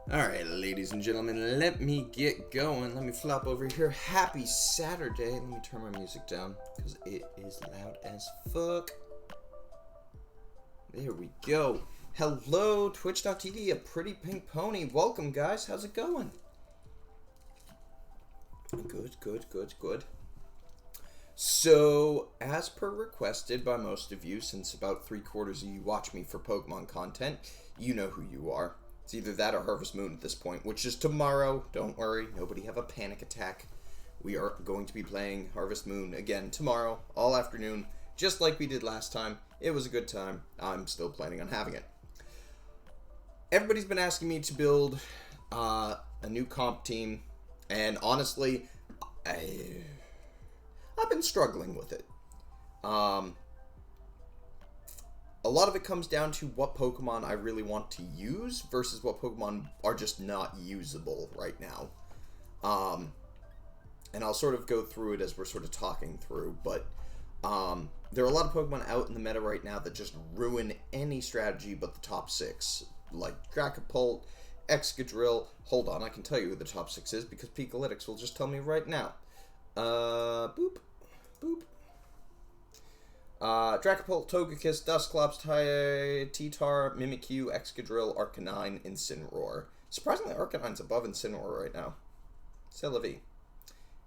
Alright, ladies and gentlemen, let me get going. Let me flop over here. Happy Saturday. Let me turn my music down because it is loud as fuck. There we go. Hello, Twitch.tv, a pretty pink pony. Welcome, guys. How's it going? Good. So, as per requested by most of you, since about 3/4 of you watch me for Pokemon content, you know who you are. It's either that or Harvest Moon at this point, which is tomorrow. Don't worry, nobody have a panic attack. We are going to be playing Harvest Moon again tomorrow, all afternoon, just like we did last time. It was a good time. I'm still planning on having it. Everybody's been asking me to build a new comp team, and honestly, I've been struggling with it. A lot of it comes down to what Pokemon I really want to use versus what Pokemon are just not usable right now. And I'll sort of go through it as we're sort of talking through, but there are a lot of Pokemon out in the meta right now that just ruin any strategy but the top 6. Like Dracopult, Excadrill. Hold on, I can tell you who the top 6 is because Pikalytics will just tell me right now. Boop. Dracopult, Togekiss, Dusclops, T-Tar, Mimikyu, Excadrill, Arcanine, Incineroar. Surprisingly, Arcanine's above Incineroar right now. C'est la vie.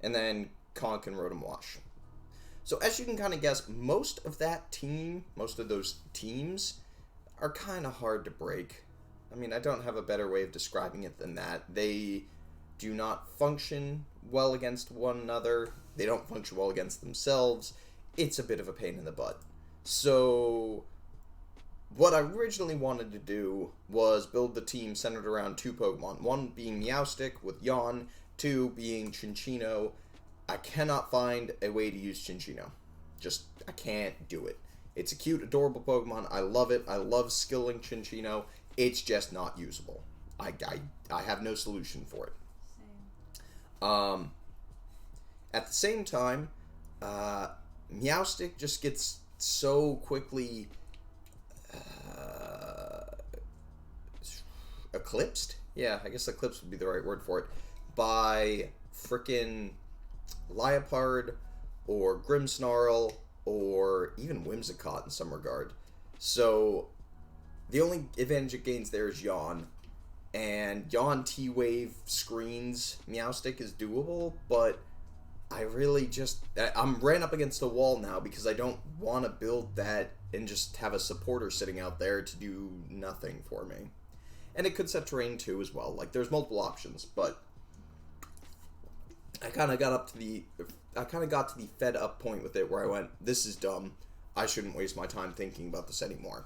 And then Conk and Rotom Wash. So as you can kind of guess, most of those teams are kind of hard to break. I mean, I don't have a better way of describing it than that. They do not function well against one another. They don't function well against themselves. It's a bit of a pain in the butt. So, what I originally wanted to do was build the team centered around 2 Pokemon. One being Meowstic with Yawn, 2 being Chinchino. I cannot find a way to use Chinchino. I can't do it. It's a cute, adorable Pokemon. I love it. I love skilling Chinchino. It's just not usable. I have no solution for it. Same. At the same time, Meowstic just gets so quickly eclipsed? Yeah, I guess eclipse would be the right word for it. By frickin' Liepard or Grimmsnarl or even Whimsicott in some regard. So, the only advantage it gains there is Yawn. And Yawn T-Wave screens Meowstic is doable, but I'm ran up against a wall now because I don't want to build that and just have a supporter sitting out there to do nothing for me. And it could set terrain too as well. Like, there's multiple options, but I kind of got to the fed up point with it where I went, this is dumb. I shouldn't waste my time thinking about this anymore.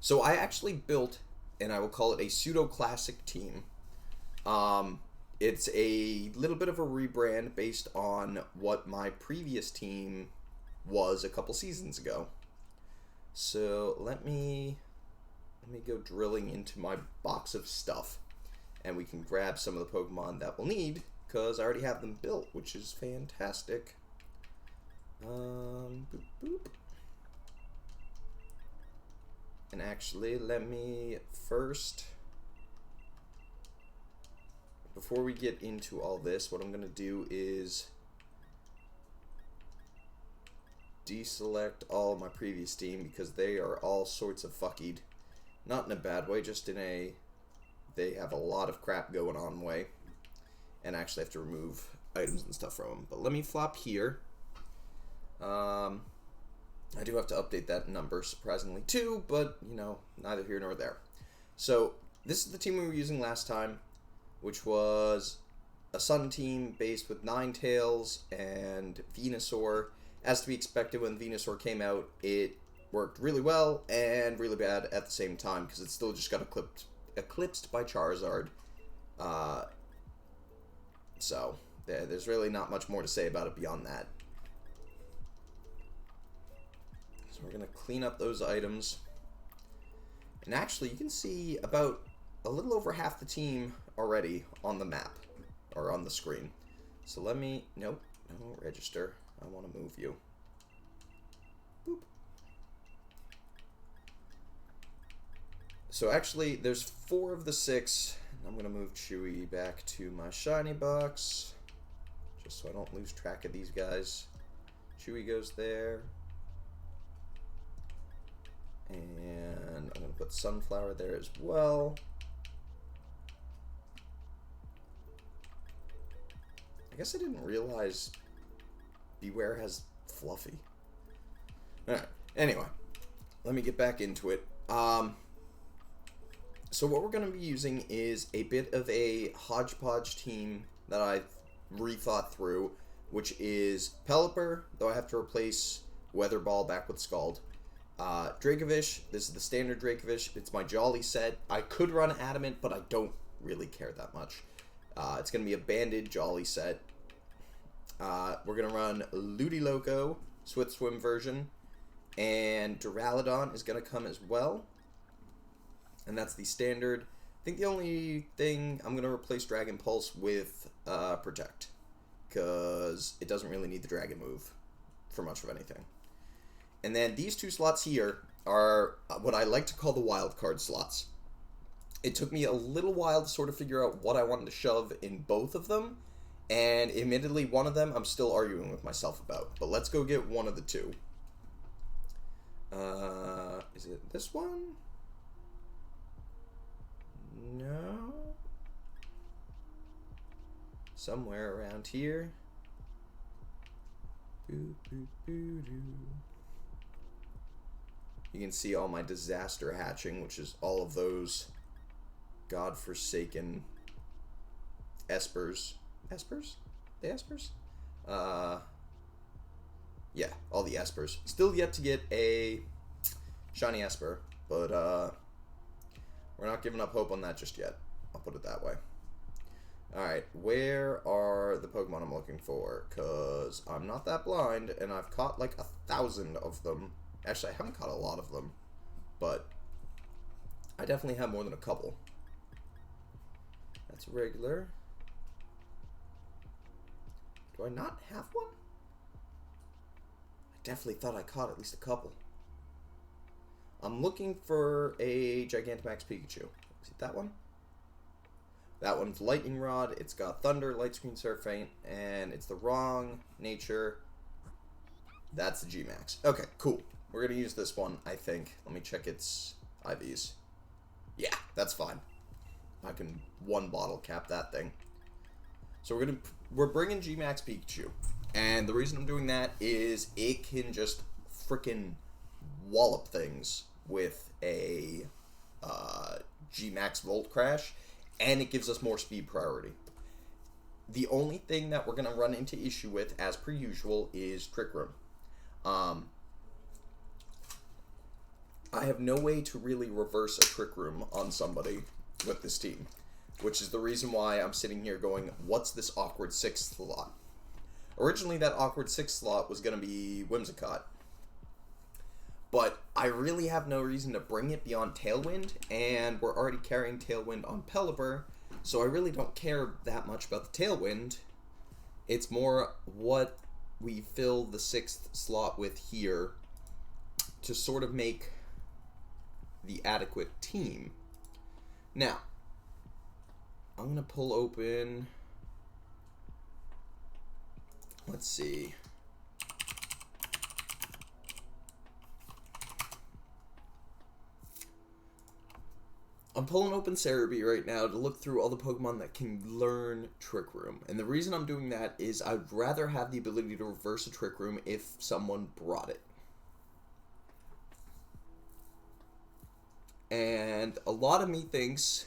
So I actually built, and I will call it a pseudo-classic team. It's a little bit of a rebrand based on what my previous team was a couple seasons ago. So let me go drilling into my box of stuff, and we can grab some of the Pokemon that we'll need because I already have them built, which is fantastic. Boop. And actually, let me first, before we get into all this, what I'm going to do is deselect all of my previous team because they are all sorts of fuckied. Not in a bad way, just in a, they have a lot of crap going on way. And I actually have to remove items and stuff from them. But let me flop here. I do have to update that number, surprisingly, too, but, neither here nor there. So, this is the team we were using last time, which was a Sun team based with Ninetales and Venusaur. As to be expected, when Venusaur came out, it worked really well and really bad at the same time, because it still just got eclipsed by Charizard. So, there's really not much more to say about it beyond that. So we're going to clean up those items. And actually, you can see about a little over half the team already on the map, or on the screen. So let me, nope, no, register. I want to move you. Boop. So actually, there's 4 of the 6 I'm going to move Chewy back to my shiny box, just so I don't lose track of these guys. Chewy goes there. And I'm going to put Sunflower there as well. I guess I didn't realize Beware has Fluffy. Alright, anyway, let me get back into it. So what we're going to be using is a bit of a hodgepodge team that I've rethought through, which is Pelipper, though I have to replace Weather Ball back with Scald. Dracovish, this is the standard Dracovish. It's my Jolly set. I could run Adamant, but I don't really care that much. It's going to be a banded Jolly set. We're going to run Ludi Loco, Swift Swim version, and Duraludon is going to come as well. And that's the standard. I think the only thing, I'm going to replace Dragon Pulse with Protect, because it doesn't really need the Dragon move for much of anything. And then these two slots here are what I like to call the wild card slots. It took me a little while to sort of figure out what I wanted to shove in both of them, and admittedly one of them I'm still arguing with myself about. But let's go get one of the two. Is it this one? No. Somewhere around here. Boo, boo, boo, doo. You can see all my disaster hatching, which is all of those godforsaken espers. Espers? The espers? Yeah, all the espers. Still yet to get a shiny esper, but we're not giving up hope on that just yet. I'll put it that way. Alright, where are the Pokemon I'm looking for? Because I'm not that blind, and I've caught like 1,000 of them. Actually, I haven't caught a lot of them, but I definitely have more than a couple. That's regular. Do I not have one? I definitely thought I caught at least a couple. I'm looking for a Gigantamax Pikachu. Is it that one? That one's Lightning Rod. It's got Thunder, Light Screen, Surf Feint, and it's the wrong nature. That's the G-Max. Okay, cool. We're going to use this one, I think. Let me check its IVs. Yeah, that's fine. I can one bottle cap that thing. So we're bringing G-Max Pikachu. And the reason I'm doing that is it can just frickin' wallop things with a G-Max Volt Crash, and it gives us more speed priority. The only thing that we're going to run into issue with, as per usual, is Trick Room. I have no way to really reverse a Trick Room on somebody with this team, which is the reason why I'm sitting here going, what's this awkward 6th slot? Originally, that awkward 6th slot was going to be Whimsicott, but I really have no reason to bring it beyond Tailwind, and we're already carrying Tailwind on Pelipper, so I really don't care that much about the Tailwind. It's more what we fill the 6th slot with here to sort of make the adequate team. Now, I'm going to pull open, let's see, I'm pulling open Cerebi right now to look through all the Pokemon that can learn Trick Room. And the reason I'm doing that is I'd rather have the ability to reverse a Trick Room if someone brought it. And a lot of me thinks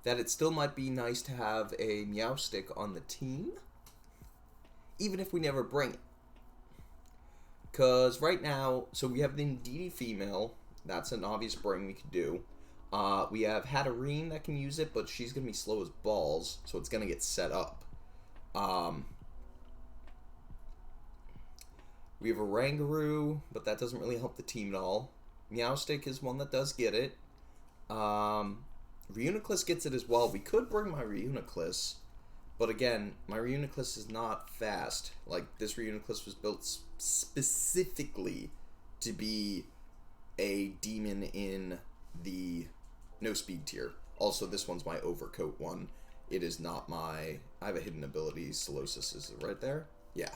that it still might be nice to have a Meowstic on the team, even if we never bring it. Because right now, so we have the Indeedee female, that's an obvious bring we could do. We have Hatterene that can use it, but she's going to be slow as balls, so it's going to get set up. We have a Rangaroo, but that doesn't really help the team at all. Meowstic is one that does get it. Reuniclus gets it as well. We could bring my Reuniclus, but again, my Reuniclus is not fast. Like, this Reuniclus was built specifically to be a demon in the no speed tier. Also, this one's my overcoat one. It is not my... I have a hidden ability. Solosis is right there? Yeah.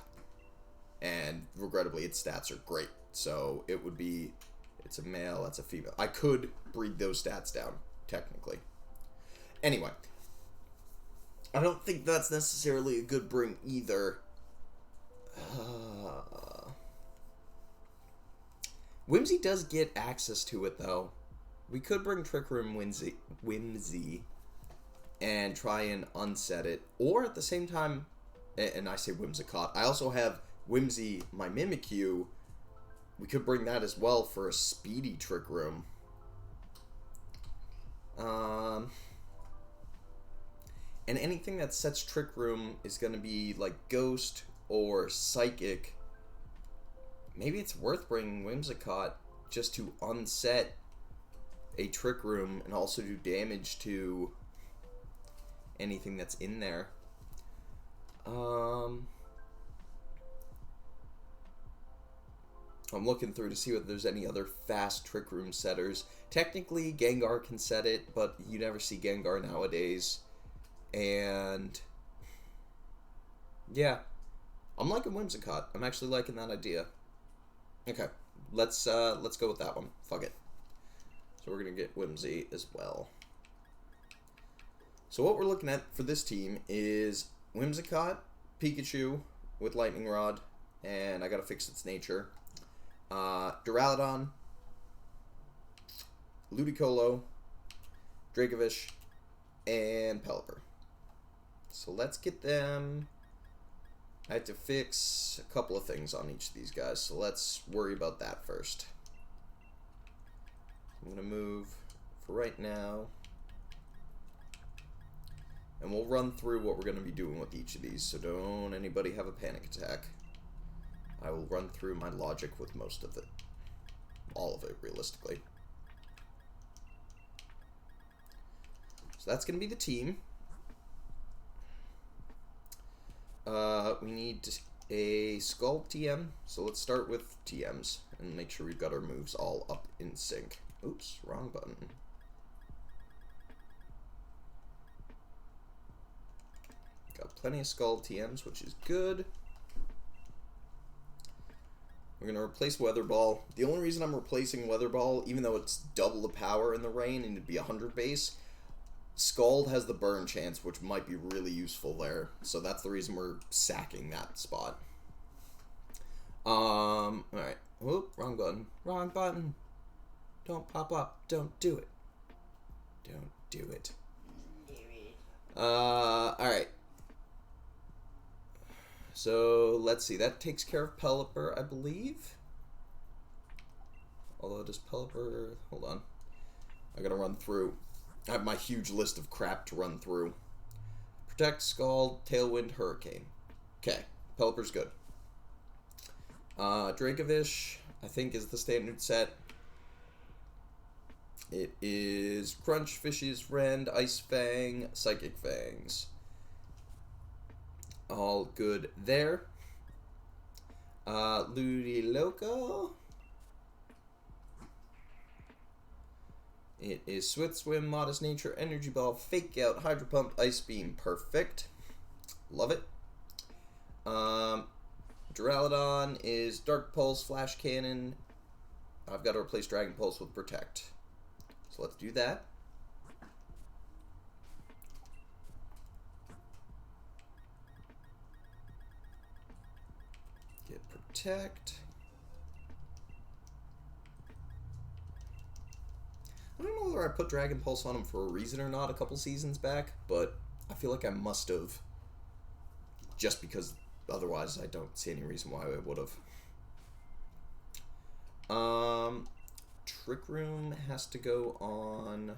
And regrettably, its stats are great. So it would be... It's a male, that's a female. I could breed those stats down, technically. Anyway. I don't think that's necessarily a good bring either. Whimsy does get access to it, though. We could bring Trick Room Whimsy and try and unset it. Or at the same time, and I say Whimsicott, I also have Whimsy, my Mimikyu. We could bring that as well for a speedy Trick Room. And anything that sets Trick Room is going to be like Ghost or Psychic. Maybe it's worth bringing Whimsicott just to unset a Trick Room and also do damage to anything that's in there. I'm looking through to see whether there's any other fast Trick Room setters. Technically, Gengar can set it, but you never see Gengar nowadays. And yeah, I'm liking Whimsicott. I'm actually liking that idea. Okay, let's go with that one. Fuck it. So we're gonna get Whimsy as well. So what we're looking at for this team is Whimsicott, Pikachu with Lightning Rod, and I gotta fix its nature. Duraludon, Ludicolo, Dracovish, and Pelipper. So let's get them. I have to fix a couple of things on each of these guys, so let's worry about that first. I'm going to move for right now. And we'll run through what we're going to be doing with each of these, so don't anybody have a panic attack. I will run through my logic with most of it. All of it, realistically. So that's going to be the team. We need a Skull TM, so let's start with TMs and make sure we've got our moves all up in sync. Oops, wrong button. Got plenty of Skull TMs, which is good. We're going to replace Weather Ball. The only reason I'm replacing Weather Ball, even though it's double the power in the rain and it'd be 100 base, Scald has the burn chance, which might be really useful there. So that's the reason we're sacking that spot. Alright. Whoop, wrong button. Wrong button. Don't pop up. Don't do it. Don't do it. Alright. So, let's see. That takes care of Pelipper, I believe. Although, does Pelipper... Hold on. I gotta run through. I have my huge list of crap to run through. Protect, Scald, Tailwind, Hurricane. Okay, Pelipper's good. Dracovish, I think, is the standard set. It is Crunch, Fishes, Rend, Ice Fang, Psychic Fangs. All good there. Ludicolo. It is Swift Swim, Modest Nature, Energy Ball, Fake Out, Hydro Pump, Ice Beam. Perfect. Love it. Duraludon is Dark Pulse, Flash Cannon. I've got to replace Dragon Pulse with Protect. So let's do that. Get Protect. I don't know whether I put Dragon Pulse on him for a reason or not a couple seasons back, but I feel like I must have. Just because otherwise I don't see any reason why I would have. Trick Room has to go on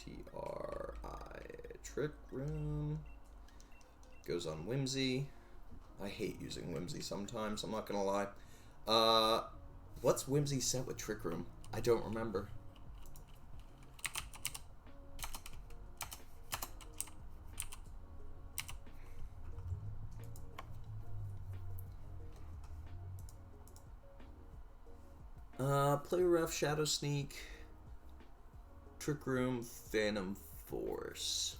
T-R-I. Trick Room goes on Whimsy. I hate using Whimsy sometimes, I'm not gonna lie. What's Whimsy set with Trick Room? I don't remember. Play Rough, Shadow Sneak, Trick Room, Phantom Force.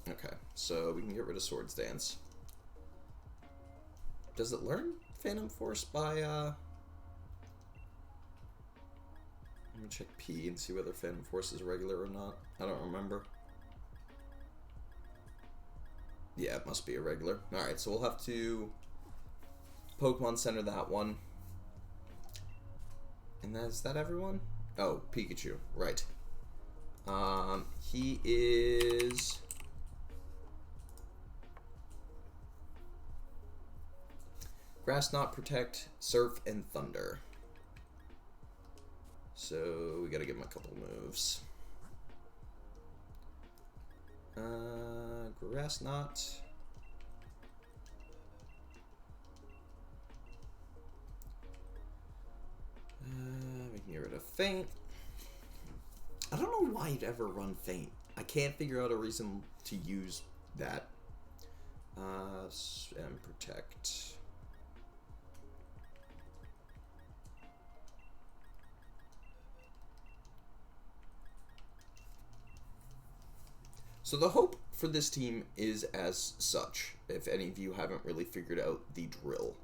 Okay, so we can get rid of Swords Dance. Does it learn Phantom Force by, Let me check P and see whether Phantom Force is regular or not. I don't remember. Yeah, it must be a regular. Alright, so we'll have to Pokemon Center that one. And is that everyone? Oh, Pikachu. Right. He is... Grass Knot, Protect, Surf, and Thunder. So we gotta give him a couple moves. Grass Knot. We can get rid of Faint. I don't know why you'd ever run Faint. I can't figure out a reason to use that. And Protect. So the hope for this team is as such, if any of you haven't really figured out the drill.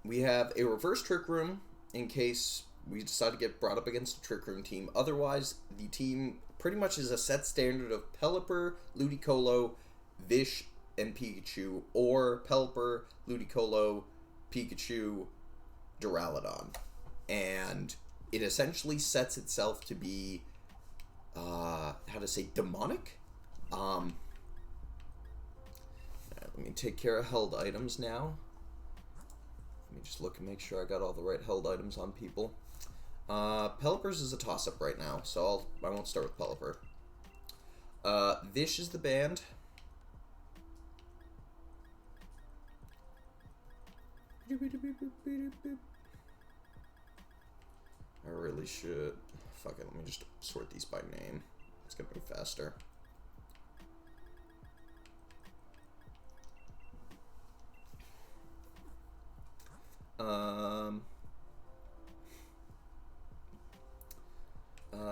We have a reverse Trick Room in case we decide to get brought up against a Trick Room team. Otherwise, the team pretty much is a set standard of Pelipper, Ludicolo, Vish, and Pikachu, or Pelipper, Ludicolo, Pikachu, Duraludon. And it essentially sets itself to be, how to say, demonic? Let me take care of held items now. Let me just look and make sure I got all the right held items on people. Pelipper's is a toss-up right now, so I won't start with Pelipper. Vish is the band. I really should... Fuck it, let me just sort these by name. It's gonna be faster.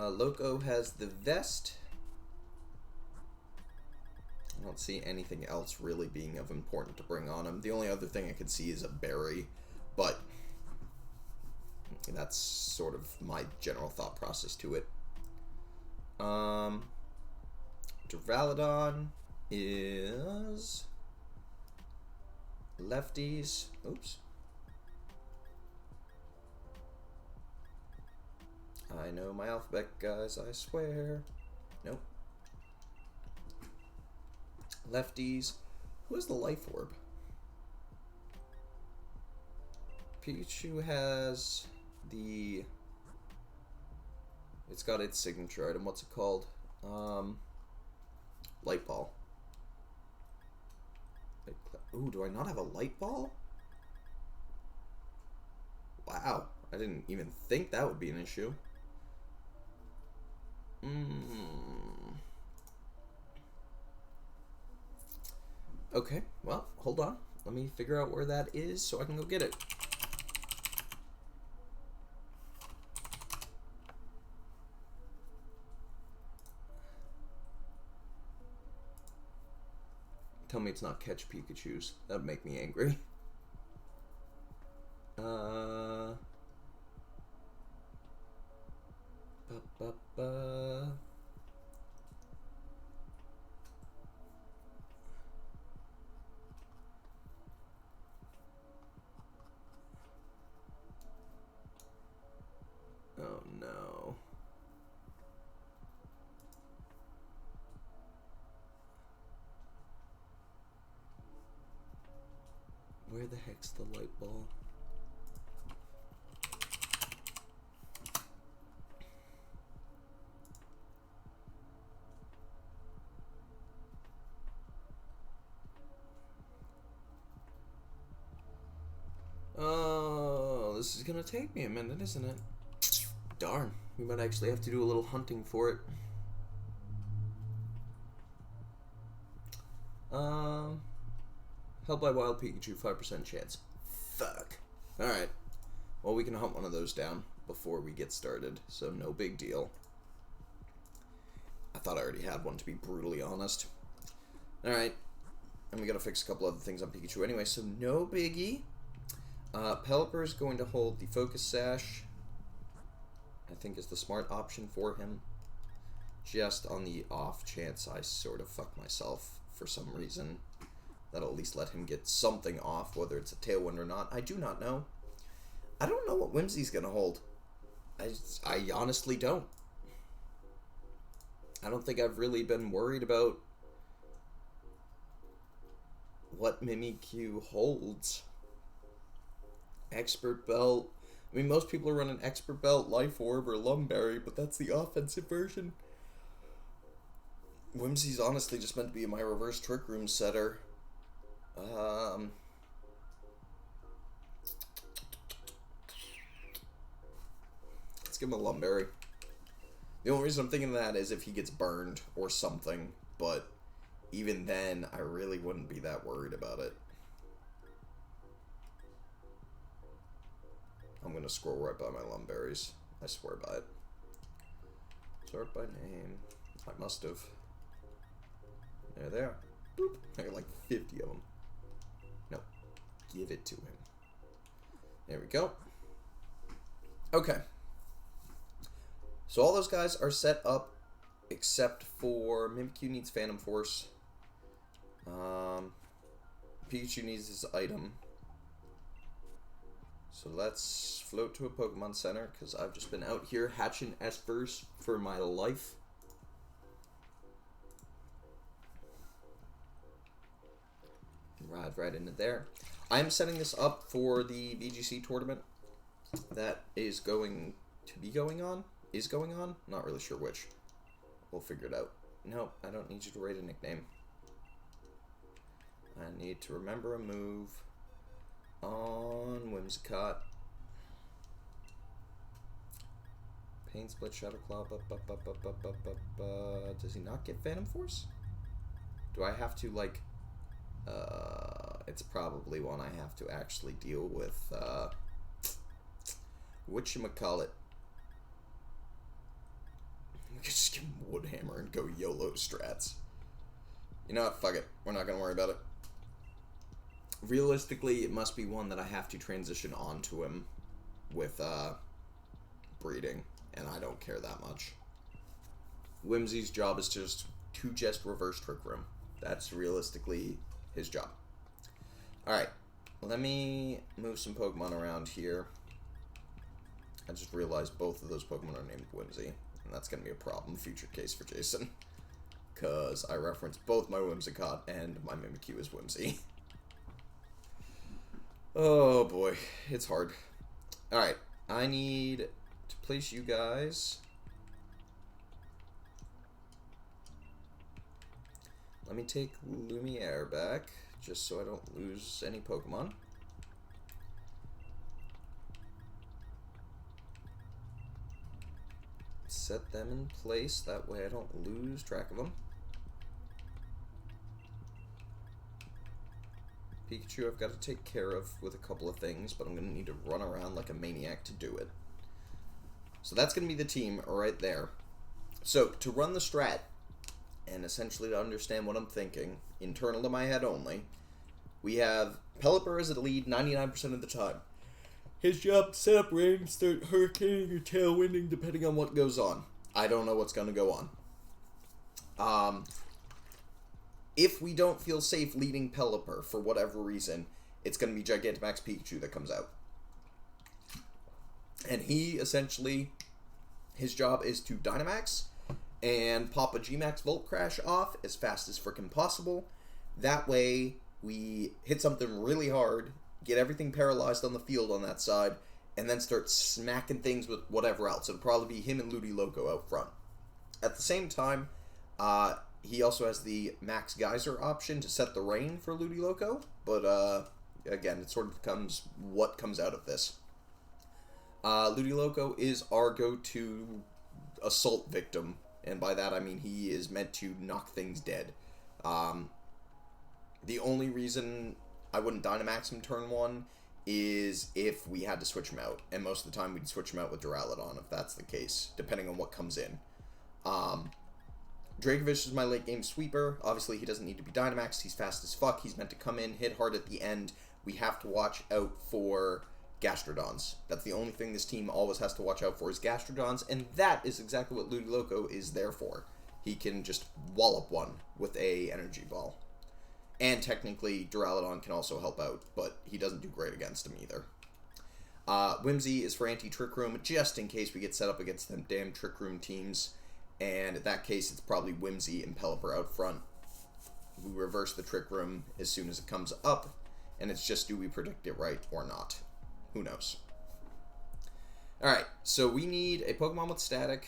Loco has the vest. I don't see anything else really being of importance to bring on him. The only other thing I could see is a berry, but that's sort of my general thought process to it. Duraludon is lefties. Oops. I know my alphabet, guys, I swear. Nope. Lefties. Who has the Life Orb? Pikachu has the... It's got its signature item. What's it called? Light Ball. Ooh, do I not have a Light Ball? Wow. I didn't even think that would be an issue. Okay, well, hold on. Let me figure out where that is so I can go get it. Tell me it's not Catch Pikachus. That'd make me angry. Oh no. Where the heck's the light ball? Oh, this is gonna take me a minute, isn't it? Darn, we might actually have to do a little hunting for it. Held by Wild Pikachu, 5% chance. Fuck. Alright. Well, we can hunt one of those down before we get started, so no big deal. I thought I already had one, to be brutally honest. Alright. And we gotta fix a couple other things on Pikachu anyway, so no biggie. Pelipper is going to hold the Focus Sash. I think is the smart option for him. Just on the off chance I sort of fuck myself for some reason. That'll at least let him get something off, whether it's a Tailwind or not. I do not know. I don't know what Whimsy's gonna hold. I honestly don't. I don't think I've really been worried about what Mimikyu holds. Expert Belt. I mean, most people are running Expert Belt, Life Orb, or Lumberry, but that's the offensive version. Whimsy's honestly just meant to be my reverse Trick Room setter. Let's give him a Lumberry. The only reason I'm thinking of that is if he gets burned or something, but even then, I really wouldn't be that worried about it. I'm gonna scroll right by my Lumberries. I swear by it. Sort by name. I must have. There they are. Boop. I got like 50 of them. No. Give it to him. There we go. Okay. So all those guys are set up except for Mimikyu needs Phantom Force. Pikachu needs his item. So let's float to a Pokemon Center, because I've just been out here hatching Espers for my life. Ride right into there. I'm setting this up for the VGC tournament that is going to be going on. Is going on? Not really sure which. We'll figure it out. Nope, I don't need you to write a nickname. I need to remember a move on Whimsicott. Pain Split, Shadow Claw, does he not get Phantom Force? Do I have to, like, it's probably one I have to actually deal with, whatchamacallit. We could just give him Woodhammer and go YOLO strats. You know what, fuck it. We're not gonna worry about it. Realistically, it must be one that I have to transition onto him with, breeding, and I don't care that much. Whimsy's job is to just reverse Trick Room. That's realistically his job. Alright, let me move some Pokemon around here. I just realized both of those Pokemon are named Whimsy, and that's going to be a problem, future case for Jason. Because I referenced both my Whimsicott and my Mimikyu as Whimsy. Oh boy, it's hard. Alright, I need to place you guys. Let me take Lumiere back, just so I don't lose any Pokemon. Set them in place, that way I don't lose track of them. Pikachu I've got to take care of with a couple of things, but I'm going to need to run around like a maniac to do it. So that's going to be the team right there. So, to run the strat, and essentially to understand what I'm thinking, internal to my head only, we have Pelipper as the lead 99% of the time. His job to set up rain, start hurricaning or tailwinding depending on what goes on. I don't know what's going to go on. If we don't feel safe leading Pelipper for whatever reason, it's going to be Gigantamax Pikachu that comes out. And he, essentially, his job is to Dynamax and pop a G-Max Volt Crash off as fast as frickin' possible. That way, we hit something really hard, get everything paralyzed on the field on that side, and then start smacking things with whatever else. It'll probably be him and Ludi Loco out front. At the same time, he also has the Max Geyser option to set the rain for Ludi Loco, but again, it sort of becomes what comes out of this. Ludi Loco is our go-to assault victim, and by that I mean he is meant to knock things dead. The only reason I wouldn't Dynamax him turn 1 is if we had to switch him out. And most of the time we'd switch him out with Duraludon if that's the case, depending on what comes in. Dracovish is my late game sweeper. Obviously, he doesn't need to be Dynamaxed. He's fast as fuck. He's meant to come in, hit hard at the end. We have to watch out for Gastrodons. That's the only thing this team always has to watch out for is Gastrodons, and that is exactly what Ludicolo is there for. He can just wallop one with a energy ball. And technically, Duraludon can also help out, but he doesn't do great against him either. Whimsy is for anti-Trick Room, just in case we get set up against them damn Trick Room teams. And in that case, it's probably Whimsy and Pelipper out front. We reverse the Trick Room as soon as it comes up, and it's just do we predict it right or not. Who knows? Alright, so we need a Pokemon with static.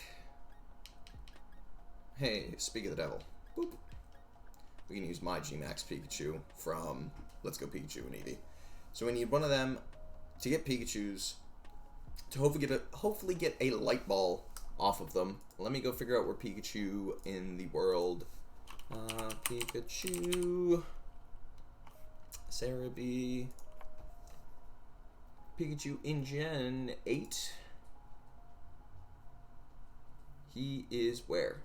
Hey, speak of the devil. Boop. We can use my G-Max Pikachu from Let's Go Pikachu and Eevee. So we need one of them to get Pikachus, to hopefully get a Light Ball off of them. Let me go figure out where Pikachu in the world. Pikachu. Cerebi. Pikachu in Gen 8. He is where?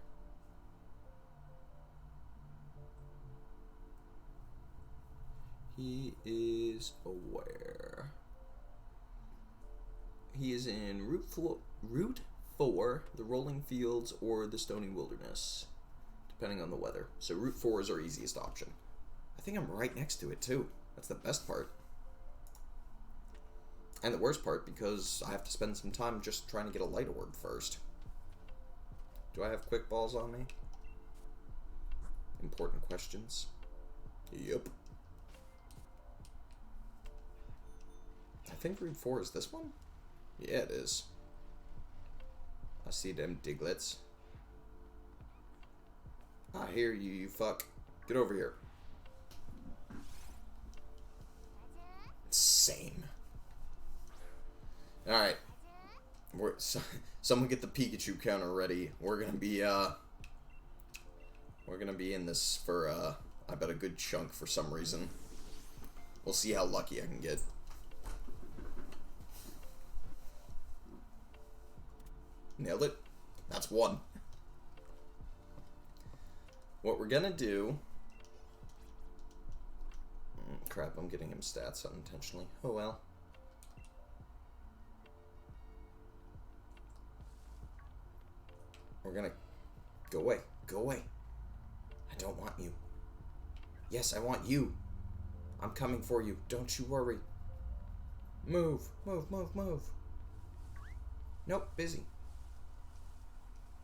He is where? He is in Route 4, the Rolling Fields, or the Stony Wilderness, depending on the weather. So Route 4 is our easiest option. I think I'm right next to it, too. That's the best part. And the worst part, because I have to spend some time just trying to get a Light Orb first. Do I have Quick Balls on me? Important questions. Yep. I think Route 4 is this one? Yeah, it is. I see them Diglets. I hear you, you fuck. Get over here. Same. Alright. Someone get the Pikachu counter ready. We're gonna be in this for, I bet a good chunk for some reason. We'll see how lucky I can get. Nailed it. That's one. What we're gonna do... crap, I'm getting him stats unintentionally. Oh well. We're gonna... Go away. Go away. I don't want you. Yes, I want you. I'm coming for you. Don't you worry. Move. Move, move, move. Nope, busy.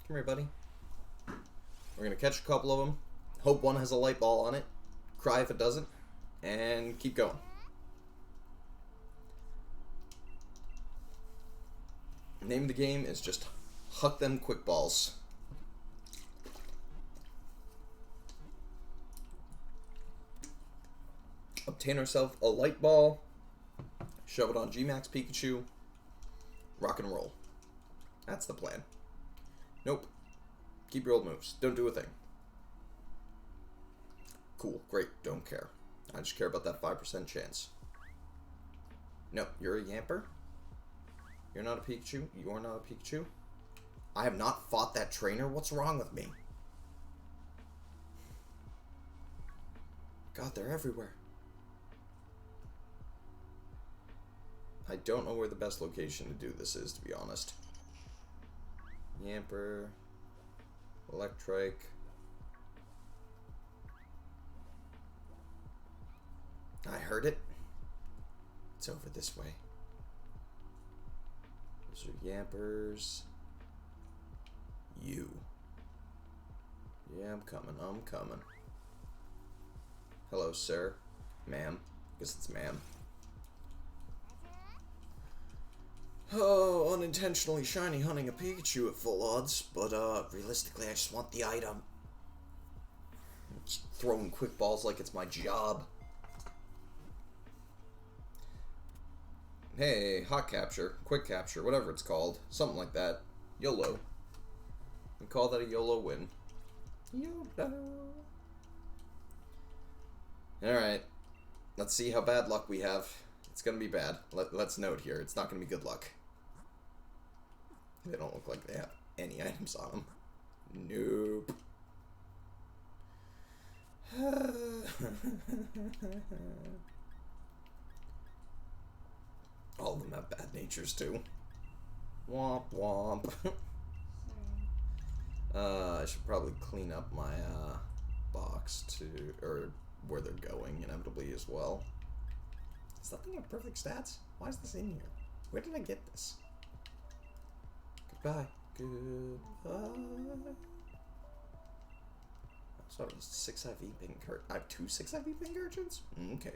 Come here, buddy. We're going to catch a couple of them. Hope one has a light ball on it. Cry if it doesn't. And keep going. Name of the game is just huck them quick balls. Obtain ourselves a light ball. Shove it on G-Max Pikachu. Rock and roll. That's the plan. Nope. Keep your old moves. Don't do a thing. Cool. Great. Don't care. I just care about that 5% chance. No, you're a Yamper? You're not a Pikachu? You're not a Pikachu? I have not fought that trainer? What's wrong with me? God, they're everywhere. I don't know where the best location to do this is, to be honest. Yamper, Electrike. I heard it. It's over this way. Those are Yampers. You. Yeah, I'm coming. I'm coming. Hello, sir. Ma'am. Guess it's ma'am. Oh, unintentionally shiny hunting a Pikachu at full odds, but realistically I just want the item. I'm just throwing quick balls like it's my job. Hey, hot capture, quick capture, whatever it's called. Something like that. YOLO. We call that a YOLO win. YOLO. Alright. Let's see how bad luck we have. It's gonna be bad. Let's note here, it's not gonna be good luck. They don't look like they have any items on them. Nope. All of them have bad natures too. Womp womp. I should probably clean up my box or where they're going inevitably as well. Does that thing have perfect stats? Why is this in here? Where did I get this? Goodbye. Goodbye. So I was 6 IV pink urchins. I have 2 6 IV pink urchins? Okay.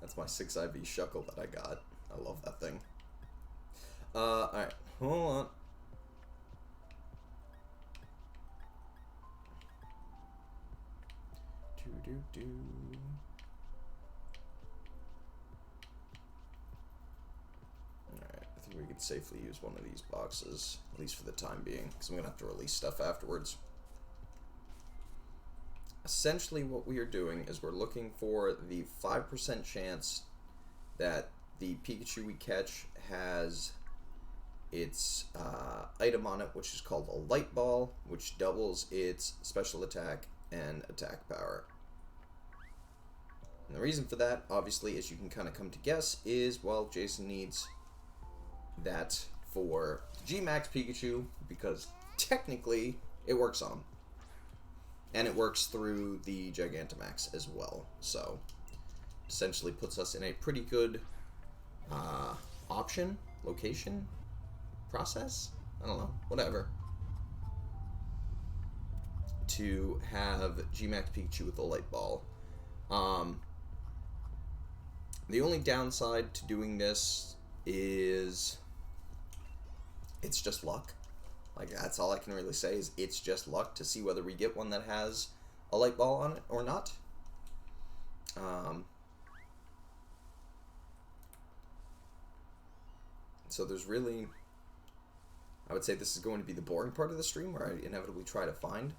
That's my 6 IV shuckle that I got. I love that thing. Alright. Hold on. Do. Alright, I think we could safely use one of these boxes, at least for the time being, because I'm going to have to release stuff afterwards. Essentially what we are doing is we're looking for the 5% chance that the Pikachu we catch has its item on it, which is called a Light Ball, which doubles its special attack and attack power. And the reason for that, obviously, as you can kind of come to guess, is, well, Jason needs that for G-Max Pikachu, because technically it works on him. And it works through the Gigantamax as well. So, essentially puts us in a pretty good location, process? I don't know, whatever. To have G-Max Pikachu with a Light Ball. The only downside to doing this is it's just luck. Like, that's all I can really say is it's just luck to see whether we get one that has a Light Ball on it or not. So there's really, I would say this is going to be the boring part of the stream where I inevitably try to find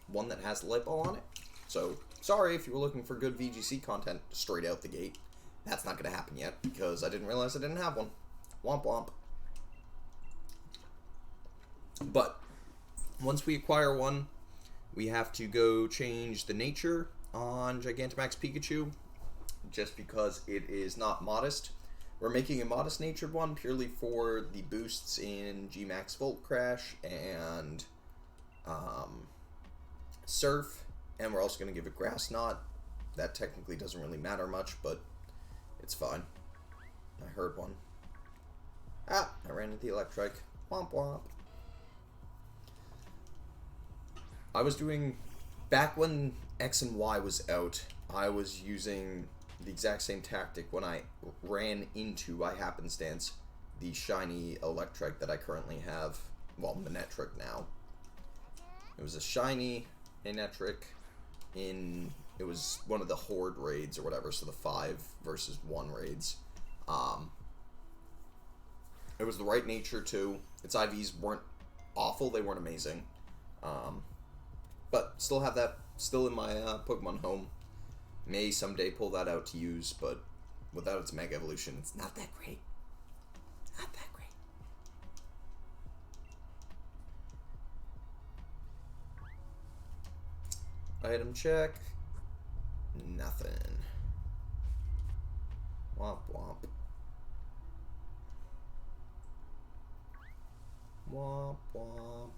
one that has the Light Ball on it. So, sorry if you were looking for good VGC content straight out the gate. That's not going to happen yet, because I didn't realize I didn't have one. Womp womp. But, once we acquire one, we have to go change the nature on Gigantamax Pikachu, just because it is not modest. We're making a modest natured one purely for the boosts in G-Max Volt Crash and Surf. And we're also going to give it Grass Knot. That technically doesn't really matter much, but it's fine. I heard one. I ran into the Electrike. Womp womp. I was doing, back when X and Y was out, I was using the exact same tactic when I ran into, by happenstance, the shiny Electrike that I currently have. Well, Manectric now. It was a shiny Manectric. It was one of the Horde raids or whatever, so the 5 versus 1 raids. It was the right nature too. Its IVs weren't awful, they weren't amazing. But still have that still in my Pokemon home. May someday pull that out to use, but without its Mega Evolution, it's not that great. Not that great. Item check. Nothing. Womp womp. Womp womp.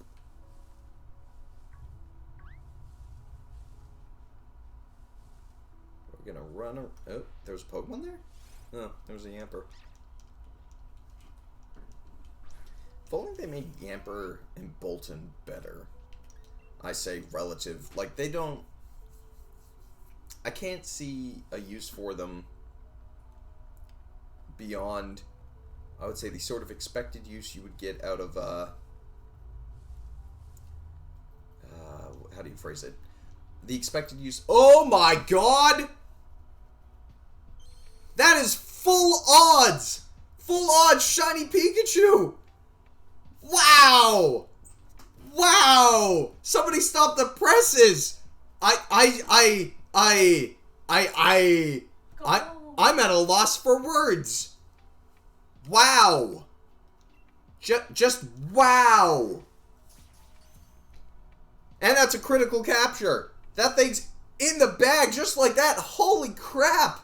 We're gonna run. Oh, there's a Pokemon there? Oh, there's a Yamper. If only they made Yamper and Bolton better. I say relative. Like, they don't... I can't see a use for them beyond, I would say, the sort of expected use you would get out of, how do you phrase it? The expected use... Oh my god! That is full odds! Full odds shiny Pikachu! Wow! Wow! Somebody stop the presses! I'm at a loss for words. Wow. Just wow. And that's a critical capture. That thing's in the bag just like that. Holy crap.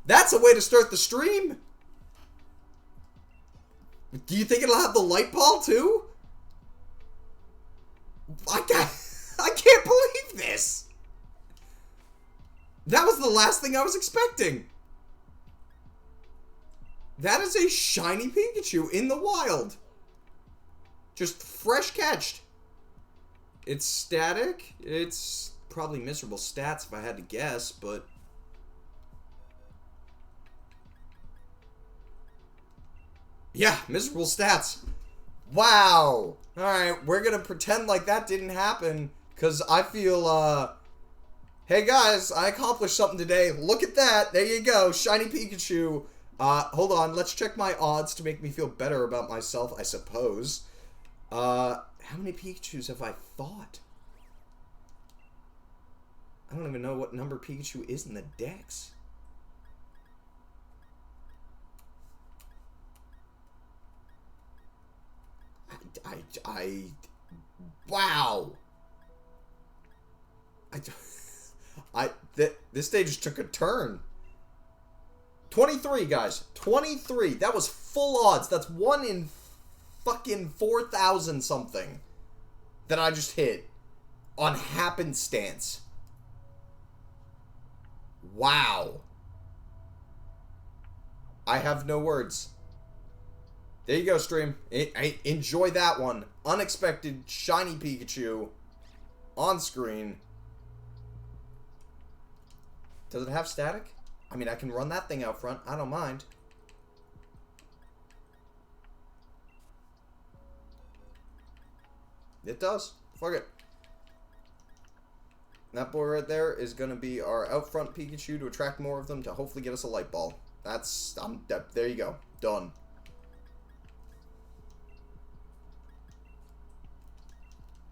That's a way to start the stream. Do you think it'll have the light ball too? I can't believe this. That was the last thing I was expecting. That is a shiny Pikachu in the wild. Just fresh catched. It's static. It's probably miserable stats if I had to guess, but... yeah, miserable stats. Wow. Alright, we're gonna pretend like that didn't happen, because I feel, hey guys, I accomplished something today. Look at that. There you go. Shiny Pikachu. Hold on. Let's check my odds to make me feel better about myself, I suppose. How many Pikachus have I fought? I don't even know what number Pikachu is in the dex. Wow. This stage just took a turn. 23, guys. 23. That was full odds. That's 1 in fucking 4,000 something that I just hit on happenstance. Wow. I have no words. There you go, stream. Enjoy that one. Unexpected shiny Pikachu on screen. Does it have static? I mean, I can run that thing out front. I don't mind. It does. Fuck it. That boy right there is going to be our out front Pikachu to attract more of them to hopefully get us a light ball. That's... there you go. Done.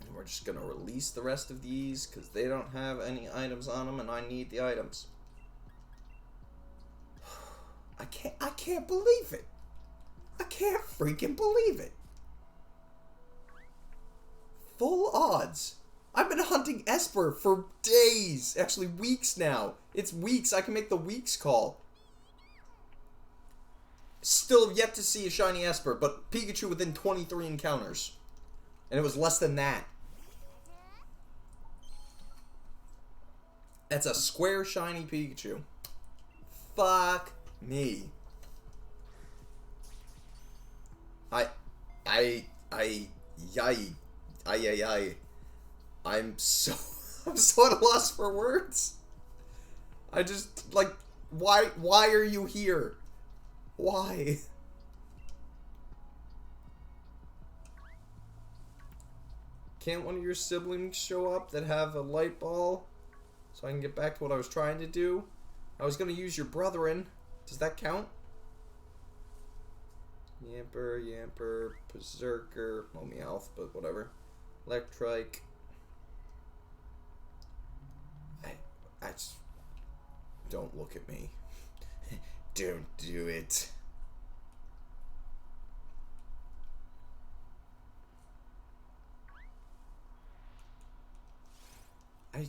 And we're just going to release the rest of these because they don't have any items on them and I need the items. I can't believe it. I can't freaking believe it. Full odds. I've been hunting Esper for days. Actually, weeks now. It's weeks. I can make the weeks call. Still have yet to see a shiny Esper, but Pikachu within 23 encounters. And it was less than that. That's a square shiny Pikachu. Fuck me. I'm so at a loss for words. I just, like, why are you here? Why? Can't one of your siblings show up that have a light ball so I can get back to what I was trying to do? I was going to use your brethren. Does that count? Yamper, Berserker, well, Meowth, but whatever. Electrike. I just... don't look at me. Don't do it. I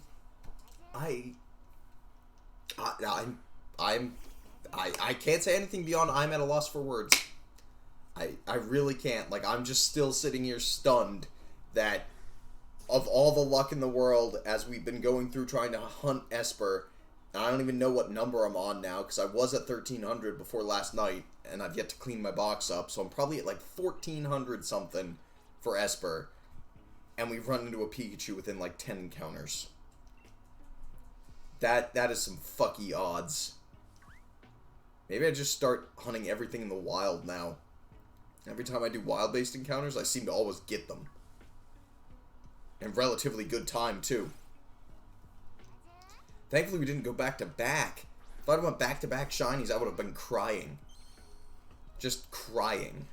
can't say anything beyond I'm at a loss for words. I really can't. Like, I'm just still sitting here stunned that of all the luck in the world as we've been going through trying to hunt Esper, and I don't even know what number I'm on now because I was at 1300 before last night and I've yet to clean my box up, so I'm probably at like 1400 something for Esper, and we've run into a Pikachu within like 10 encounters. That is some fucky odds. Maybe I just start hunting everything in the wild now. Every time I do wild-based encounters, I seem to always get them. And relatively good time, too. Thankfully, we didn't go back-to-back. If I'd went back-to-back shinies, I would have been crying. Just crying.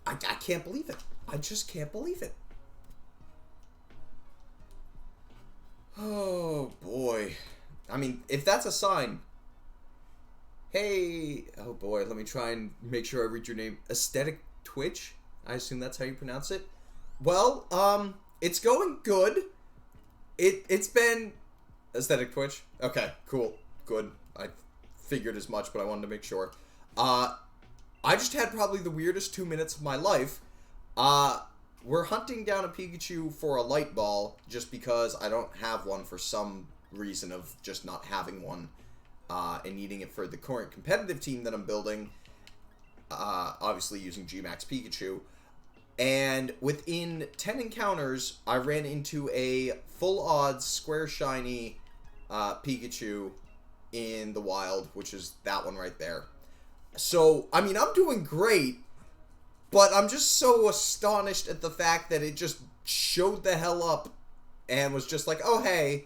I can't believe it. I just can't believe it. Oh, boy. I mean, if that's a sign... Hey... Oh, boy, let me try and make sure I read your name. Aesthetic Twitch? I assume that's how you pronounce it. Well, it's going good. It's been... Aesthetic Twitch? Okay, cool. Good. I figured as much, but I wanted to make sure. I just had probably the weirdest 2 minutes of my life. We're hunting down a Pikachu for a light ball just because I don't have one for some reason of just not having one and needing it for the current competitive team that I'm building. Obviously using Gmax Pikachu. And within 10 encounters, I ran into a full odds square shiny Pikachu in the wild, which is that one right there. So, I mean, I'm doing great. But I'm just so astonished at the fact that it just showed the hell up and was just like, oh, hey,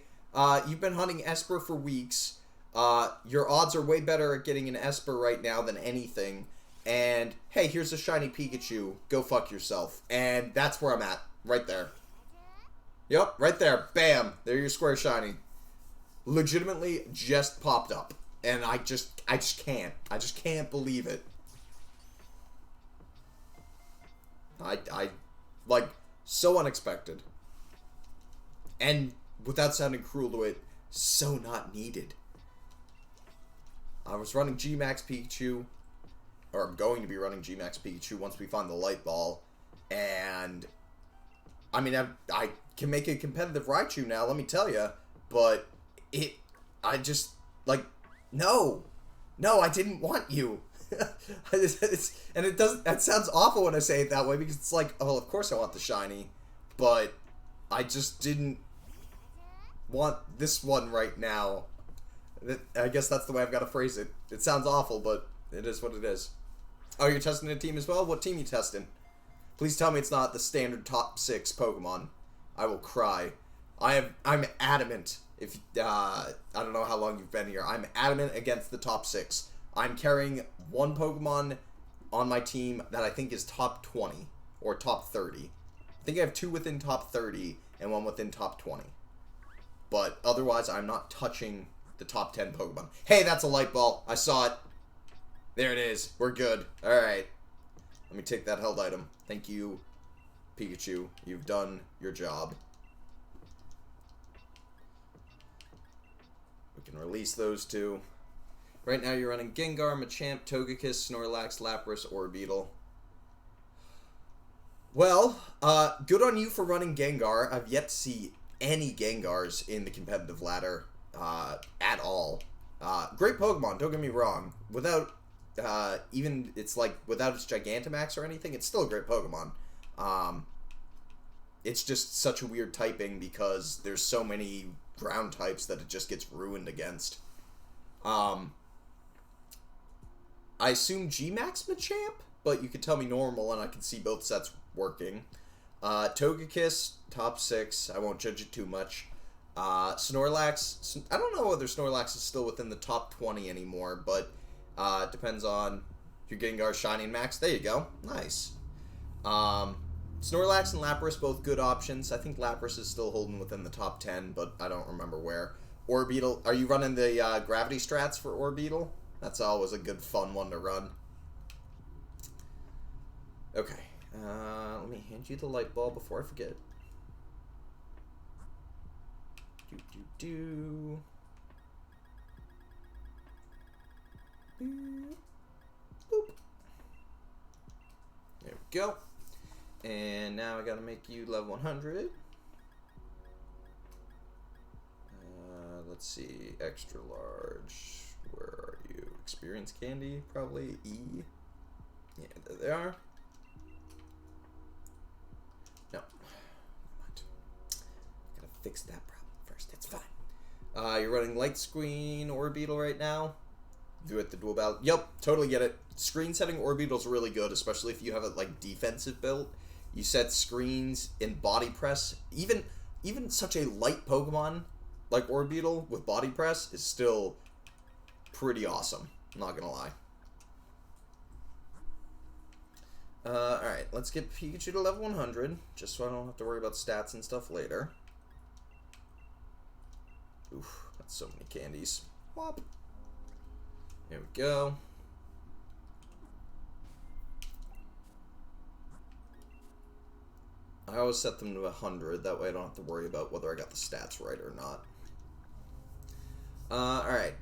you've been hunting Esper for weeks. Your odds are way better at getting an Esper right now than anything. And, hey, here's a shiny Pikachu. Go fuck yourself. And that's where I'm at. Right there. Yep, right there. Bam. There your square shiny. Legitimately just popped up. And I just can't. I just can't believe it. I like, so unexpected. And, without sounding cruel to it, so not needed. I was running Gmax Pikachu, or I'm going to be running Gmax Pikachu once we find the light ball, and, I mean, I can make a competitive Raichu now, let me tell you, but I just, like, no, I didn't want you. And it doesn't. That sounds awful when I say it that way because it's like, oh, of course I want the shiny, but I just didn't want this one right now. I guess that's the way I've got to phrase it. It sounds awful, but it is what it is. Oh, you're testing a team as well? What team are you testing? Please tell me it's not the standard top 6 Pokemon. I will cry. I'm adamant. If I don't know how long you've been here, I'm adamant against the top 6. I'm carrying one Pokemon on my team that I think is top 20 or top 30. I think I have 2 within top 30 and 1 within top 20. But otherwise, I'm not touching the top 10 Pokemon. Hey, that's a light ball. I saw it. There it is. We're good. Alright. Let me take that held item. Thank you, Pikachu. You've done your job. We can release those 2. Right now you're running Gengar, Machamp, Togekiss, Snorlax, Lapras, Orbeetle. Well, good on you for running Gengar. I've yet to see any Gengars in the competitive ladder at all. Great Pokemon, don't get me wrong. Without even, it's like, without its Gigantamax or anything, it's still a great Pokemon. It's just such a weird typing because there's so many ground types that it just gets ruined against. I assume Gmax Machamp, but you could tell me normal and I can see both sets working. Togekiss, top 6. I won't judge it too much. Snorlax, I don't know whether Snorlax is still within the top 20 anymore, but it depends on if you're Gengar, Shiny, and Max. There you go. Nice. Snorlax and Lapras, both good options. I think Lapras is still holding within the top 10, but I don't remember where. Orbeetle, are you running the gravity strats for Orbeetle? That's always a good, fun one to run. Okay. Let me hand you the light ball before I forget. Boop. There we go. And now I gotta make you level 100. Let's see. Extra large. Where are you? Experience candy, probably. E. Yeah, there they are. No. Gotta fix that problem first. It's fine. You're running light screen Orbeetle right now. Do it the dual battle. Yep, totally get it. Screen setting Orbeetle's really good, especially if you have a like defensive build. You set screens in body press. Even such a light Pokemon like Orbeetle with body press is still pretty awesome. I'm not gonna lie. Alright, let's get Pikachu to level 100, just so I don't have to worry about stats and stuff later. Oof, that's so many candies. Whop. There we go. I always set them to 100, that way I don't have to worry about whether I got the stats right or not. Alright.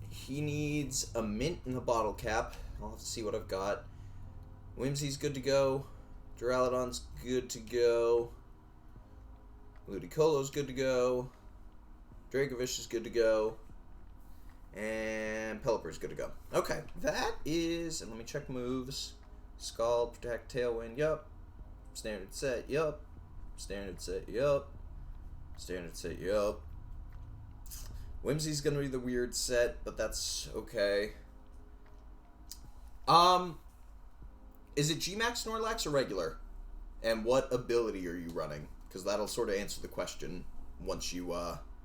He needs a mint and a bottle cap. I'll have to see what I've got. Whimsy's good to go. Duraludon's good to go. Ludicolo's good to go. Dracovish is good to go. And Pelipper's good to go. Okay, that is... And let me check moves. Scald, Protect, Tailwind, yup. Standard set, yup. Standard set, yup. Standard set, yup. Whimsy's gonna be the weird set, but that's okay. Is it G-Max Snorlax or regular? And what ability are you running? Because that'll sort of answer the question once you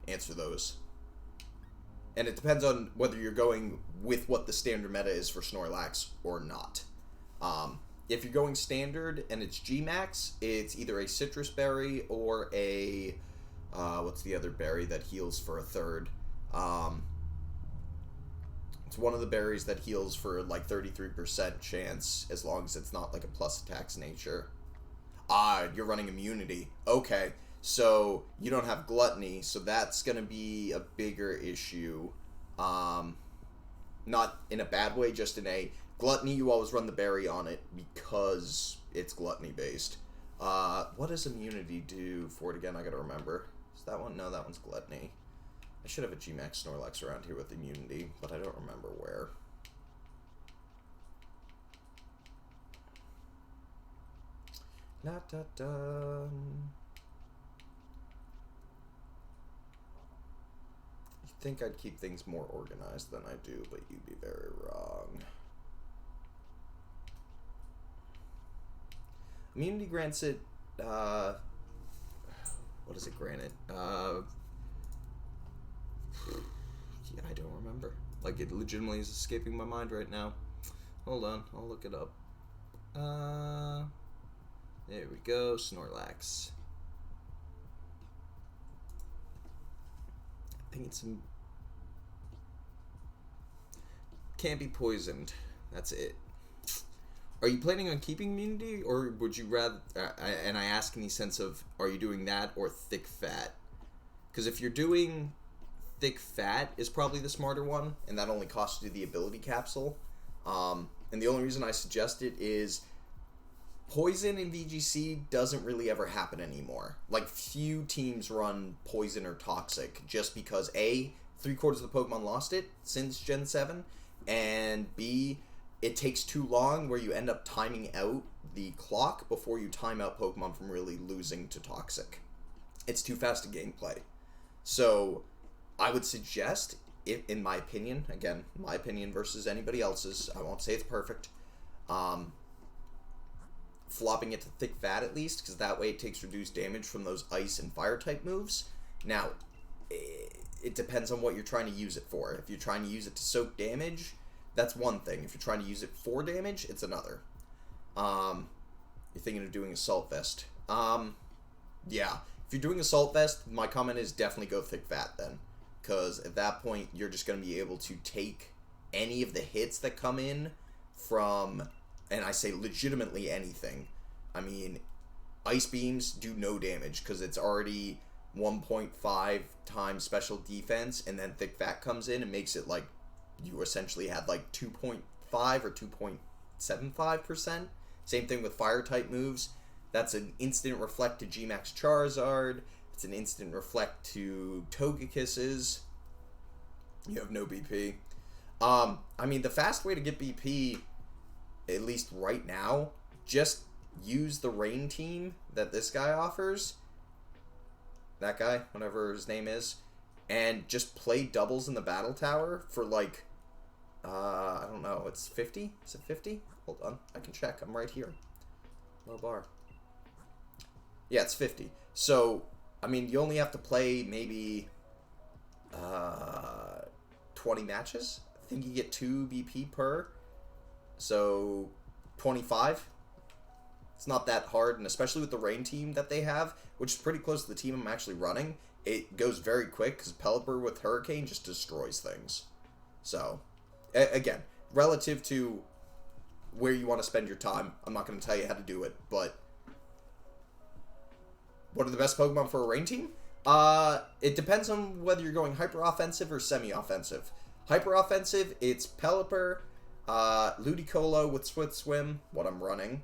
answer those. And it depends on whether you're going with what the standard meta is for Snorlax or not. If you're going standard and it's G-Max, it's either a Citrus Berry or a... what's the other berry that heals for a third? It's one of the berries that heals for like 33% chance, as long as it's not like a plus attacks nature. You're running immunity. Okay, so you don't have gluttony, so that's gonna be a bigger issue. Not in a bad way, just in a gluttony. You always run the berry on it because it's gluttony based. What does immunity do for it again? I gotta remember. Is that one? No, that one's gluttony. I should have a G-Max Snorlax around here with immunity, but I don't remember where. La da da. You'd think I'd keep things more organized than I do, but you'd be very wrong. Immunity grants it, what does it grant it? Yeah, I don't remember. Like, it legitimately is escaping my mind right now. Hold on, I'll look it up. There we go, Snorlax. I think it's some... Can't be poisoned. That's it. Are you planning on keeping immunity, or would you rather... and I ask in the sense of, are you doing that or thick fat? Because if you're doing... Thick fat is probably the smarter one, and that only costs you the ability capsule. And the only reason I suggest it is poison in VGC doesn't really ever happen anymore. Like, few teams run poison or toxic just because A, 3/4 of the Pokemon lost it since Gen 7, and B, it takes too long where you end up timing out the clock before you time out Pokemon from really losing to toxic. It's too fast a gameplay. So I would suggest, in my opinion, again, my opinion versus anybody else's, I won't say it's perfect, flopping it to thick fat at least, because that way it takes reduced damage from those ice and fire type moves. Now, it depends on what you're trying to use it for. If you're trying to use it to soak damage, that's one thing. If you're trying to use it for damage, it's another. You're thinking of doing Assault Vest. Yeah, if you're doing Assault Vest, my comment is definitely go thick fat then. Because at that point, you're just going to be able to take any of the hits that come in from, and I say legitimately anything. I mean, Ice Beams do no damage because it's already 1.5 times special defense, and then Thick Fat comes in and makes it like you essentially had like 2.5 or 2.75%. Same thing with Fire type moves. That's an instant reflect to G-Max Charizard. It's an instant reflect to Togekisses. You have no BP. I mean, the fast way to get BP, at least right now, just use the Rain Team that this guy offers. That guy, whatever his name is. And just play doubles in the Battle Tower for like, I don't know, it's 50? Is it 50? Hold on, I can check. I'm right here. Low bar. Yeah, it's 50. So, I mean, you only have to play maybe 20 matches. I think you get 2 BP per. So, 25. It's not that hard, and especially with the rain team that they have, which is pretty close to the team I'm actually running, it goes very quick because Pelipper with Hurricane just destroys things. So, again, relative to where you want to spend your time, I'm not going to tell you how to do it, but what are the best Pokemon for a rain team? It depends on whether you're going hyper-offensive or semi-offensive. Hyper-offensive, it's Pelipper, Ludicolo with Swift Swim, what I'm running.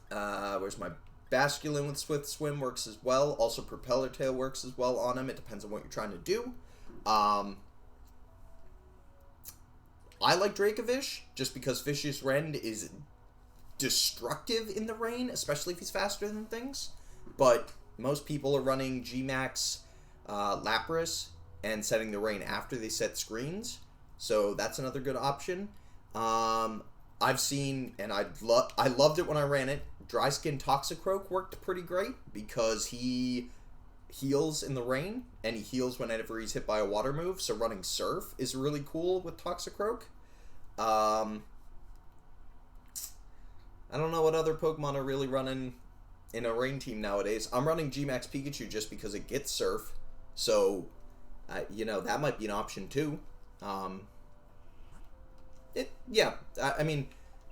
Where's my Basculin with Swift Swim works as well. Also, Propeller Tail works as well on him. It depends on what you're trying to do. I like Dracovish, just because Vicious Rend is destructive in the rain, especially if he's faster than things. But most people are running G-Max Lapras and setting the rain after they set screens. So that's another good option. I've seen, and I loved it when I ran it, Dry Skin Toxicroak worked pretty great because he heals in the rain, and he heals whenever he's hit by a water move, so running Surf is really cool with Toxicroak. I don't know what other Pokemon are really running in a rain team nowadays. I'm running G-Max Pikachu just because it gets Surf, so, that might be an option too. I mean,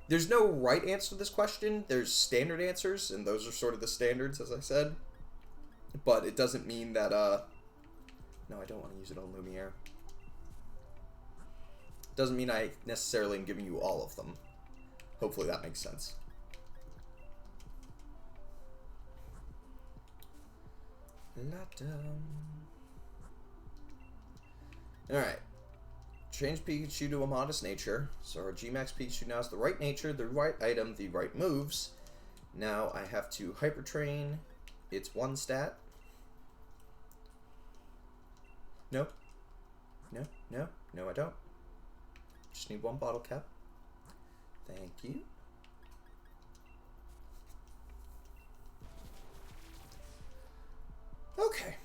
there's no right answer to this question. There's standard answers, and those are sort of the standards, as I said. But it doesn't mean that, no, I don't want to use it on Lumiere. Doesn't mean I necessarily am giving you all of them. Hopefully that makes sense. Alright. Change Pikachu to a modest nature. So our G-Max Pikachu now has the right nature, the right item, the right moves. Now I have to Hyper Train its one stat. No. No, no, no I don't. Just need one bottle cap. Thank you. Okay.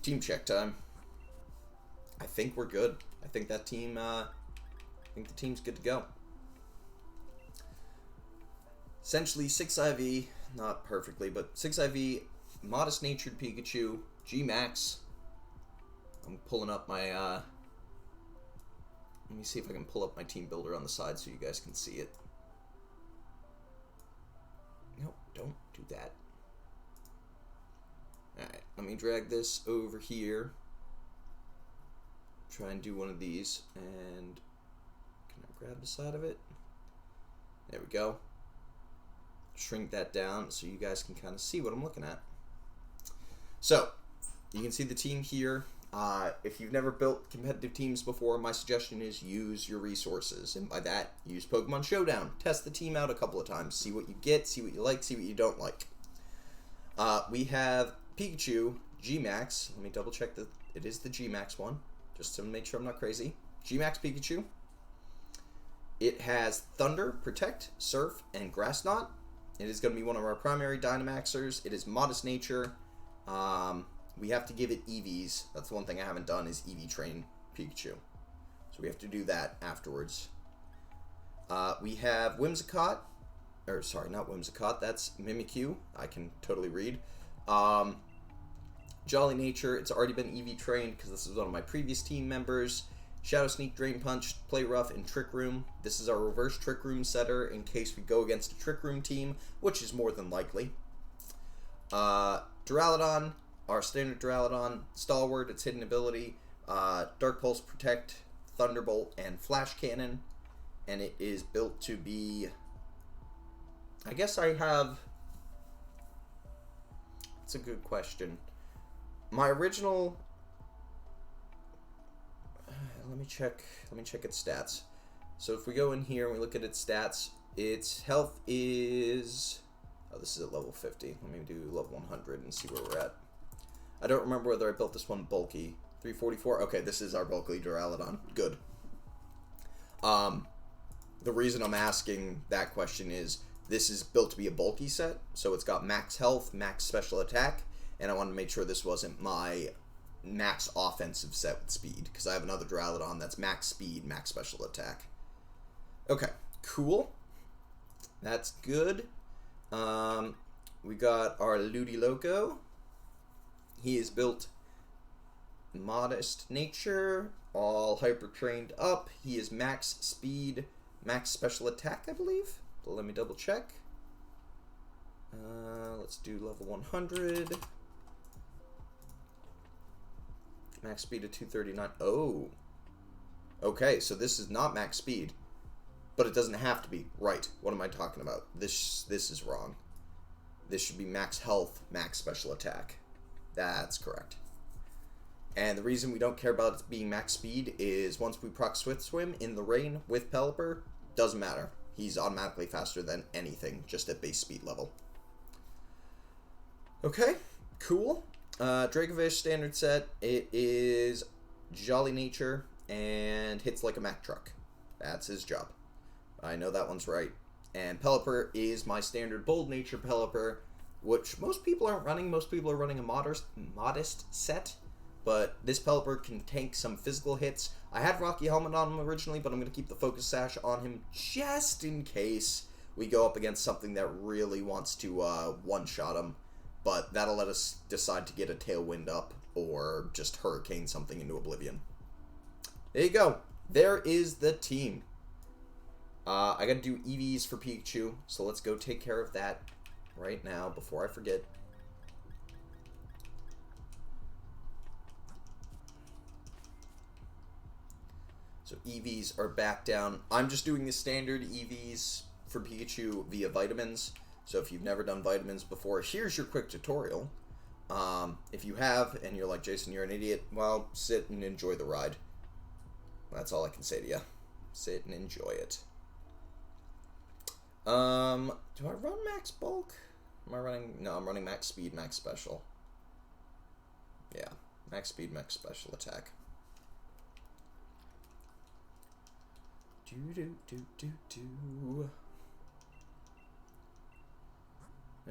Team check time. I think we're good. I think that team, I think the team's good to go. Essentially, 6 IV, not perfectly, but 6 IV, modest natured Pikachu, G-Max. I'm pulling up my, let me see if I can pull up my team builder on the side so you guys can see it. Nope, don't do that. Alright, let me drag this over here. Try and do one of these, and can I grab the side of it? There we go. Shrink that down so you guys can kind of see what I'm looking at. So, you can see the team here. If you've never built competitive teams before, my suggestion is use your resources. And by that, use Pokemon Showdown. Test the team out a couple of times. See what you get, see what you like, see what you don't like. We have Pikachu, G-Max. Let me double check that it is the G-Max one, just to make sure I'm not crazy. G-Max Pikachu. It has Thunder, Protect, Surf, and Grass Knot. It is going to be one of our primary Dynamaxers. It is modest nature. We have to give it EVs. That's the one thing I haven't done is EV train Pikachu. So we have to do that afterwards. We have Whimsicott. Or, sorry, not Whimsicott. That's Mimikyu. I can totally read. Jolly Nature. It's already been EV trained because this is one of my previous team members. Shadow Sneak, Drain Punch, Play Rough, and Trick Room. This is our reverse Trick Room setter in case we go against a Trick Room team, which is more than likely. Duraludon. Our standard Duraludon, Stalwart, its hidden ability, Dark Pulse, Protect, Thunderbolt, and Flash Cannon. And it is built to be... I guess I have... It's a good question. My original... Let me check its stats. So if we go in here and we look at its stats, its health is... Oh, this is at level 50. Let me do level 100 and see where we're at. I don't remember whether I built this one bulky. 344? Okay, this is our bulky Duraludon. Good. The reason I'm asking that question is this is built to be a bulky set, so it's got max health, max special attack, and I wanted to make sure this wasn't my max offensive set with speed, because I have another Duraludon that's max speed, max special attack. Okay, cool. That's good. We got our Ludi Loco. He is built modest nature, all hyper trained up. He is max speed, max special attack, I believe. But let me double check. Let's do level 100. Max speed of 239. Oh. Okay, so this is not max speed. But it doesn't have to be. Right. What am I talking about? This is wrong. This should be max health, max special attack. That's correct. And the reason we don't care about it being max speed is once we proc Swift Swim in the rain with Pelipper, doesn't matter. He's automatically faster than anything, just at base speed level. Okay, cool. Dracovish standard set. It is Jolly Nature and hits like a Mack truck. That's his job. I know that one's right. And Pelipper is my standard Bold Nature Pelipper, which most people aren't running. Most people are running a modest set. But this Pelipper can tank some physical hits. I had Rocky Helmet on him originally, but I'm going to keep the Focus Sash on him just in case we go up against something that really wants to one-shot him. But that'll let us decide to get a Tailwind up or just Hurricane something into oblivion. There you go. There is the team. I gotta do EVs for Pikachu, so let's go take care of that right now before I forget. So EVs are back down. I'm just doing the standard EVs for Pikachu via vitamins. So if you've never done vitamins before, here's your quick tutorial. If you have, and you're like, Jason, you're an idiot, well, sit and enjoy the ride. That's all I can say to you. Sit and enjoy it. Do I run max bulk? Am I running? No, I'm running max speed, max special. Yeah, max speed, max special attack.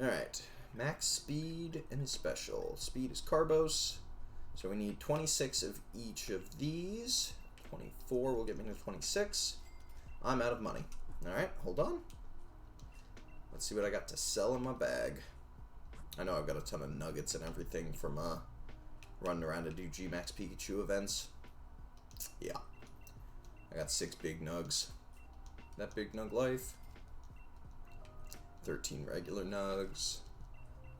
Alright, max speed and special. Speed is Carbos, so we need 26 of each of these. 24 will get me to 26. I'm out of money. Alright, hold on. Let's see what I got to sell in my bag. I know I've got a ton of nuggets and everything from running around to do G-Max Pikachu events. Yeah. I got 6 big nugs. That big nug life. 13 regular nugs.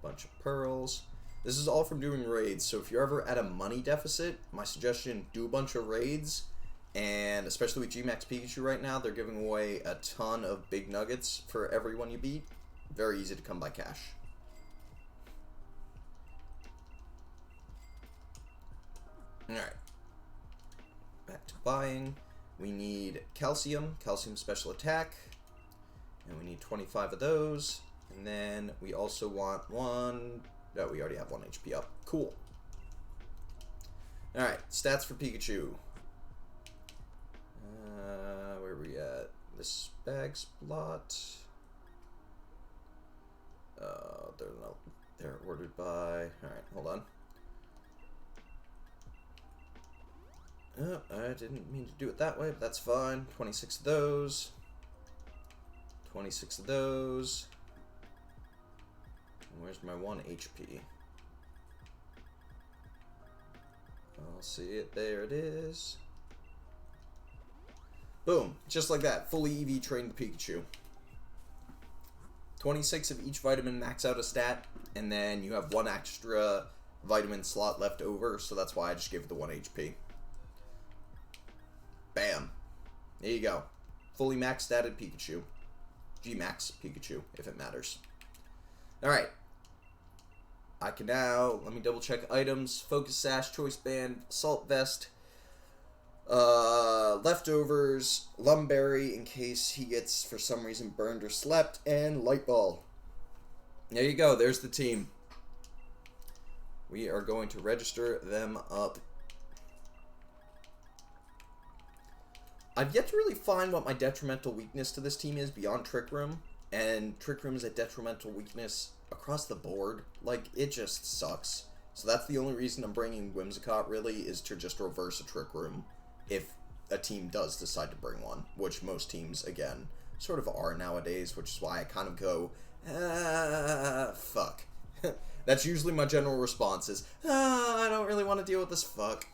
Bunch of pearls. This is all from doing raids, so if you're ever at a money deficit, my suggestion, do a bunch of raids. And especially with G-Max Pikachu right now, they're giving away a ton of big nuggets for everyone you beat. Very easy to come by cash. Alright. Back to buying. We need calcium special attack. And we need 25 of those. And then we also want one... No, we already have 1 HP up. Cool. Alright, stats for Pikachu. Where are we at? This bag slot. They're ordered by... Alright, hold on. I didn't mean to do it that way, but that's fine. 26 of those. 26 of those. And where's my 1 HP? I'll see it. There it is. Boom. Just like that. Fully EV trained Pikachu. 26 of each vitamin max out a stat, and then you have 1 extra vitamin slot left over, so that's why I just gave it the 1 HP. Bam. There you go. Fully max statted Pikachu. G-Max Pikachu, if it matters. Alright. I can now, let me double check items. Focus Sash, Choice Band, Assault Vest, leftovers, Lumberry in case he gets, for some reason, burned or slept, and Light Ball. There you go. There's the team. We are going to register them up. I've yet to really find what my detrimental weakness to this team is beyond Trick Room, and Trick Room is a detrimental weakness across the board. Like, it just sucks. So that's the only reason I'm bringing Whimsicott, really, is to just reverse a Trick Room if a team does decide to bring one, which most teams, again, sort of are nowadays, which is why I kind of go, fuck. That's usually my general response is, I don't really want to deal with this fuck.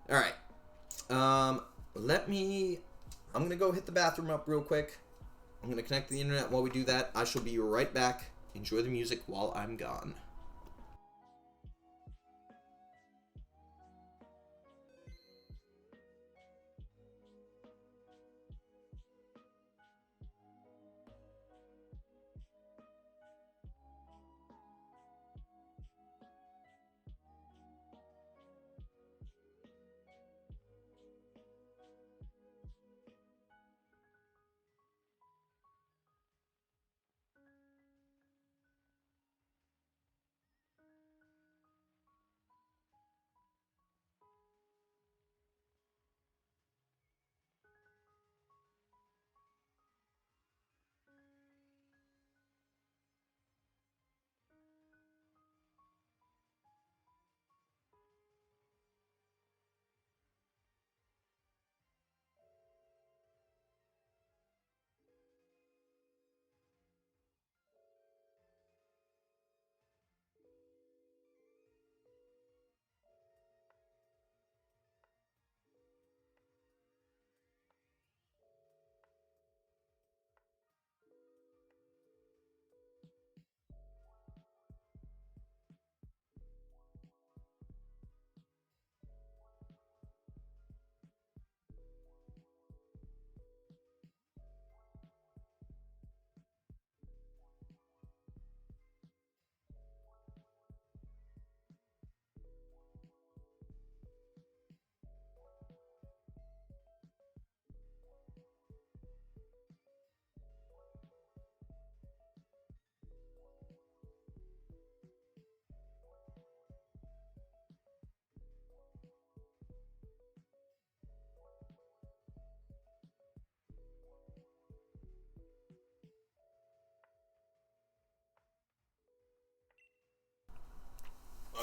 Alright. I'm going to go hit the bathroom up real quick. I'm going to connect to the internet while we do that. I shall be right back. Enjoy the music while I'm gone.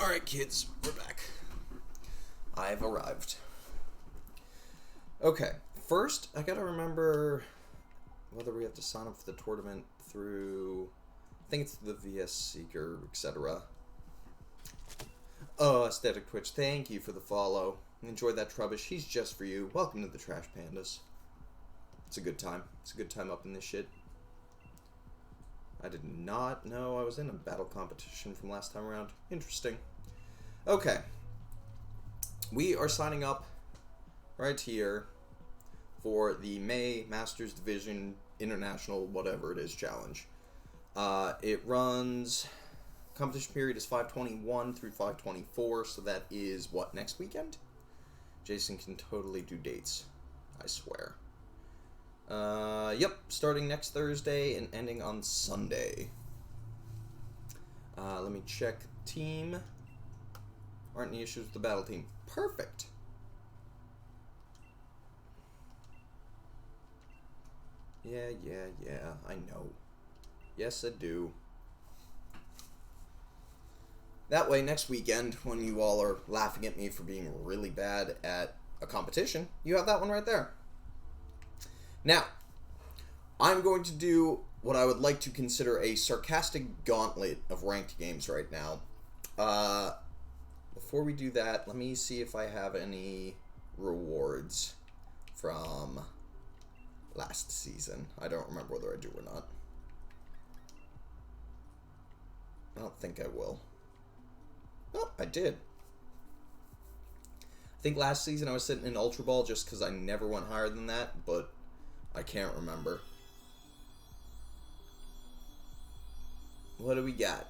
Alright, kids, we're back. I've arrived. Okay, first, I gotta remember whether we have to sign up for the tournament through, I think it's the VS Seeker, etc. Aesthetic Twitch, thank you for the follow. Enjoy that Trubbish, he's just for you. Welcome to the Trash Pandas. It's a good time. It's a good time up in this shit. I did not know I was in a battle competition from last time around. Interesting. Okay. We are signing up right here for the May Masters Division International whatever it is challenge. It runs, competition period is 5/21 through 5/24, so that is what, next weekend? Jason can totally do dates, I swear. Yep, starting next Thursday and ending on Sunday. Let me check team. Aren't any issues with the battle team? Perfect. Yeah, I know. Yes, I do. That way, next weekend, when you all are laughing at me for being really bad at a competition, you have that one right there. Now, I'm going to do what I would like to consider a sarcastic gauntlet of ranked games right now. Before we do that, let me see if I have any rewards from last season. I don't remember whether I do or not. I don't think I will. Oh, I did. I think last season I was sitting in Ultra Ball just because I never went higher than that, but I can't remember. What do we got?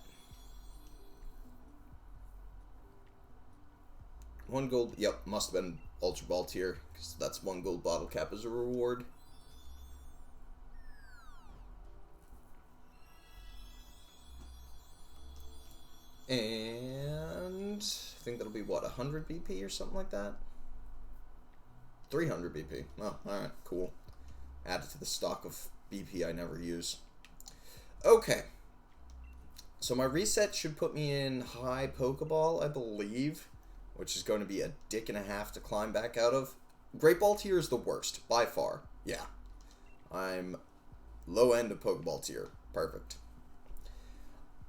1 gold. Yep, must have been Ultra Ball tier, because that's 1 gold bottle cap as a reward. And I think that'll be, what, 100 BP or something like that? 300 BP. Oh, alright, cool. Add it to the stock of BP I never use. Okay. So my reset should put me in high Pokeball, I believe, which is going to be a dick and a half to climb back out of. Great Ball tier is the worst, by far. Yeah. I'm low end of Pokeball tier. Perfect.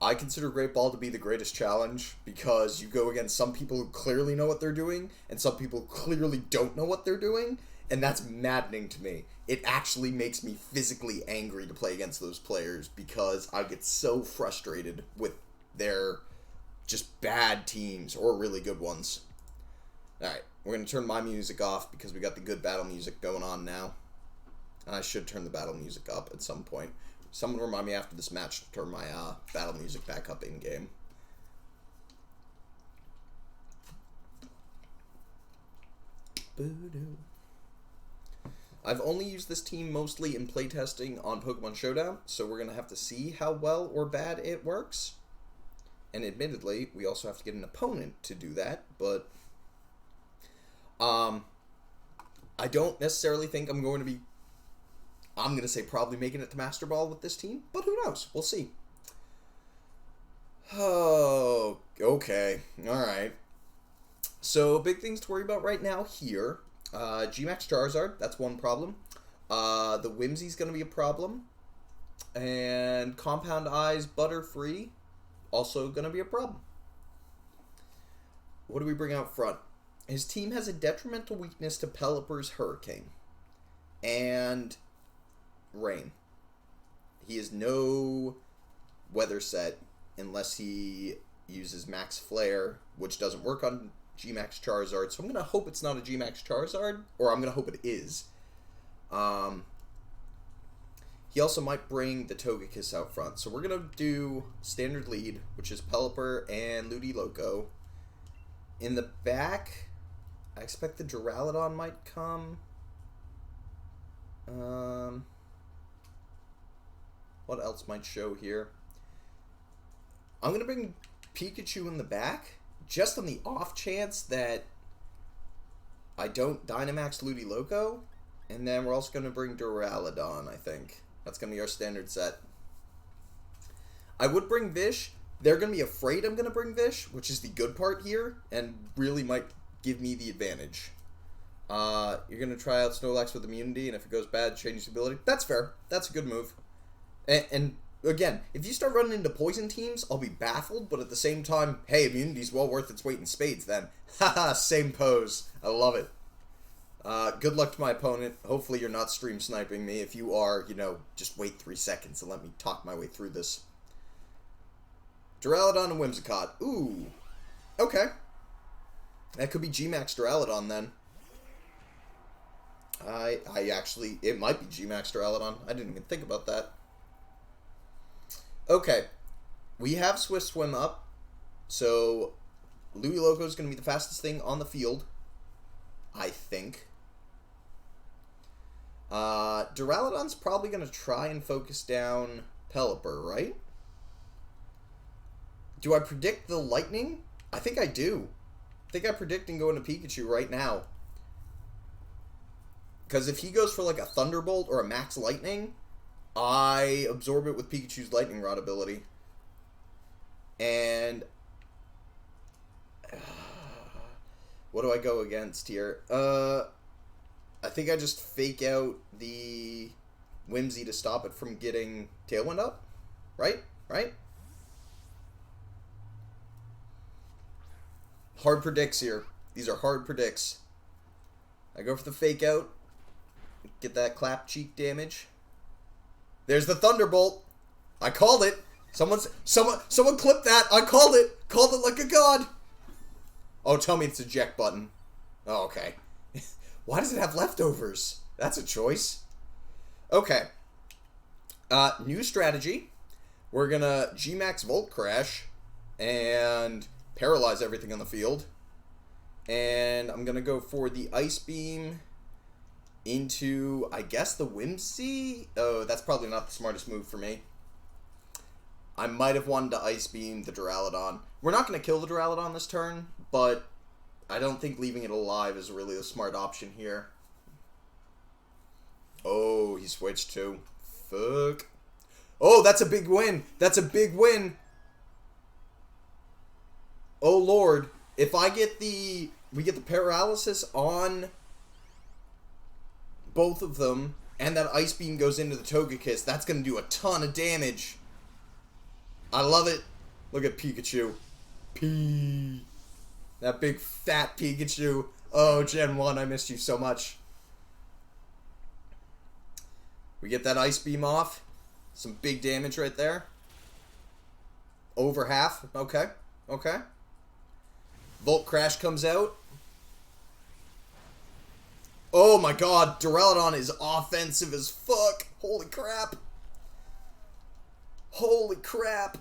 I consider Great Ball to be the greatest challenge because you go against some people who clearly know what they're doing and some people who clearly don't know what they're doing, and that's maddening to me. It actually makes me physically angry to play against those players because I get so frustrated with their just bad teams or really good ones. Alright, we're going to turn my music off because we got the good battle music going on now. And I should turn the battle music up at some point. Someone remind me after this match to turn my battle music back up in-game. I've only used this team mostly in playtesting on Pokemon Showdown, so we're going to have to see how well or bad it works. And admittedly, we also have to get an opponent to do that, but I don't necessarily think I'm going to say probably making it to Master Ball with this team, but who knows? We'll see. Oh, okay. Alright. So, big things to worry about right now here. G-Max Charizard, that's one problem. The Whimsy's going to be a problem. And Compound Eyes Butterfree, also going to be a problem. What do we bring out front? His team has a detrimental weakness to Pelipper's Hurricane. And Rain. He has no weather set unless he uses Max Flare, which doesn't work on G-Max Charizard. So I'm going to hope it's not a G-Max Charizard, or I'm going to hope it is. He also might bring the Togekiss out front. So we're going to do standard lead, which is Pelipper and Ludi Loco. In the back, I expect the Duraludon might come. What else might show here? I'm going to bring Pikachu in the back, just on the off chance that I don't Dynamax Ludi Loco. And then we're also going to bring Duraludon, I think. That's going to be our standard set. I would bring Vish. They're going to be afraid I'm going to bring Vish, which is the good part here, and really might give me the advantage. You're going to try out Snorlax with immunity, and if it goes bad, change its ability. That's fair. That's a good move. And again, if you start running into poison teams, I'll be baffled, but at the same time, hey, immunity's well worth its weight in spades then. Haha, same pose. I love it. Good luck to my opponent. Hopefully you're not stream sniping me. If you are, just wait 3 seconds and let me talk my way through this. Duraludon and Whimsicott. Ooh. Okay. That could be G-Max Duraludon then. It might be G-Max Duraludon. I didn't even think about that. Okay. We have Swift Swim up. So, Ludi Loco is going to be the fastest thing on the field. I think. Duraludon's probably going to try and focus down Pelipper, right? Do I predict the Lightning? I think I do. I think I predict and go into Pikachu right now. Because if he goes for like a Thunderbolt or a Max Lightning, I absorb it with Pikachu's Lightning Rod ability. And what do I go against here? I think I just fake out the Whimsy to stop it from getting Tailwind up. Right? Hard predicts here. These are hard predicts. I go for the fake out. Get that clap cheek damage. There's the Thunderbolt. I called it. Someone clip that. I called it. Called it like a god. Oh, tell me it's a eject button. Oh, okay. Why does it have leftovers? That's a choice. Okay. New strategy. We're gonna G-Max Volt Crash and paralyze everything on the field. And I'm gonna go for the Ice Beam into, I guess, the Whimsy? Oh, that's probably not the smartest move for me. I might have wanted to Ice Beam the Duraludon. We're not going to kill the Duraludon this turn, but I don't think leaving it alive is really a smart option here. Oh, he switched too. Fuck. Oh, that's a big win. That's a big win. Oh lord, if I get we get the paralysis on both of them, and that Ice Beam goes into the Togekiss, that's gonna do a ton of damage. I love it. Look at Pikachu. That big fat Pikachu. Oh, Gen 1, I missed you so much. We get that Ice Beam off. Some big damage right there. Over half. Okay. Okay. Volt Crash comes out. Oh my god, Duraludon is offensive as fuck. Holy crap. Holy crap.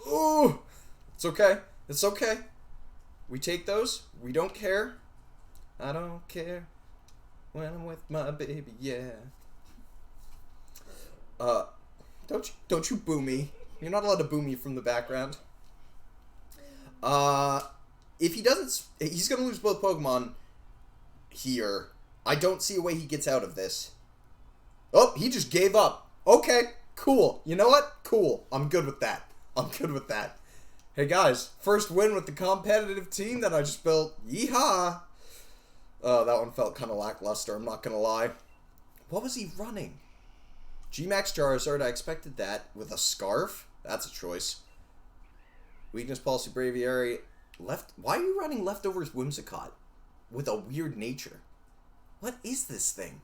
Ooh. It's okay. It's okay. We take those. We don't care. I don't care when I'm with my baby, yeah. Don't you boo me. You're not allowed to boo me from the background. If he doesn't, he's gonna lose both Pokemon here. I don't see a way he gets out of this. Oh, he just gave up. Okay, cool. You know what? Cool. I'm good with that. I'm good with that. Hey guys, first win with the competitive team that I just built. Yeehaw! Oh, that one felt kind of lackluster, I'm not gonna lie. What was he running? G-Max Charizard, I expected that. With a Scarf? That's a choice. Weakness Policy Braviary. Why are you running Leftovers Whimsicott? With a weird nature. What is this thing?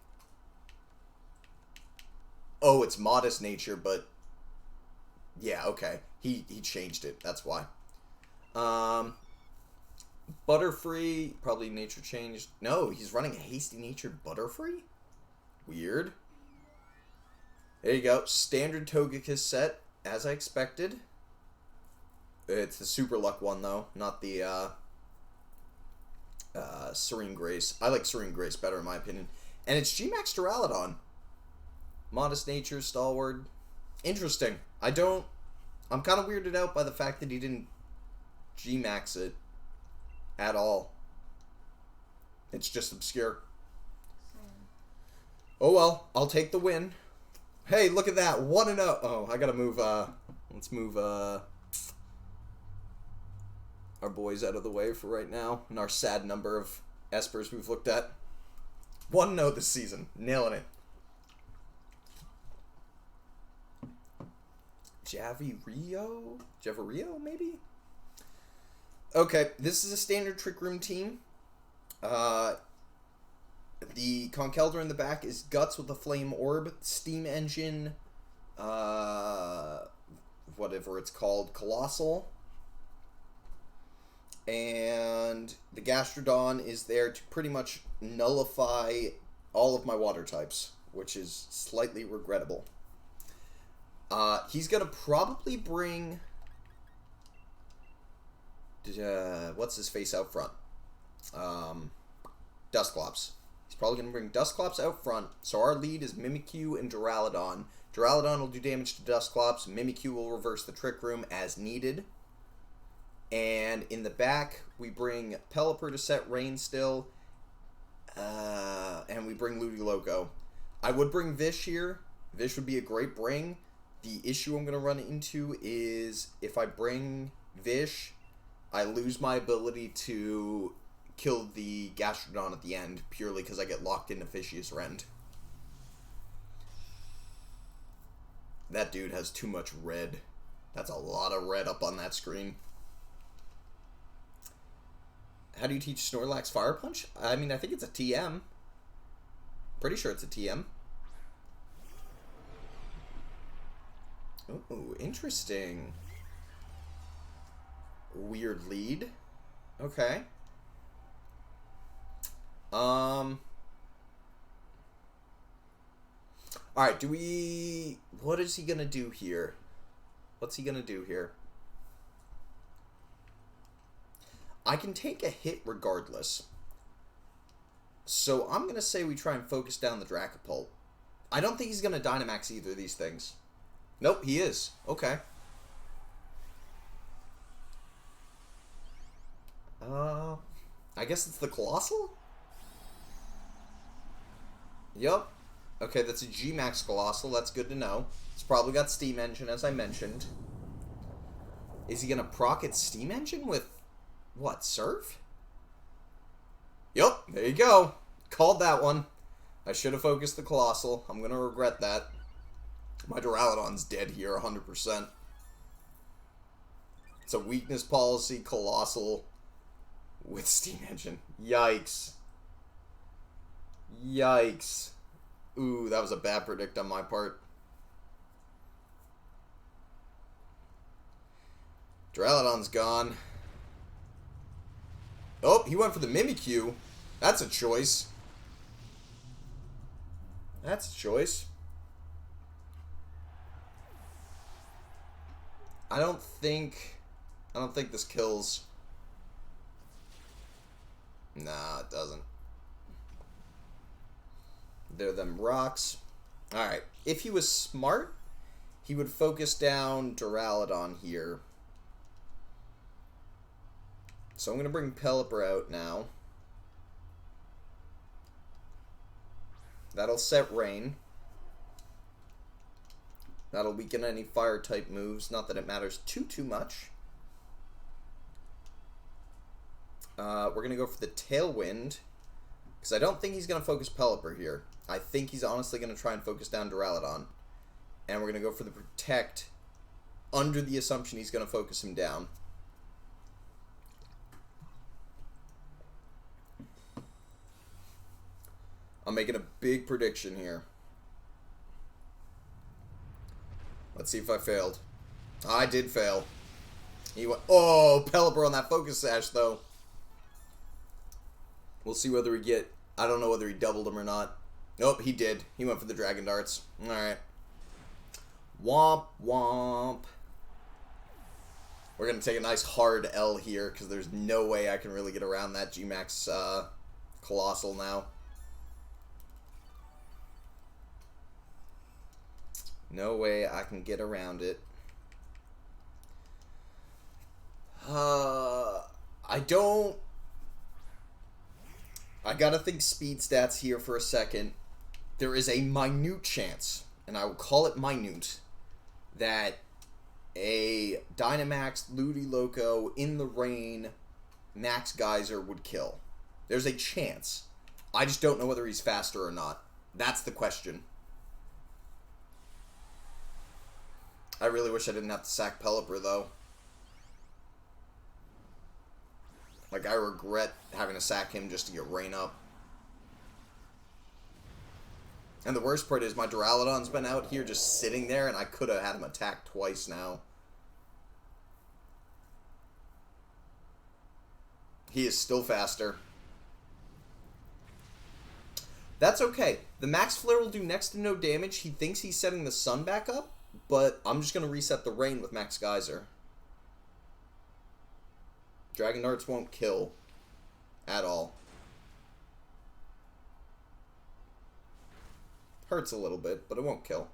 Oh, it's Modest Nature, but... yeah, okay. He changed it, that's why. Butterfree, probably nature changed. No, he's running a Hasty Natured Butterfree? Weird. There you go. Standard Togekiss set, as I expected. It's the Super Luck one, though, not the Serene Grace. I like Serene Grace better, in my opinion. And it's G-Max Duraludon. Modest Nature, Stalwart. Interesting. I'm kind of weirded out by the fact that he didn't G-Max it at all. It's just obscure. Oh well, I'll take the win. Hey, look at that. 1-0. Oh, I gotta move, let's move, our boys out of the way for right now. And our sad number of Espers we've looked at. 1-0 this season. Nailing it. Javirio, maybe? Okay, this is a standard Trick Room team. The Conkeldurr in the back is Guts with a Flame Orb, Steam Engine, whatever it's called, Colossal. And the Gastrodon is there to pretty much nullify all of my water types, which is slightly regrettable. He's gonna probably bring... what's his face out front? Dusclops. He's probably gonna bring Dusclops out front, so our lead is Mimikyu and Duraludon. Duraludon will do damage to Dusclops, Mimikyu will reverse the Trick Room as needed. And in the back, we bring Pelipper to set Rain Still, and we bring Ludiloco. I would bring Vish here. Vish would be a great bring. The issue I'm going to run into is if I bring Vish, I lose my ability to kill the Gastrodon at the end, purely because I get locked into Fishious Rend. That dude has too much red. That's a lot of red up on that screen. How do you teach Snorlax Fire Punch? I mean, I think it's a TM. Pretty sure it's a TM. Ooh, interesting. Weird lead. Okay. Alright, what is he gonna do here? What's he gonna do here? I can take a hit regardless. So I'm gonna say we try and focus down the Dracopult. I don't think he's gonna Dynamax either of these things. Nope, he is. Okay. I guess it's the Colossal? Yup. Okay, that's a G-Max Colossal. That's good to know. It's probably got Steam Engine, as I mentioned. Is he going to proc its Steam Engine with, what, Surf? Yup, there you go. Called that one. I should have focused the Colossal. I'm going to regret that. My Duraludon's dead here, 100%. It's a weakness policy Colossal with Steam Engine. Yikes. Yikes. Ooh, that was a bad predict on my part. Duraludon's gone. Oh, he went for the Mimikyu. That's a choice. That's a choice. I don't think this kills. Nah, it doesn't. They're them rocks. Alright. If he was smart, he would focus down Duraludon here. So I'm going to bring Pelipper out now. That'll set Rain. That'll weaken any fire-type moves. Not that it matters too much. We're going to go for the Tailwind. Because I don't think he's going to focus Pelipper here. I think he's honestly going to try and focus down Duraludon. And we're going to go for the Protect under the assumption he's going to focus him down. I'm making a big prediction here. Let's see if I failed. I did fail. He went, oh, Pelipper on that Focus Sash, though. We'll see whether we get... I don't know whether he doubled him or not. Nope, he did. He went for the Dragon Darts. Alright. Womp, womp. We're going to take a nice hard L here, because there's no way I can really get around that G-Max Colossal now. No way I can get around it. I don't... I gotta think speed stats here for a second. There is a minute chance, and I will call it minute, that a Dynamax Ludi Loco in the rain Max Geyser would kill. There's a chance. I just don't know whether he's faster or not. That's the question. I really wish I didn't have to sack Pelipper, though. Like, I regret having to sack him just to get Rain up. And the worst part is my Duraludon's been out here just sitting there, and I could have had him attack twice now. He is still faster. That's okay. The Max Flare will do next to no damage. He thinks he's setting the sun back up, but I'm just going to reset the Rain with Max Geyser. Dragon Darts won't kill at all. Hurts a little bit, but it won't kill.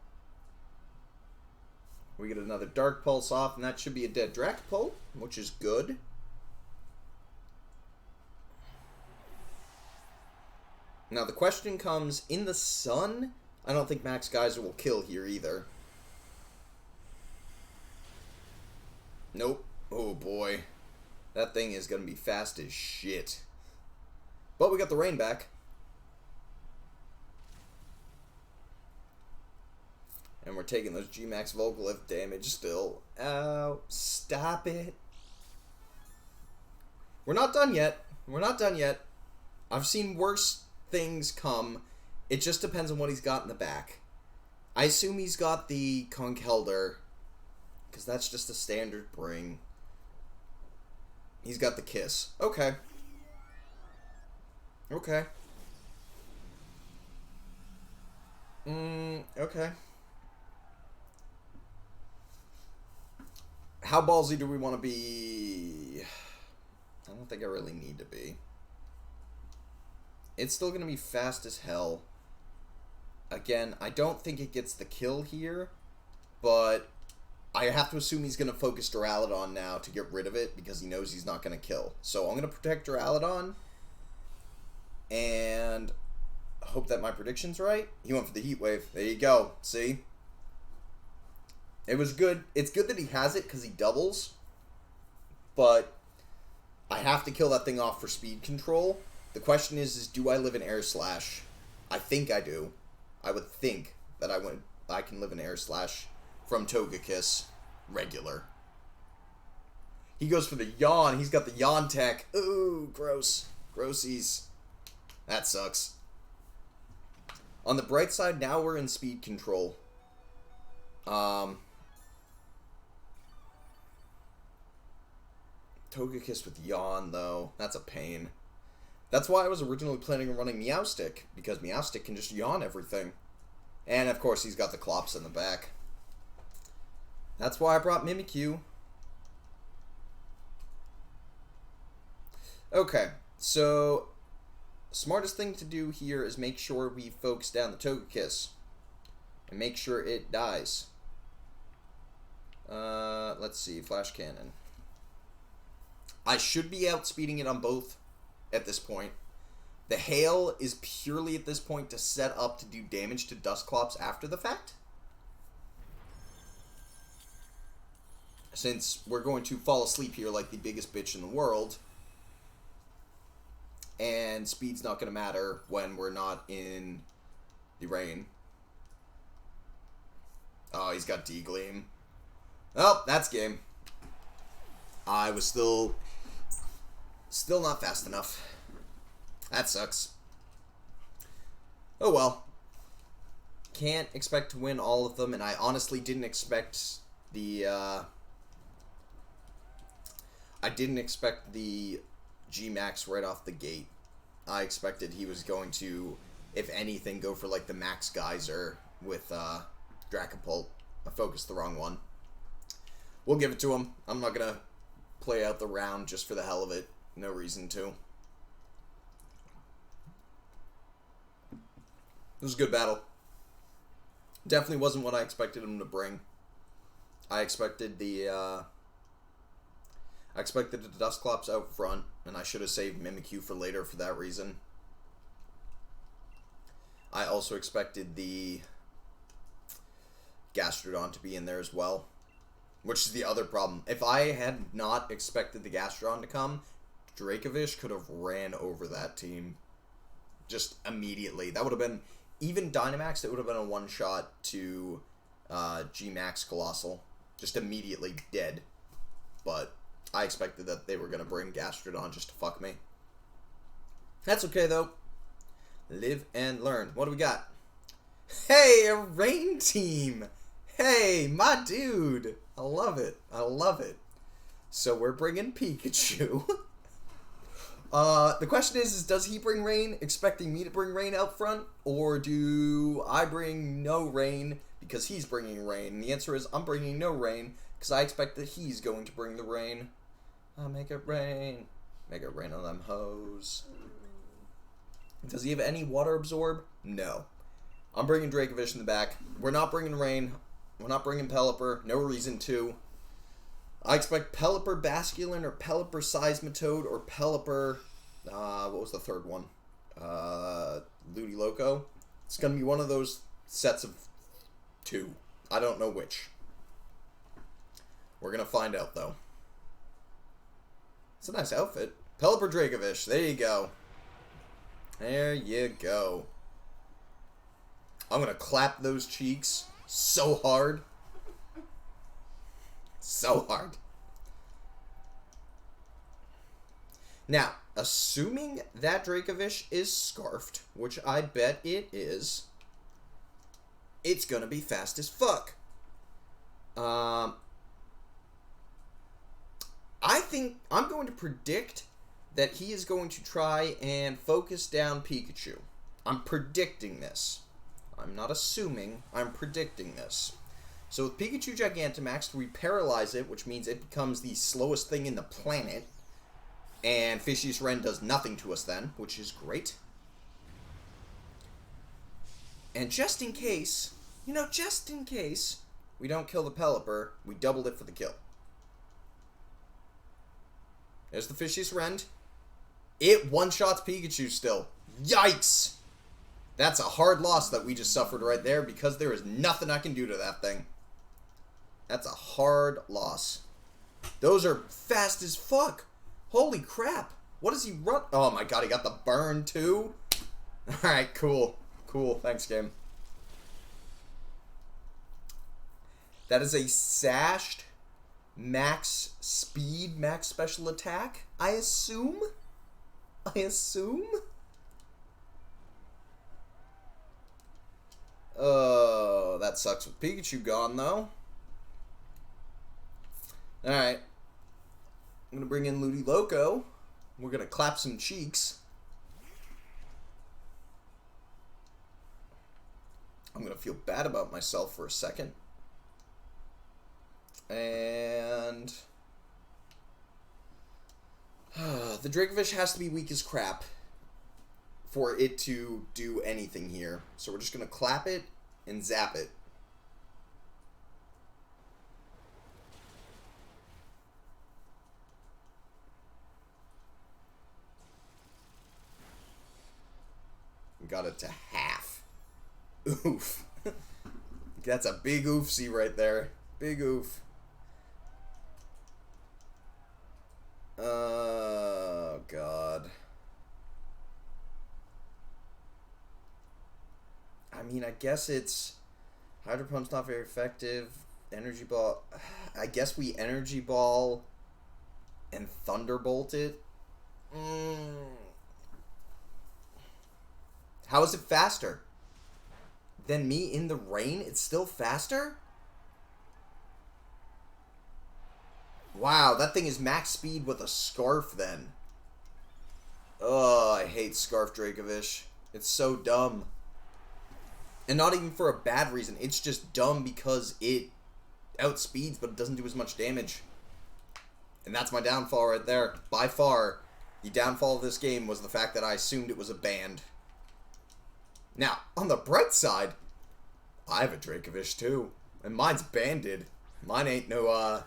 We get another Dark Pulse off, and that should be a dead Dracopult, which is good. Now the question comes, in the sun, I don't think Max Geyser will kill here either. Nope. Oh boy. That thing is going to be fast as shit. But we got the Rain back. And we're taking those G-Max Volcalith damage still. Ow. Stop it. We're not done yet. We're not done yet. I've seen worse things come. It just depends on what he's got in the back. I assume he's got the Conkeldurr, because that's just a standard bring. He's got the Kiss. Okay. Okay. Okay. How ballsy do we want to be? I don't think I really need to be. It's still going to be fast as hell. Again, I don't think it gets the kill here, but I have to assume he's going to focus Duraludon now to get rid of it because he knows he's not going to kill. So I'm going to protect Duraludon, and Hope that my prediction's right. He went for the Heat Wave. There you go. See? It was good. It's good that he has it because he doubles. But I have to kill that thing off for speed control. The question is do I live in Air Slash? I think I do. I would think that I can live in Air Slash from Togekiss regular. He goes for the yawn. He's got the yawn tech. Ooh, gross. Grossies. That sucks. On the bright side, now we're in speed control. Togekiss with yawn, though. That's a pain. That's why I was originally planning on running Meowstic, because Meowstic can just yawn everything. And, of course, he's got the Clops in the back. That's why I brought Mimikyu. Okay, so smartest thing to do here is make sure we focus down the Togekiss. And make sure it dies. Let's see, Flash Cannon. I should be outspeeding it on both at this point. The Hail is purely at this point to set up to do damage to Dusclops after the fact. Since we're going to fall asleep here like the biggest bitch in the world. And speed's not going to matter when we're not in the rain. Oh, he's got D-Gleam. Oh, that's game. I was still not fast enough. That sucks. Oh well. Can't expect to win all of them, and I honestly didn't expect the, I didn't expect the G-Max right off the gate. I expected he was going to, if anything, go for like the Max Geyser with Dracopult. I focused the wrong one. We'll give it to him. I'm not going to play out the round just for the hell of it. No reason to. It was a good battle. Definitely wasn't what I expected him to bring. I expected the Dusclops out front, and I should have saved Mimikyu for later for that reason. I also expected the Gastrodon to be in there as well, which is the other problem. If I had not expected the Gastrodon to come, Dracovish could have ran over that team just immediately. That would have been, even Dynamax, it would have been a one-shot to G-Max Colossal. Just immediately dead. But I expected that they were going to bring Gastrodon just to fuck me. That's okay, though. Live and learn. What do we got? Hey, a rain team! Hey, my dude! I love it. I love it. So we're bringing Pikachu. The question is does he bring rain, expecting me to bring rain out front? Or do I bring no rain because he's bringing rain? And the answer is I'm bringing no rain because I expect that he's going to bring the rain. I'll make it rain. Make it rain on them hoes. Does he have any water absorb? No. I'm bringing Dracovish in the back. We're not bringing rain. We're not bringing Pelipper. No reason to. I expect Pelipper Basculin or Pelipper Seismitoad or Pelipper, what was the third one? Ludi Loco. It's going to be one of those sets of two. I don't know which. We're going to find out, though. It's a nice outfit. Pelipper Dracovish. There you go. There you go. I'm going to clap those cheeks so hard. So hard. Now, assuming that Dracovish is Scarfed, which I bet it is, it's gonna be fast as fuck. I think I'm going to predict that he is going to try and focus down Pikachu. I'm predicting this. I'm not assuming, I'm predicting this. So with Pikachu Gigantamax, we paralyze it, which means it becomes the slowest thing in the planet. And Fishious Wren does nothing to us then, which is great. And just in case, just in case we don't kill the Pelipper, we doubled it for the kill. There's the Fishious Wren. It one-shots Pikachu still. Yikes! That's a hard loss that we just suffered right there because there is nothing I can do to that thing. That's a hard loss. Those are fast as fuck. Holy crap. What does he run? Oh my god, he got the burn too? Alright, cool. Cool. Thanks, game. That is a sashed max speed, max special attack, I assume? Oh, that sucks with Pikachu gone, though. Alright. I'm gonna bring in Ludi Loco. We're gonna clap some cheeks. I'm gonna feel bad about myself for a second. And the Dracovish has to be weak as crap for it to do anything here. So we're just going to clap it and zap it. We got it to half. Oof. That's a big oofsie right there. Big oof. Oh, God. I mean, I guess it's... Hydro Pump's not very effective. Energy Ball... I guess we Energy Ball and Thunderbolt it. How is it faster than me in the rain? It's still faster? Wow, that thing is max speed with a Scarf then. Oh, I hate Scarf Dracovish. It's so dumb. And not even for a bad reason. It's just dumb because it outspeeds, but it doesn't do as much damage. And that's my downfall right there. By far, the downfall of this game was the fact that I assumed it was a band. Now, on the bright side, I have a Dracovish too. And mine's banded. Mine ain't no,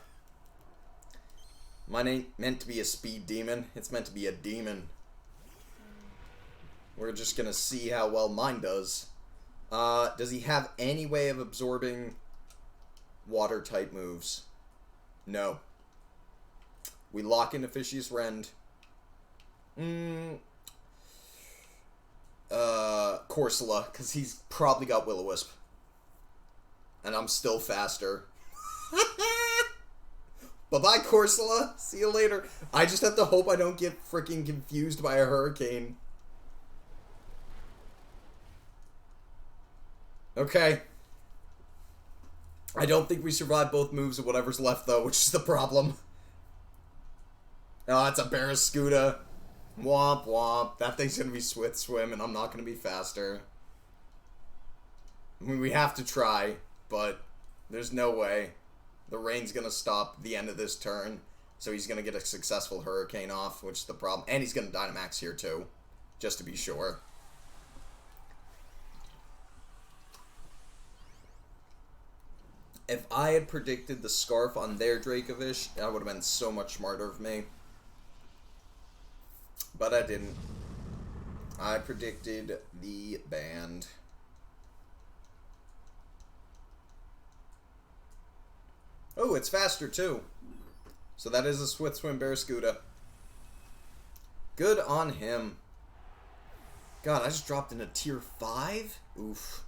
Mine ain't meant to be a speed demon. It's meant to be a demon. We're just gonna see how well mine does. Does he have any way of absorbing water-type moves? No. We lock into Fishious Rend. Corsola, because he's probably got Will-O-Wisp. And I'm still faster. Bye-bye, Corsola. See you later. I just have to hope I don't get freaking confused by a hurricane. Okay. I don't think we survive both moves of whatever's left, though, which is the problem. Oh, it's a Barraskewda. Womp womp. That thing's gonna be Swift Swim, and I'm not gonna be faster. I mean, we have to try, but there's no way. The rain's gonna stop the end of this turn, so he's gonna get a successful Hurricane off, which is the problem. And he's gonna Dynamax here, too, just to be sure. If I had predicted the Scarf on their Dracovish, that would have been so much smarter of me. But I didn't. I predicted the band. Oh, it's faster too. So that is a Swift Swim Barraskewda. Good on him. God, I just dropped in a tier 5? Oof.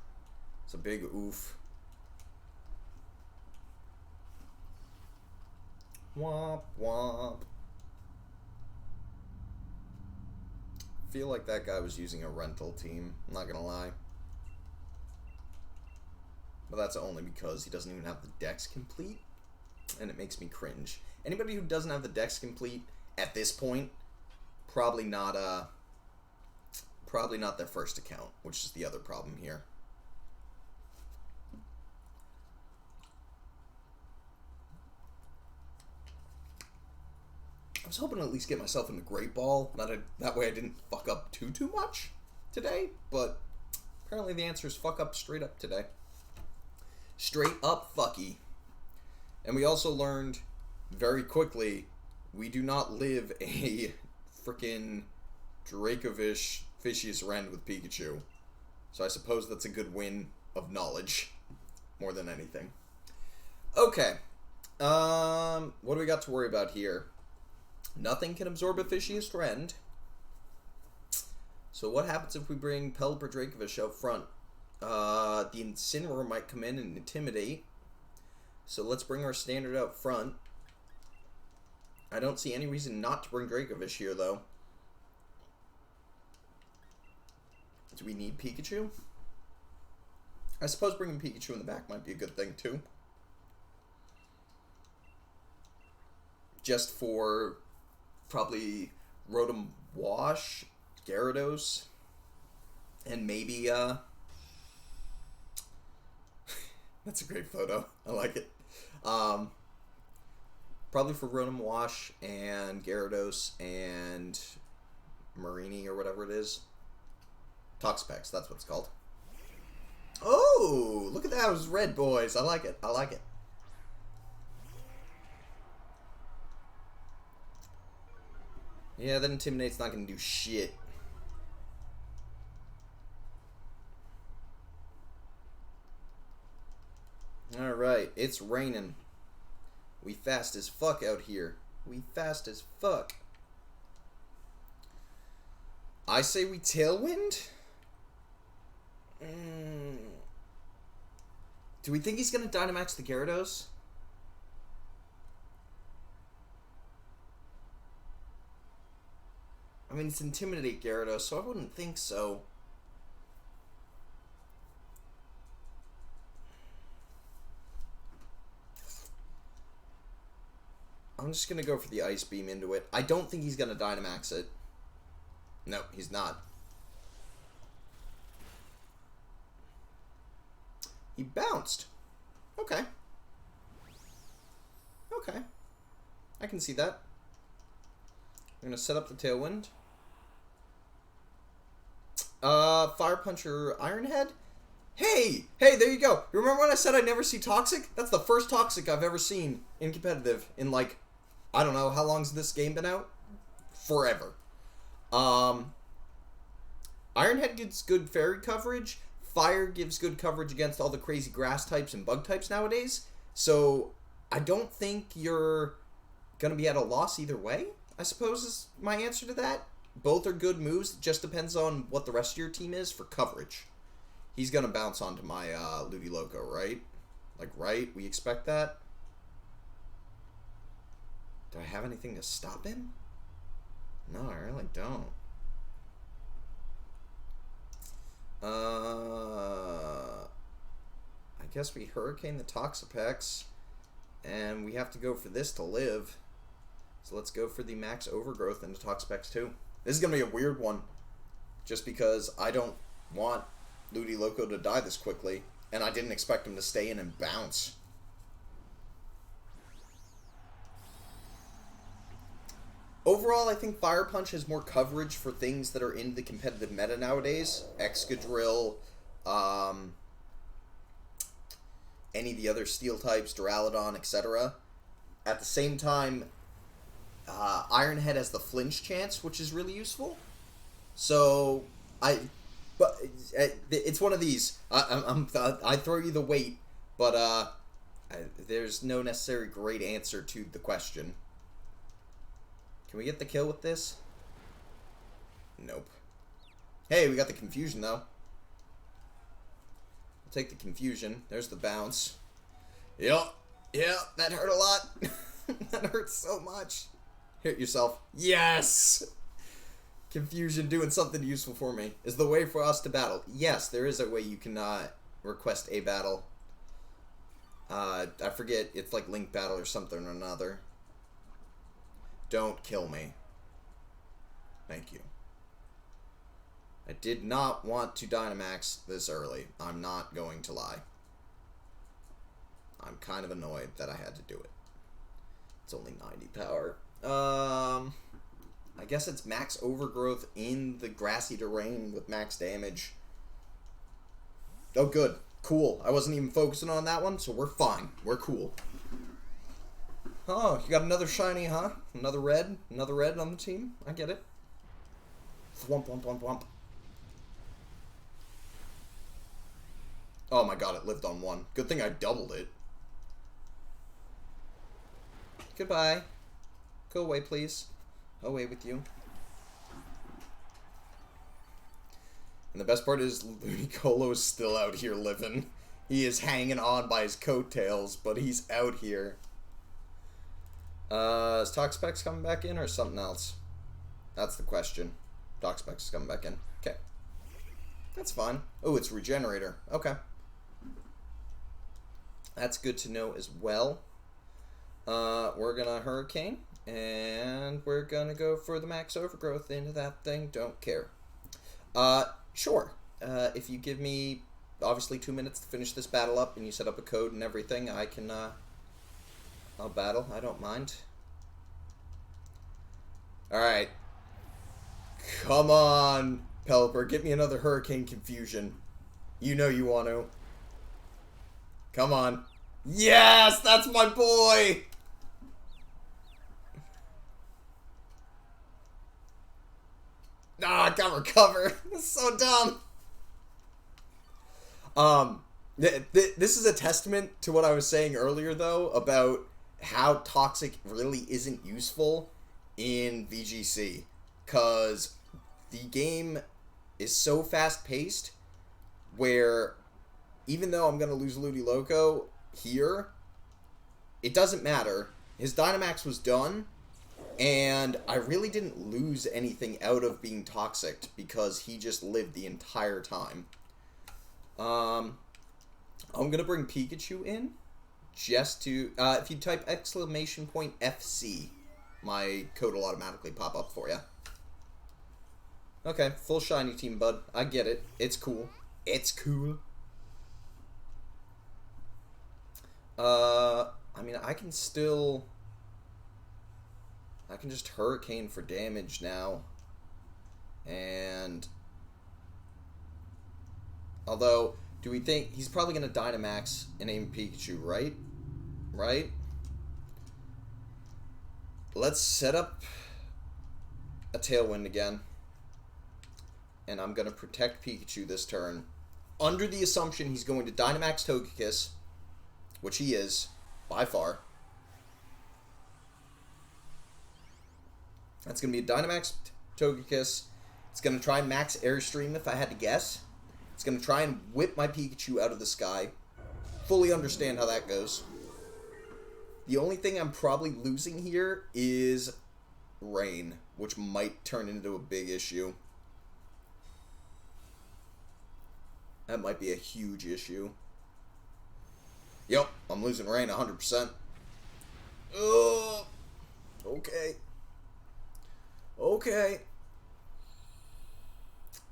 It's a big oof. Womp womp. Feel like that guy was using a rental team. I'm not gonna lie. But that's only because he doesn't even have the Dex complete. And it makes me cringe. Anybody who doesn't have the Dex complete at this point, probably not their first account, which is the other problem here. I was hoping to at least get myself into Great Ball. That way I didn't fuck up too much today. But apparently the answer is fuck up straight up today. Straight up fucky. And we also learned very quickly we do not live a frickin' Dracovish Fishious Rend with Pikachu. So I suppose that's a good win of knowledge, more than anything. Okay. What do we got to worry about here? Nothing can absorb Officious Rend. So what happens if we bring Pelipper Dracovish out front? The Incineroar might come in and intimidate. So let's bring our standard out front. I don't see any reason not to bring Dracovish here, though. Do we need Pikachu? I suppose bringing Pikachu in the back might be a good thing, too. Just for probably Rotom Wash, Gyarados, and maybe, that's a great photo. I like it. Probably for Rotom Wash and Gyarados and Marini or whatever it is. Toxapex, that's what it's called. Oh, look at that. It was red, boys. I like it. I like it. Yeah, that Intimidate's not going to do shit. Alright, it's raining. We fast as fuck out here. We fast as fuck. I say we Tailwind? Do we think he's going to Dynamax the Gyarados? I mean, it's Intimidate Gyarados, so I wouldn't think so. I'm just going to go for the Ice Beam into it. I don't think he's going to Dynamax it. No, he's not. He bounced. Okay. Okay. I can see that. I'm going to set up the Tailwind. Fire Punch or Iron Head? Hey! Hey, there you go. You remember when I said I'd never see Toxic? That's the first Toxic I've ever seen in competitive in, like, I don't know, how long's this game been out? Forever. Iron Head gives good fairy coverage. Fire gives good coverage against all the crazy grass types and bug types nowadays. So, I don't think you're going to be at a loss either way, I suppose is my answer to that. Both are good moves. It just depends on what the rest of your team is for coverage. He's going to bounce onto my Ludiloco, right? Like, right? We expect that? Do I have anything to stop him? No, I really don't. I guess we Hurricane the Toxapex, and we have to go for this to live. So let's go for the Max Overgrowth into Toxapex 2. This is going to be a weird one, just because I don't want Ludiloco to die this quickly, and I didn't expect him to stay in and bounce. Overall, I think Fire Punch has more coverage for things that are in the competitive meta nowadays. Excadrill, any of the other Steel types, Duraludon, etc. At the same time, Iron Head has the flinch chance, which is really useful. So, but it's one of these. I throw you the weight, but there's no necessary great answer to the question. Can we get the kill with this? Nope. Hey, we got the Confusion, though. I'll take the Confusion. There's the bounce. Yep. Yeah, that hurt a lot. That hurts so much. Hit yourself. Yes! Confusion doing something useful for me. Is the way for us to battle. Yes, there is a way you can request a battle. I forget. It's like Link Battle or something or another. Don't kill me. Thank you. I did not want to Dynamax this early. I'm not going to lie. I'm kind of annoyed that I had to do it. It's only 90 power. I guess it's Max Overgrowth in the Grassy Terrain with max damage. Oh, good. Cool. I wasn't even focusing on that one, so we're fine. We're cool. Oh, you got another shiny, huh? Another red? Another red on the team? I get it. Thwomp, womp, womp, womp. Oh my god, it lived on 1. Good thing I doubled it. Goodbye. Go away, please. Away with you. And the best part is Ludicolo is still out here living. He is hanging on by his coattails, but he's out here. Is Toxapex coming back in or something else? That's the question. Toxapex is coming back in. Okay. That's fine. Oh, it's Regenerator. Okay. That's good to know as well. We're gonna Hurricane, and we're gonna go for the max overgrowth into that thing. Don't care. Sure. If you give me, obviously, 2 minutes to finish this battle up, and you set up a code and everything, I can, I'll battle. I don't mind. Alright. Come on, Pelipper. Get me another Hurricane Confusion. You know you want to. Come on. Yes! That's my boy! Ah, I can't recover. That's so dumb. This is a testament to what I was saying earlier, though, about how Toxic really isn't useful in VGC. Because the game is so fast-paced, where even though I'm going to lose Ludicolo here, it doesn't matter. His Dynamax was done, and I really didn't lose anything out of being Toxic because he just lived the entire time. I'm going to bring Pikachu in just to, if you type !FC, my code will automatically pop up for you. Okay, full shiny team, bud. I get it. It's cool. It's cool. I mean, I can just Hurricane for damage now. And although, do we think he's probably going to Dynamax and aim Pikachu, right? Right? Let's set up a Tailwind again. And I'm going to protect Pikachu this turn. Under the assumption he's going to Dynamax Togekiss, which he is, by far. That's going to be a Dynamax Togekiss. It's going to try and max Airstream if I had to guess. It's going to try and whip my Pikachu out of the sky. Fully understand how that goes. The only thing I'm probably losing here is Rain, which might turn into a big issue. That might be a huge issue. Yep, I'm losing Rain 100%. Ugh. Okay. Okay.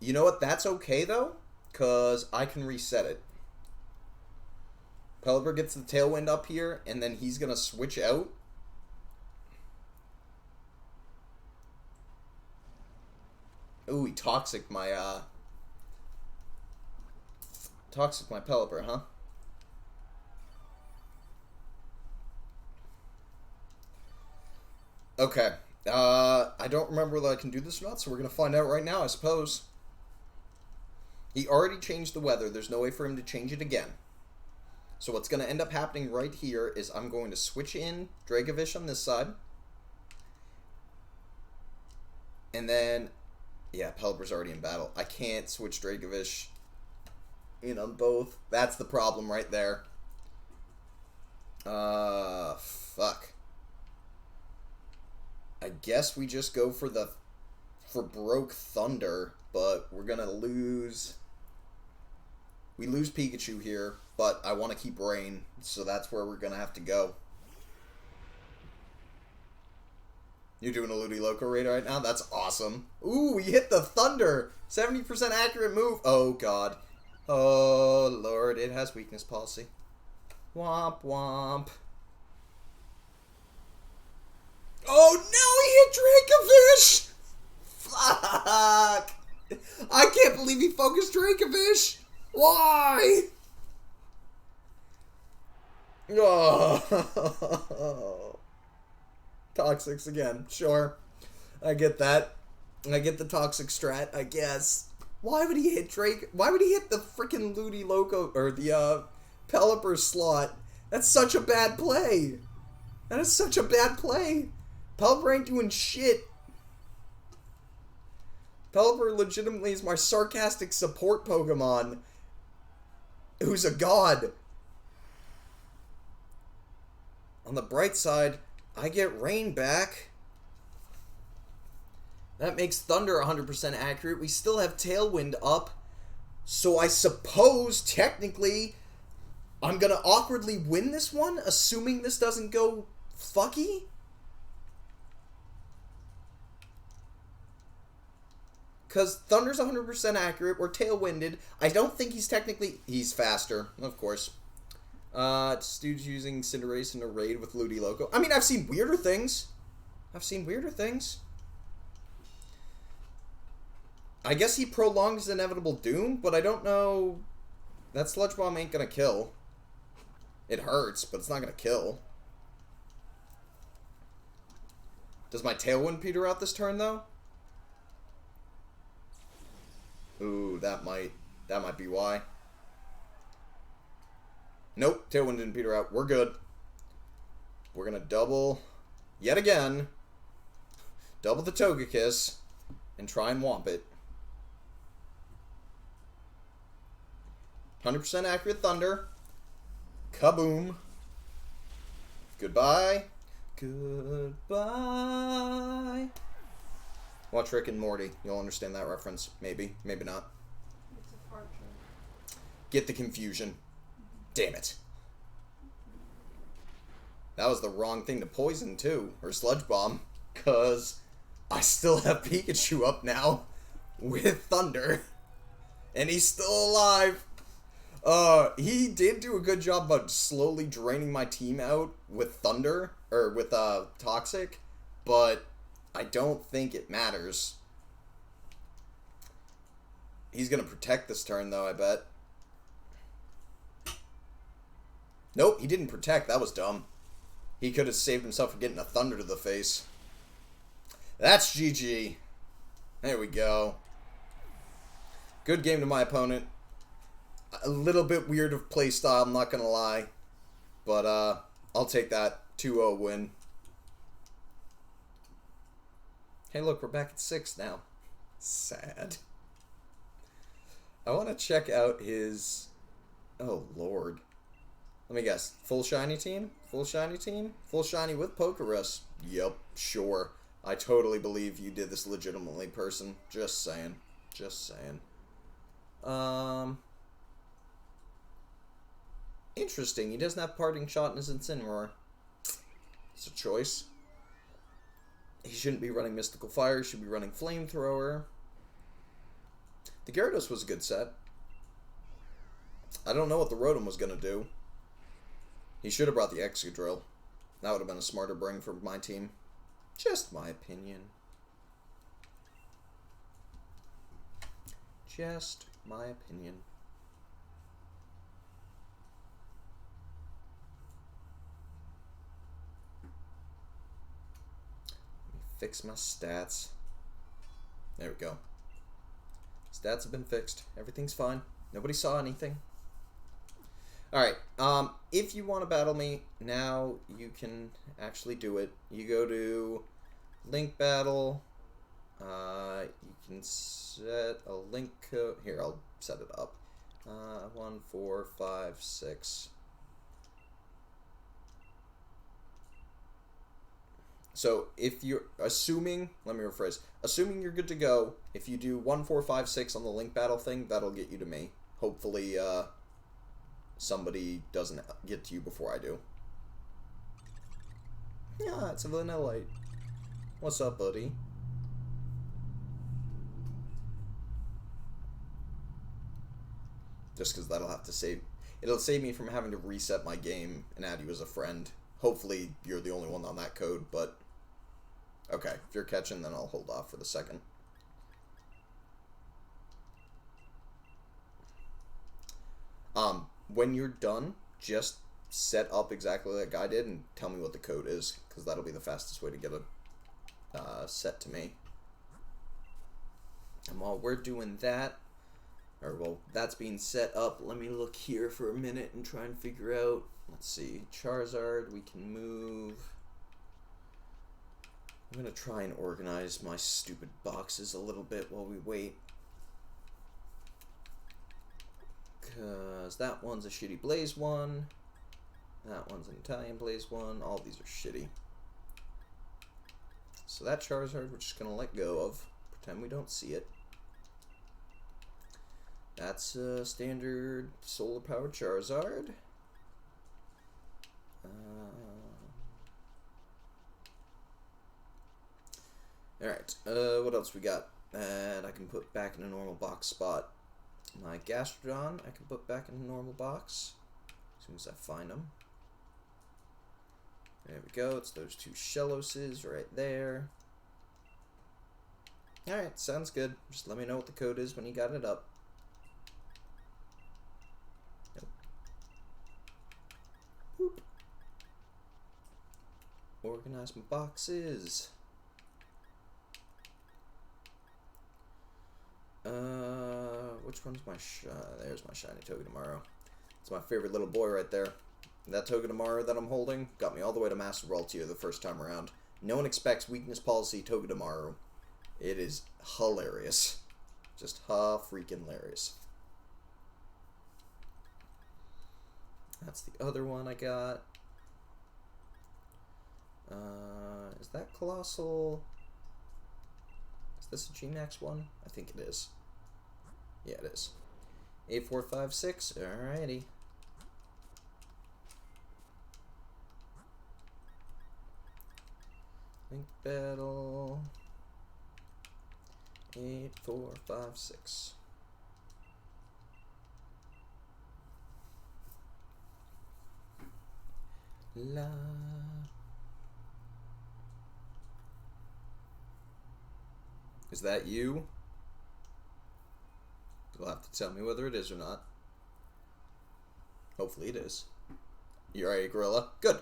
You know what? That's okay, though, because I can reset it. Pelipper gets the Tailwind up here, and then he's going to switch out. Ooh, he Toxic my Pelipper, huh? Okay. I don't remember whether I can do this or not, so we're going to find out right now, I suppose. He already changed the weather. There's no way for him to change it again. So what's going to end up happening right here is I'm going to switch in Dracovish on this side. And then, yeah, Pelipper's already in battle. I can't switch Dracovish in on both. That's the problem right there. Fuck. I guess we just go for Broke Thunder, but we're gonna lose. We lose Pikachu here, but I want to keep Rain, so that's where we're gonna have to go. You're doing a Ludicolo raid right now? That's awesome. Ooh, we hit the Thunder! 70% accurate move! Oh, God. Oh, Lord, it has weakness policy. Womp, womp. Oh, no, he hit Dracovish! Fuck! I can't believe he focused Dracovish! Why? Oh. Toxics again. Sure. I get that. I get the Toxic strat, I guess. Why would he hit Drake? Why would he hit the freaking Ludi Loco or the Pelipper slot? That's such a bad play. That is such a bad play. Pelipper ain't doing shit. Pelipper legitimately is my sarcastic support Pokemon, who's a god. On the bright side, I get Rain back. That makes Thunder 100% accurate. We still have Tailwind up. So I suppose, technically, I'm going to awkwardly win this one, assuming this doesn't go fucky? Because Thunder's 100% accurate. We're Tailwinded. I don't think he's technically... He's faster, of course. Dude's using Cinderace in a raid with Ludi Loco. I mean, I've seen weirder things. I guess he prolongs Inevitable Doom, but I don't know... That Sludge Bomb ain't gonna kill. It hurts, but it's not gonna kill. Does my Tailwind peter out this turn, though? Ooh, that might be why. Nope, Tailwind didn't peter out. We're good. We're gonna double, yet again, double the Togekiss, and try and Womp it. 100% accurate Thunder. Kaboom. Goodbye. Goodbye. Watch Rick and Morty. You'll understand that reference. Maybe. Maybe not. It's a fart joke. Get the confusion. Damn it. That was the wrong thing to poison, too. Or Sludge Bomb. Because I still have Pikachu up now. With Thunder. And he's still alive. He did do a good job of slowly draining my team out with Thunder, or with, Toxic, but I don't think it matters. He's gonna protect this turn, though, I bet. Nope, he didn't protect. That was dumb. He could have saved himself from getting a Thunder to the face. That's GG. There we go. Good game to my opponent. A little bit weird of playstyle, I'm not gonna lie. But, I'll take that 2-0 win. Hey, look, we're back at 6 now. Sad. I want to check out his... Oh, Lord. Let me guess. Full shiny team? Full shiny team? Full shiny with Pokerus. Yep, sure. I totally believe you did this legitimately, person. Just saying. Just saying. Interesting. He doesn't have Parting Shot in his Incineroar. It's a choice. He shouldn't be running Mystical Fire. He should be running Flamethrower. The Gyarados was a good set. I don't know what the Rotom was going to do. He should have brought the Excadrill. That would have been a smarter bring for my team. Just my opinion. Just my opinion. Fix my stats. There we go. Stats have been fixed. Everything's fine. Nobody saw anything. Alright, if you want to battle me, now you can actually do it. You go to Link Battle. You can set a link code. Here, I'll set it up. 1, 4, 5, 6. So, if you're assuming, let me rephrase, assuming you're good to go, if you do 1, 4, 5, 6 on the Link Battle thing, that'll get you to me. Hopefully, somebody doesn't get to you before I do. Yeah, it's a Vanillite. What's up, buddy? Just because that'll have to save... It'll save me from having to reset my game and add you as a friend. Hopefully, you're the only one on that code, but... Okay, if you're catching, then I'll hold off for the second. When you're done, just set up exactly like I did and tell me what the code is, because that'll be the fastest way to get a set to me. And while we're doing that, Or, well, that's being set up. Let me look here for a minute and try and figure out. Let's see. Charizard, we can move. I'm going to try and organize my stupid boxes a little bit while we wait. Because that one's a shitty Blaze one. That one's an Italian Blaze one. All these are shitty. So that Charizard we're just going to let go of. Pretend we don't see it. That's a standard solar-powered Charizard. Alright, what else we got? And I can put back in a normal box spot. My Gastrodon, I can put back in a normal box. As soon as I find them. There we go, it's those two Shelloses right there. Alright, sounds good. Just let me know what the code is when you got it up. Yep. Boop. Organize my boxes. Which one's my there's my shiny Togedemaru. It's my favorite little boy right there. That Togedemaru that I'm holding got me all the way to Master Ball tier the first time around. No one expects weakness policy Togedemaru. It is hilarious. Just freaking hilarious. That's the other one I got. Is that Colossal? Is this a G-Max one? I think it is. Yeah, it is. 8456, alrighty. Link Battle. 8456. La. Is that you? You'll have to tell me whether it is or not. Hopefully it is. You alright, Gorilla? Good.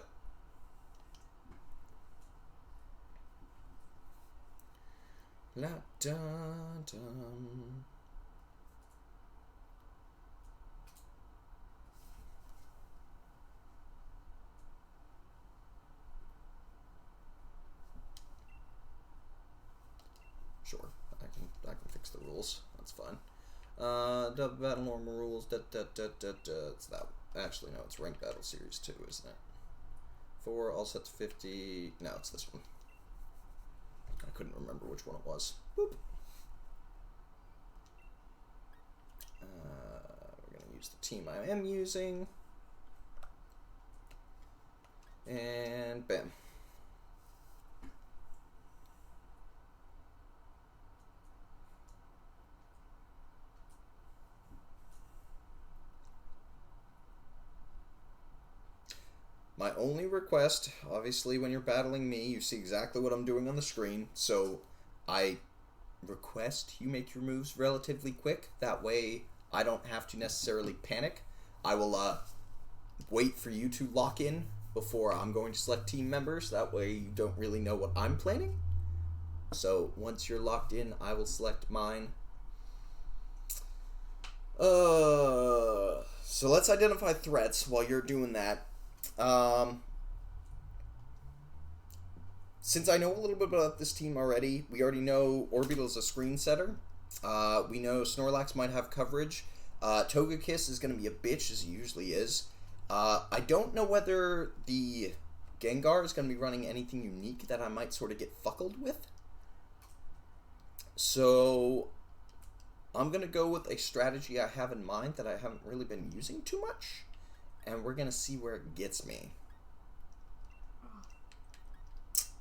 La dun dun. Sure, I can fix the rules. That's fine. Double battle normal rules. It's that. Actually, no, it's ranked battle series 2, isn't it? 4 all set to 50. No, it's this one. I couldn't remember which one it was. Boop. We're gonna use the team I am using, and bam. My only request, obviously when you're battling me, you see exactly what I'm doing on the screen, so I request you make your moves relatively quick. That way I don't have to necessarily panic. I will wait for you to lock in before I'm going to select team members. That way you don't really know what I'm planning. So once you're locked in, I will select mine. So let's identify threats while you're doing that. Since I know a little bit about this team already, we already know Orbeezl's a screen setter. We know Snorlax might have coverage. Togekiss is going to be a bitch, as he usually is. I don't know whether the Gengar is going to be running anything unique that I might sort of get fuckled with. So I'm going to go with a strategy I have in mind that I haven't really been using too much. And we're going to see where it gets me.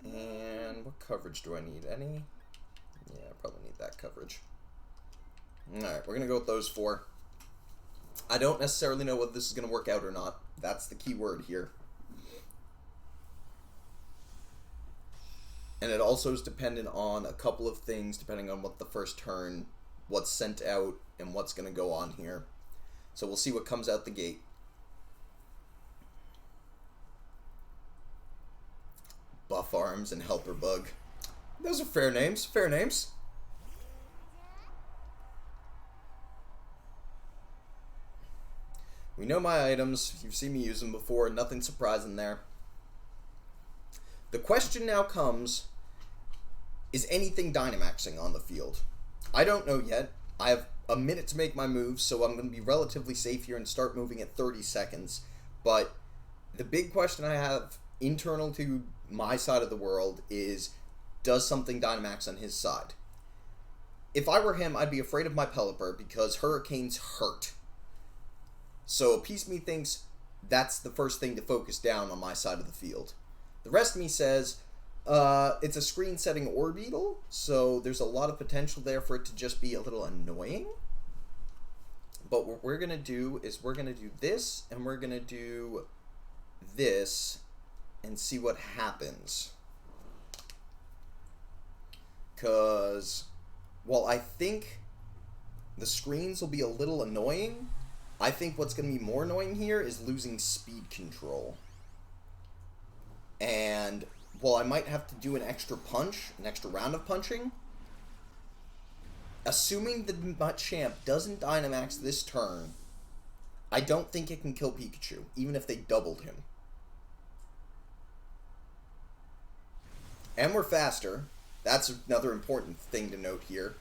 And what coverage do I need? Any? Yeah, I probably need that coverage. Alright, we're going to go with those 4. I don't necessarily know whether this is going to work out or not. That's the key word here. And it also is dependent on a couple of things, depending on what the first turn, what's sent out, and what's going to go on here. So we'll see what comes out the gate. Buff Arms and Helper Bug. Those are fair names. Fair names. We know my items. You've seen me use them before. Nothing surprising there. The question now comes, is anything Dynamaxing on the field? I don't know yet. I have a minute to make my move, so I'm going to be relatively safe here and start moving at 30 seconds. But the big question I have internal to my side of the world is, does something Dynamax on his side? If I were him, I'd be afraid of my Pelipper because Hurricanes hurt. So a piece of me thinks that's the first thing to focus down on my side of the field. The rest of me says, it's a screen-setting Orbeetle, so there's a lot of potential there for it to just be a little annoying. But what we're going to do is we're going to do this, and we're going to do this, and see what happens. Because, while I think the screens will be a little annoying, I think what's going to be more annoying here is losing speed control. And while I might have to do an extra punch, an extra round of punching, assuming the Machamp doesn't Dynamax this turn, I don't think it can kill Pikachu, even if they doubled him. And we're faster. That's another important thing to note here.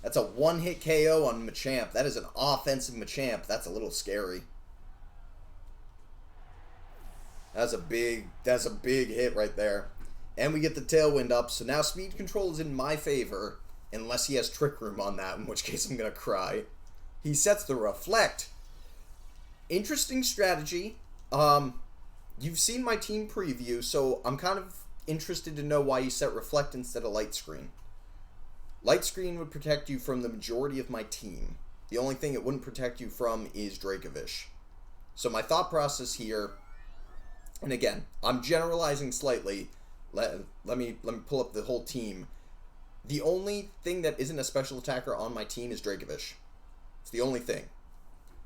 That's a one-hit KO on Machamp. That is an offensive Machamp. That's a little scary. That's a big hit right there. And we get the Tailwind up, so now speed control is in my favor, unless he has Trick Room on that, in which case I'm going to cry. He sets the Reflect. Interesting strategy. You've seen my team preview, so I'm kind of interested to know why you set Reflect instead of Light Screen. Light Screen would protect you from the majority of my team. The only thing it wouldn't protect you from is Dracovish. So my thought process here, and again, I'm generalizing slightly. Let me pull up the whole team. The only thing that isn't a special attacker on my team is Dracovish. It's the only thing.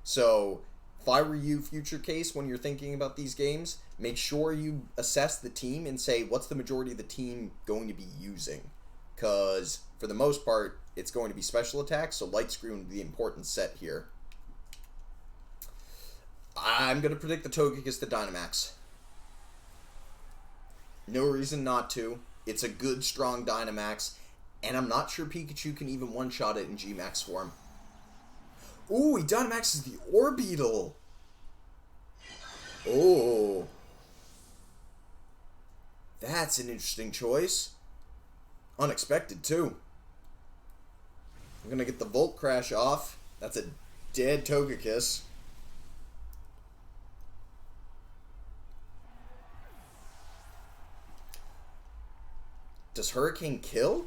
So, if I were you, future case, when you're thinking about these games, make sure you assess the team and say, what's the majority of the team going to be using? Because, for the most part, it's going to be special attacks, so Light Screen would be the important set here. I'm going to predict the Togekiss to Dynamax. No reason not to. It's a good, strong Dynamax, and I'm not sure Pikachu can even one-shot it in G-Max form. Ooh, he Dynamaxes the Orbeetle! Oh. That's an interesting choice. Unexpected, too. I'm gonna get the Volt Crash off. That's a dead Togekiss. Does Hurricane kill?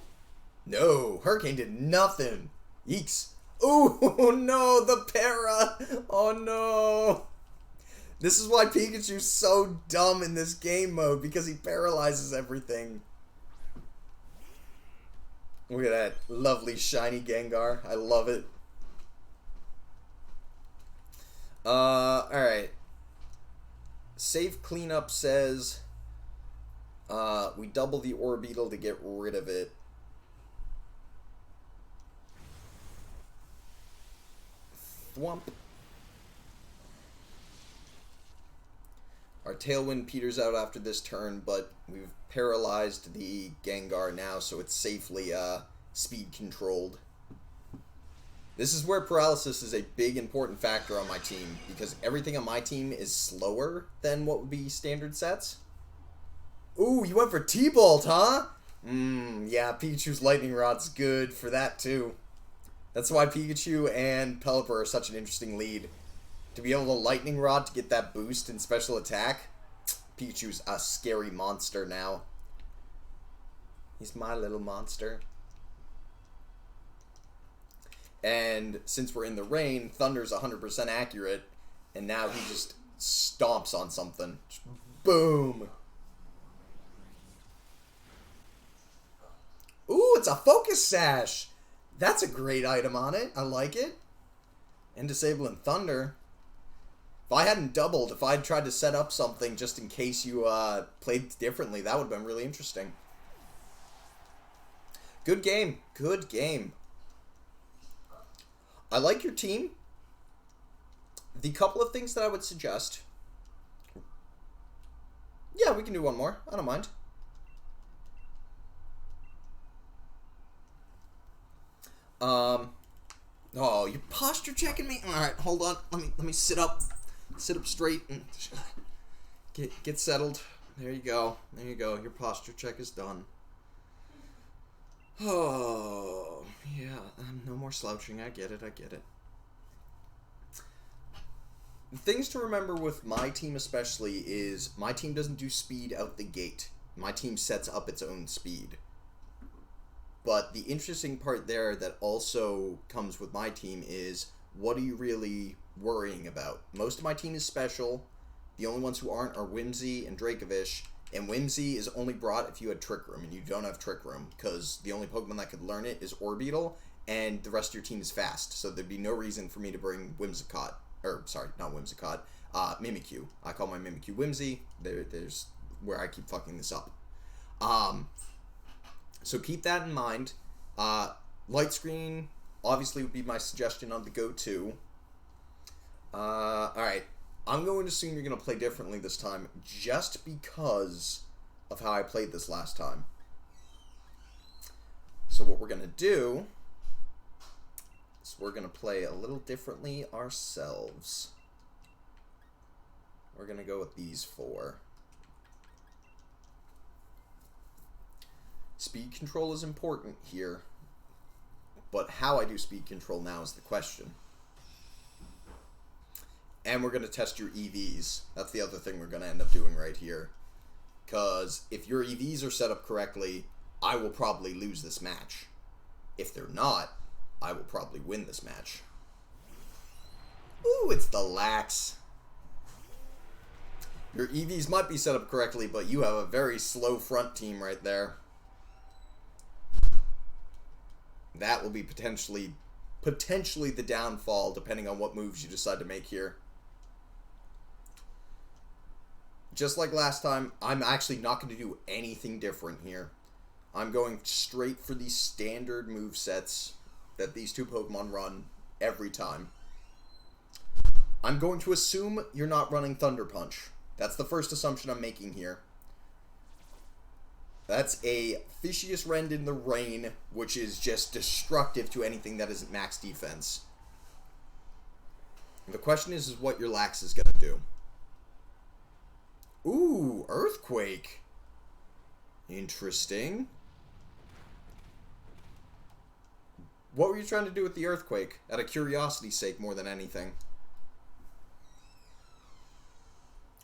No, Hurricane did nothing. Eeks. Oh no, the para. Oh no. This is why Pikachu's so dumb in this game mode, because he paralyzes everything. Look at that lovely shiny Gengar. I love it. Alright. Save Cleanup says we double the Orbeetle to get rid of it. Thwomp. Our Tailwind peters out after this turn, but we've paralyzed the Gengar now, so it's safely speed controlled. This is where paralysis is a big important factor on my team, because everything on my team is slower than what would be standard sets. Ooh, you went for T-Bolt, huh? Yeah, Pikachu's Lightning Rod's good for that too. That's why Pikachu and Pelipper are such an interesting lead. To be able to Lightning Rod to get that boost in special attack, Pikachu's a scary monster now. He's my little monster. And since we're in the rain, Thunder's 100% accurate, and now he just stomps on something. Just boom! Ooh, it's a Focus Sash! That's a great item on it. I like it. And disabling Thunder. If I hadn't doubled, if I'd tried to set up something just in case you played differently, that would have been really interesting. Good game. Good game. I like your team. The couple of things that I would suggest... Yeah, we can do one more. I don't mind. Oh, you're posture checking me? Alright, hold on. Let me sit up. Sit up straight and get settled. There you go. There you go. Your posture check is done. Oh, yeah. No more slouching. I get it. The things to remember with my team especially is my team doesn't do speed out the gate. My team sets up its own speed. But the interesting part there that also comes with my team is, what are you really worrying about? Most of my team is special. The only ones who aren't are Whimsy and Dracovish. And Whimsy is only brought if you had Trick Room, and you don't have Trick Room, because the only Pokemon that could learn it is Orbeetle, and the rest of your team is fast. So there'd be no reason for me to bring Whimsicott. Or, sorry, not Whimsicott. Mimikyu. I call my Mimikyu Whimsy. There's where I keep fucking this up. So keep that in mind. Light Screen obviously would be my suggestion on the go-to. Alright. I'm going to assume you're going to play differently this time just because of how I played this last time. So what we're going to do is we're going to play a little differently ourselves. We're going to go with these four. Speed control is important here, but how I do speed control now is the question. And we're going to test your EVs. That's the other thing we're going to end up doing right here. Because if your EVs are set up correctly, I will probably lose this match. If they're not, I will probably win this match. Ooh, it's the Lax. Your EVs might be set up correctly, but you have a very slow front team right there. That will be potentially the downfall, depending on what moves you decide to make here. Just like last time, I'm actually not going to do anything different here. I'm going straight for the standard movesets that these two Pokemon run every time. I'm going to assume you're not running Thunder Punch. That's the first assumption I'm making here. That's a Fishious Rend in the Rain, which is just destructive to anything that isn't max defense. The question is what your Lax is going to do. Ooh, Earthquake. Interesting. What were you trying to do with the Earthquake? Out of curiosity's sake more than anything.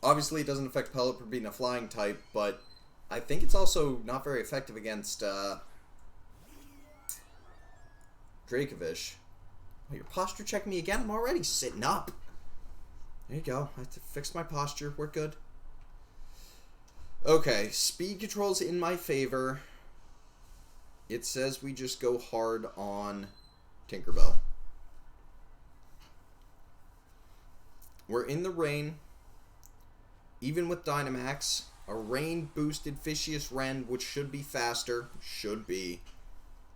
Obviously it doesn't affect Pelipper being a flying type, but I think it's also not very effective against Dracovish. Oh, you're posture checking me again? I'm already sitting up. There you go. I have to fix my posture. We're good. Okay, speed control's in my favor. It says we just go hard on Tinkerbell. We're in the rain. Even with Dynamax, a rain-boosted Fishious Rend, which should be faster,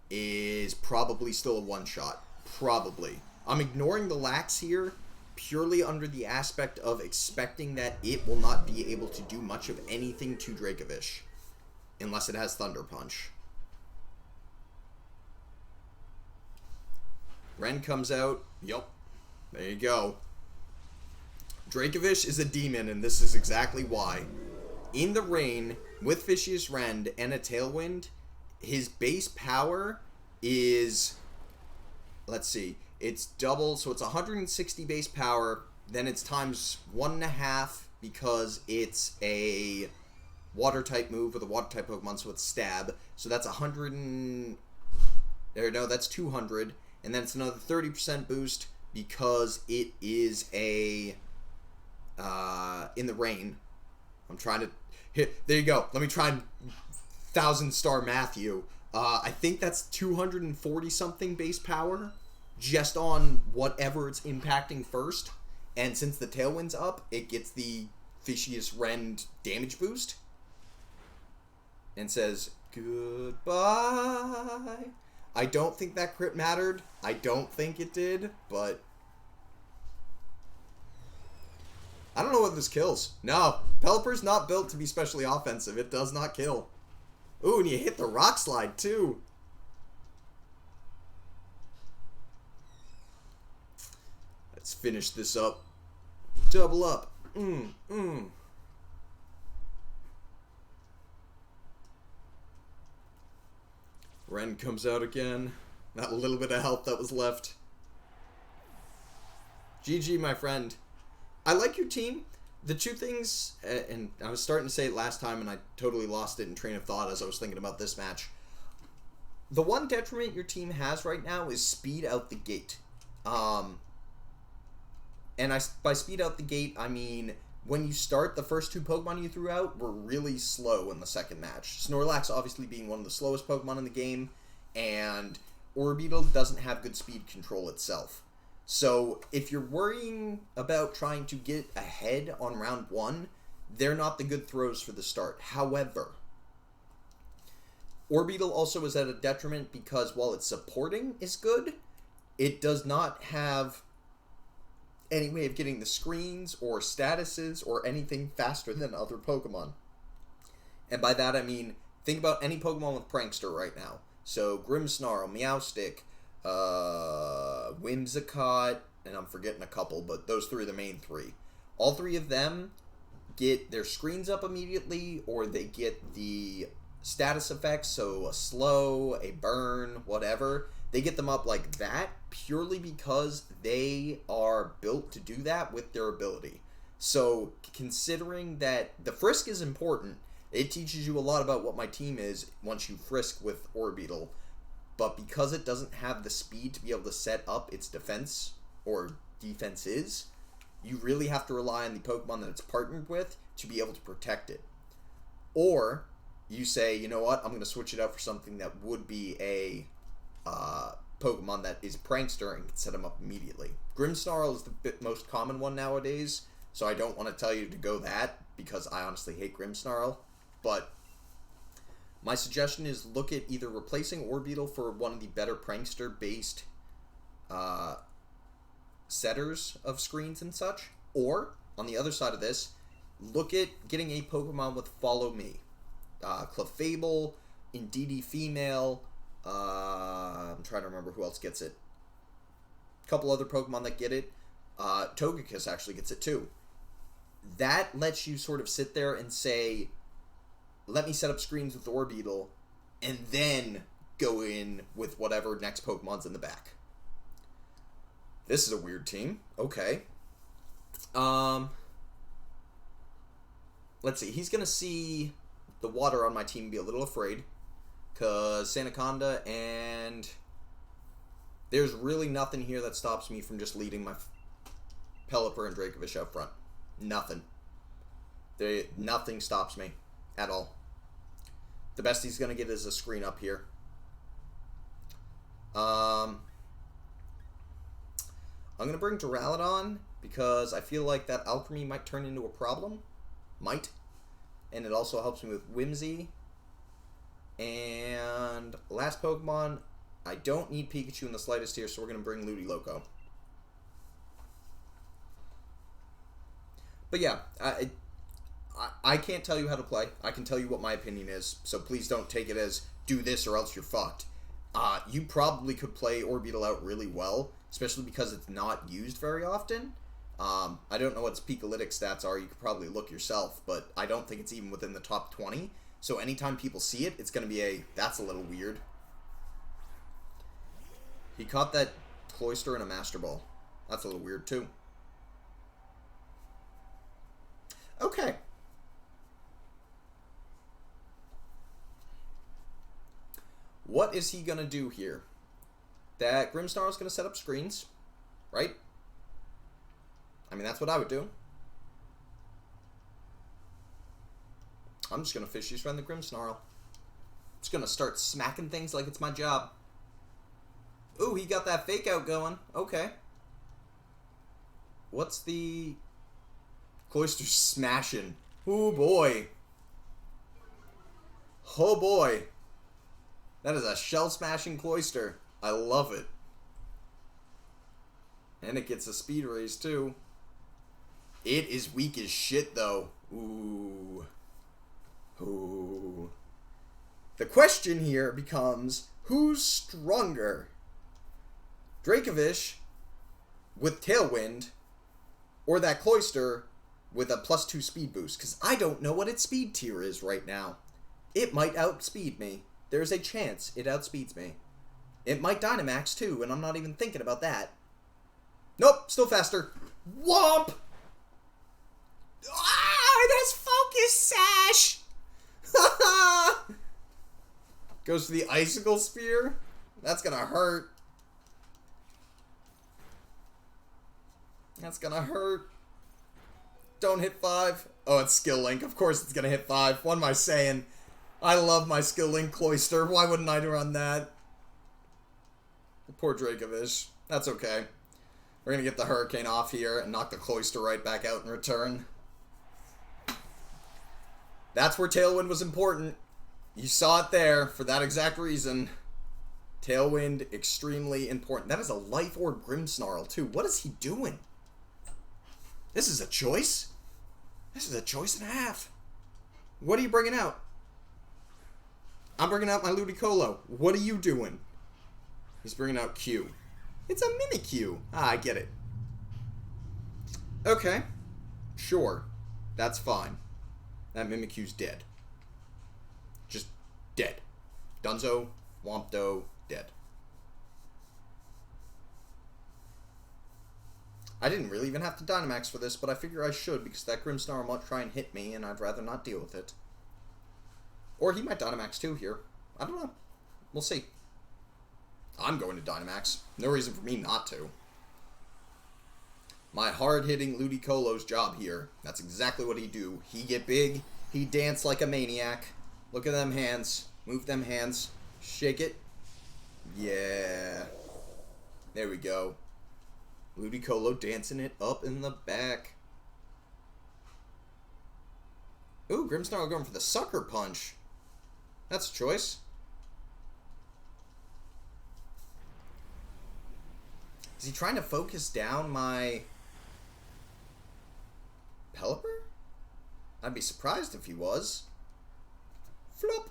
is probably still a one-shot. Probably. I'm ignoring the Lax here, purely under the aspect of expecting that it will not be able to do much of anything to Dracovish. Unless it has Thunder Punch. Ren comes out. Yup. There you go. Dracovish is a demon, and this is exactly why. In the rain, with Fishious Rend and a Tailwind, his base power is... Let's see. It's double, so it's 160 base power. Then it's times 1.5 because it's a water-type move with a water-type Pokemon, so it's Stab. So that's 100 and... No, that's 200. And then it's another 30% boost because it is a... in the rain. I'm trying to hit... There you go. Let me try and 1,000-star Matthew. I think that's 240-something base power just on whatever it's impacting first. And since the Tailwind's up, it gets the Fishious Rend damage boost. And says, goodbye. I don't think that crit mattered. I don't think it did, but... know what this kills. No, Pelipper's not built to be specially offensive. It does not kill. Ooh, and you hit the rock slide, too. Let's finish this up. Double up. Ren comes out again. That little bit of health that was left. GG, my friend. I like your team. The two things, and I was starting to say it last time, and I totally lost it in train of thought as I was thinking about this match. The one detriment your team has right now is speed out the gate. And by speed out the gate, I mean when you start, the first two Pokemon you threw out were really slow in the second match. Snorlax obviously being one of the slowest Pokemon in the game, and Orbeetle doesn't have good speed control itself. So if you're worrying about trying to get ahead on round 1, they're not the good throws for the start. However, Orbeetle also is at a detriment because while its supporting is good, it does not have any way of getting the screens or statuses or anything faster than other Pokemon. And by that I mean, think about any Pokemon with Prankster right now. So Grimmsnarl, Meowstic, Whimsicott, and I'm forgetting a couple, but those three are the main three. All three of them get their screens up immediately, or they get the status effects, so a slow, a burn, whatever. They get them up like that purely because they are built to do that with their ability. So considering that the Frisk is important, it teaches you a lot about what my team is once you Frisk with Orbeetle. But because it doesn't have the speed to be able to set up its defense or defenses, you really have to rely on the Pokemon that it's partnered with to be able to protect it. Or you say, you know what, I'm going to switch it out for something that would be a Pokemon that is Prankster and can set him up immediately. Grimmsnarl is the most common one nowadays, so I don't want to tell you to go that because I honestly hate Grimmsnarl. But my suggestion is look at either replacing Orbeetle for one of the better Prankster-based setters of screens and such, or, on the other side of this, look at getting a Pokemon with Follow Me. Clefable, Indeedee Female, I'm trying to remember who else gets it. A couple other Pokemon that get it. Togekiss actually gets it too. That lets you sort of sit there and say, let me set up screens with Orbeetle, and then go in with whatever next Pokemon's in the back. This is a weird team. Okay. Let's see. He's going to see the water on my team and be a little afraid. Because Sandaconda, and there's really nothing here that stops me from just leading my Pelipper and Dracovish out front. Nothing. Nothing stops me at all. The best he's going to get is a screen up here. I'm going to bring Duraludon because I feel like that Alchemy might turn into a problem. Might. And it also helps me with Whimsy. And last Pokemon, I don't need Pikachu in the slightest here, so we're going to bring Ludiloco. But yeah, I can't tell you how to play. I can tell you what my opinion is, so please don't take it as do this or else you're fucked. You probably could play Orbeetle out really well, especially because it's not used very often. I don't know what its Pikalytic stats are. You could probably look yourself, but I don't think it's even within the top 20. So anytime people see it, it's going to be that's a little weird. He caught that Cloyster in a Master Ball. That's a little weird, too. Okay. What is he going to do here? That Grimmsnarl is going to set up screens, right? I mean, that's what I would do. I'm just going to Fishy Friend the Grimmsnarl. Just going to start smacking things like it's my job. Ooh, he got that fake out going. Okay. What's the... Cloyster smashing. Oh, boy. Oh, boy. That is a shell-smashing Cloyster. I love it. And it gets a speed raise, too. It is weak as shit, though. Ooh. Ooh. The question here becomes, who's stronger? Dracovish with Tailwind, or that Cloyster with a +2 speed boost? Because I don't know what its speed tier is right now. It might outspeed me. There's a chance it outspeeds me. It might Dynamax too, and I'm not even thinking about that. Nope, still faster. Womp! Ah, that's Focus Sash! Goes to the Icicle Spear. That's gonna hurt. That's gonna hurt. Don't hit 5. Oh, it's Skill Link. Of course it's gonna hit 5. What am I saying? I love my Skill Link Cloyster. Why wouldn't I run that? Poor Dracovish. That's okay. We're gonna get the Hurricane off here and knock the Cloyster right back out in return. That's where Tailwind was important. You saw it there for that exact reason. Tailwind, extremely important. That is a Life Orb Grimmsnarl, too. What is he doing? This is a choice? This is a choice and a half. What are you bringing out? I'm bringing out my Ludicolo. What are you doing? He's bringing out Q. It's a Mimikyu. Ah, I get it. Okay. Sure. That's fine. That Mimikyu's dead. Just dead. Dunzo, Wompdo, dead. I didn't really even have to Dynamax for this, but I figure I should because that Grimmsnarl might try and hit me, and I'd rather not deal with it. Or he might Dynamax too here. I don't know. We'll see. I'm going to Dynamax. No reason for me not to. My hard-hitting Ludicolo's job here. That's exactly what he do. He get big. He dance like a maniac. Look at them hands. Move them hands. Shake it. Yeah. There we go. Ludicolo dancing it up in the back. Ooh, Grimmsnarl going for the Sucker Punch. That's a choice. Is he trying to focus down my Pelipper? I'd be surprised if he was. Flop.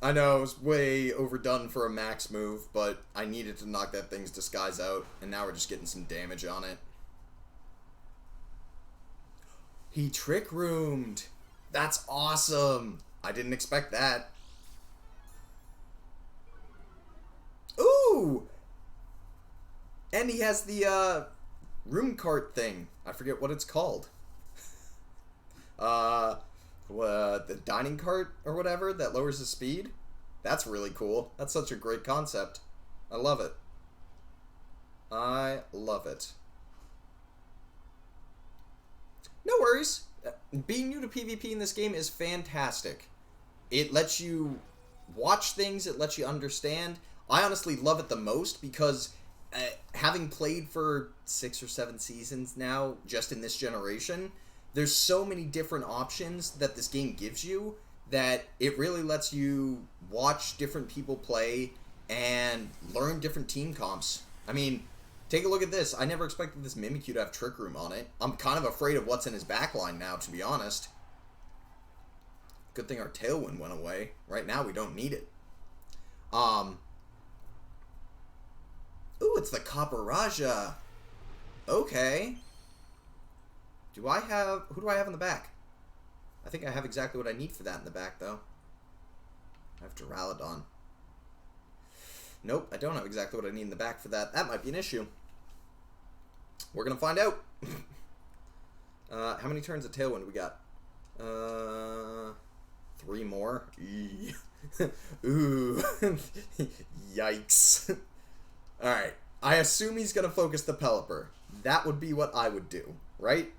I know, it was way overdone for a max move, but I needed to knock that thing's disguise out, and now we're just getting some damage on it. He Trick Roomed. That's awesome. I didn't expect that. Ooh! And he has the, room cart thing. I forget what it's called. The dining cart or whatever that lowers his speed. That's really cool. That's such a great concept. I love it. I love it. No worries. Being new to PvP in this game is fantastic. It lets you watch things. It lets you understand. I honestly love it the most because having played for 6 or 7 seasons now, just in this generation, there's so many different options that this game gives you that it really lets you watch different people play and learn different team comps. I mean, take a look at this. I never expected this Mimikyu to have Trick Room on it. I'm kind of afraid of what's in his backline now, to be honest. Good thing our Tailwind went away. Right now, we don't need it. Ooh, it's the Copperajah. Okay. Who do I have in the back? I think I have exactly what I need for that in the back, though. I have Duraludon. Nope, I don't have exactly what I need in the back for that. That might be an issue. We're gonna find out. How many turns of Tailwind we got? 3 more. Ooh. Yikes. Alright. I assume he's gonna focus the Pelipper. That would be what I would do, right?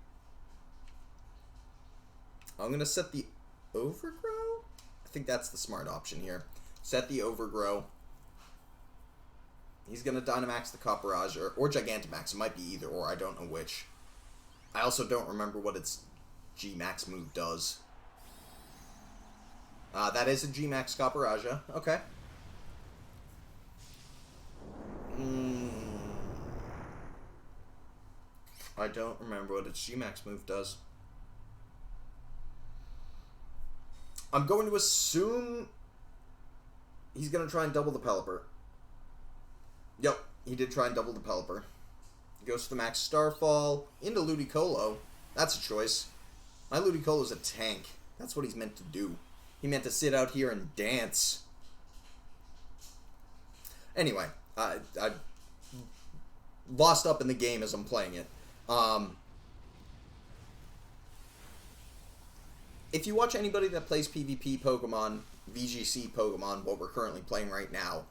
I'm gonna set the Overgrow? I think that's the smart option here. Set the Overgrow. He's gonna Dynamax the Copperajah, or Gigantamax. It might be either or, I don't know which. I also don't remember what its G-Max move does. That is a G-Max Copperajah. Okay. I don't remember what its G-Max move does. I'm going to assume he's going to try and double the Pelipper. Yep, he did try and double the Pelipper. Goes for the Max Starfall into Ludicolo. That's a choice. My Ludicolo's a tank. That's what he's meant to do. He meant to sit out here and dance. Anyway, I lost up in the game as I'm playing it. If you watch anybody that plays PvP Pokemon, VGC Pokemon, what we're currently playing right now,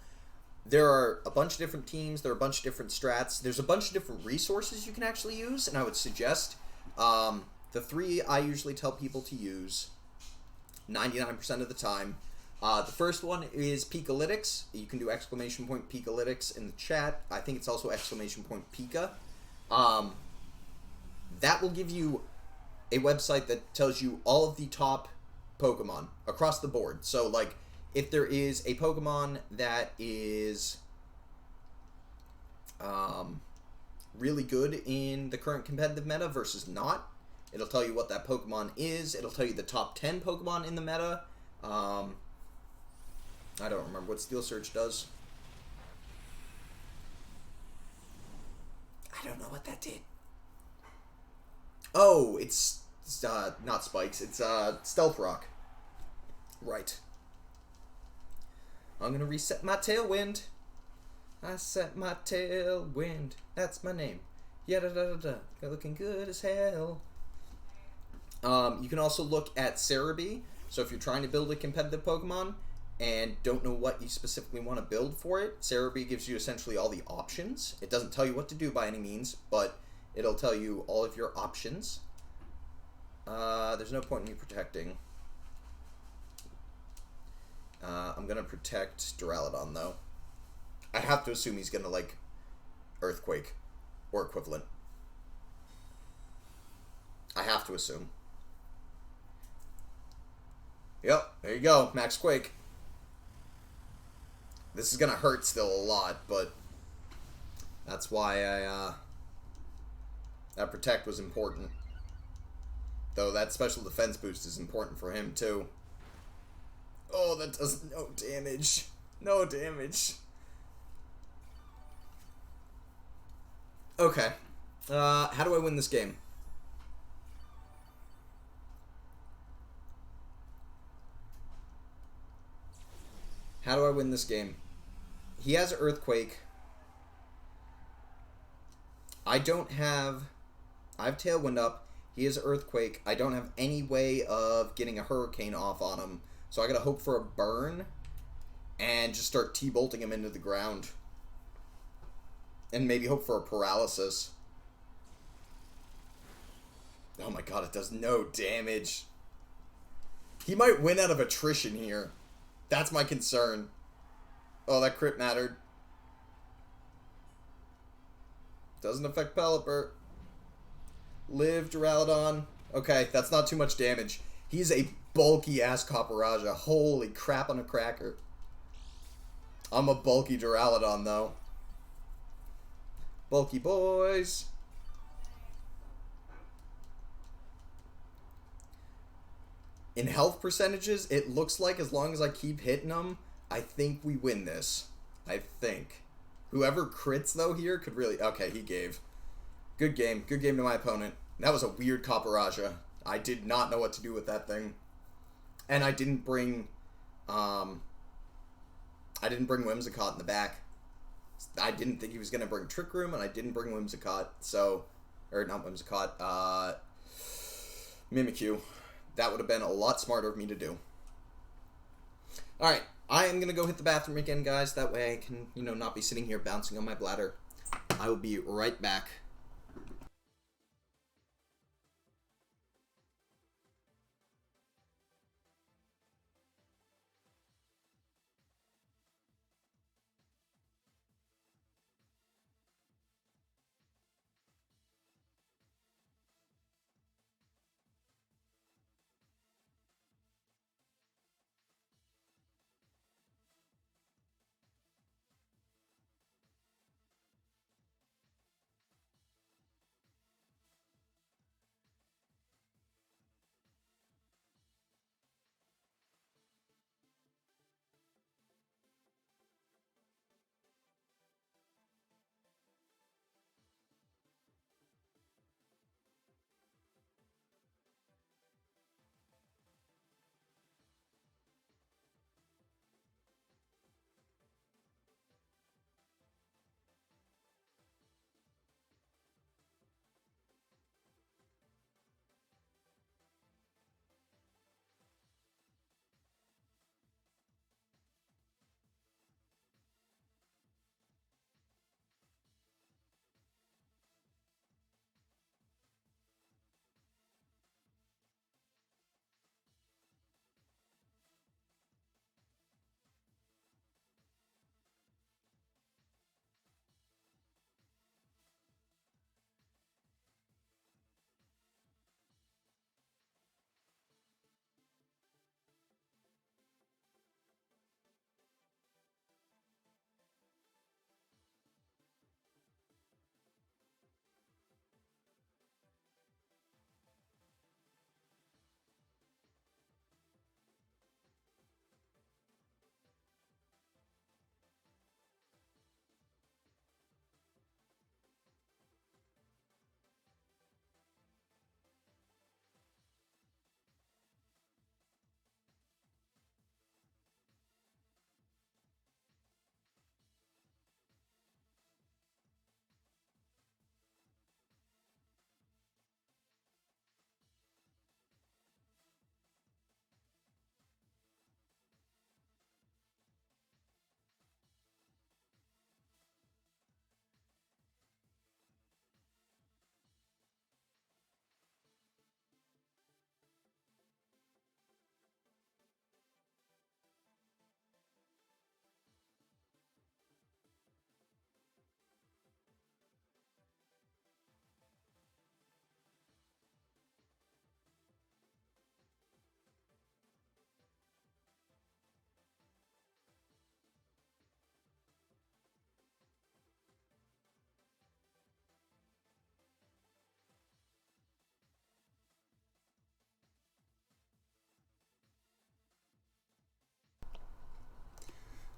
there are a bunch of different teams, there are a bunch of different strats, there's a bunch of different resources you can actually use, and I would suggest the three I usually tell people to use 99% of the time. The first one is Pikalytics. You can do exclamation point Pikalytics in the chat. I think it's also exclamation point Pika. That will give you a website that tells you all of the top Pokemon across the board. So, like, if there is a Pokemon that is really good in the current competitive meta versus not, it'll tell you what that Pokemon is. It'll tell you the top 10 Pokemon in the meta. I don't remember what Steel Surge does. I don't know what that did. Oh, it's not Spikes. It's Stealth Rock. Right. I'm gonna reset my Tailwind. I set my Tailwind. That's my name. Yeah, You're looking good as hell. You can also look at Cerebi. So if you're trying to build a competitive Pokemon and don't know what you specifically want to build for it, Cerebi gives you essentially all the options. It doesn't tell you what to do by any means, but it'll tell you all of your options. There's no point in me protecting. I'm going to protect Duraludon, though. I have to assume he's going to, like, Earthquake or equivalent. I have to assume. Yep, there you go. Max Quake. This is going to hurt still a lot, but that's why that Protect was important. Though that special defense boost is important for him, too. Oh, that does no damage. No damage. Okay. How do I win this game? How do I win this game? He has Earthquake. I don't have... I have Tailwind up. He has Earthquake. I don't have any way of getting a Hurricane off on him. So I gotta hope for a burn and just start T-bolting him into the ground. And maybe hope for a paralysis. Oh my god, it does no damage. He might win out of attrition here. That's my concern. Oh, that crit mattered. Doesn't affect Pelipper. Live, Duraludon. Okay, that's not too much damage. He's a bulky-ass Copperajah. Holy crap on a cracker. I'm a bulky Duraludon, though. Bulky boys. In health percentages, it looks like as long as I keep hitting them, I think we win this. I think. Whoever crits, though, here could really... Okay, he gave. Good game. Good game to my opponent. That was a weird Copperajah. I did not know what to do with that thing. And I didn't bring... I didn't bring Whimsicott in the back. I didn't think he was going to bring Trick Room, and I didn't bring Whimsicott. So... Or, not Whimsicott. Mimikyu. That would have been a lot smarter of me to do. Alright. I am going to go hit the bathroom again, guys. That way I can, not be sitting here bouncing on my bladder. I will be right back.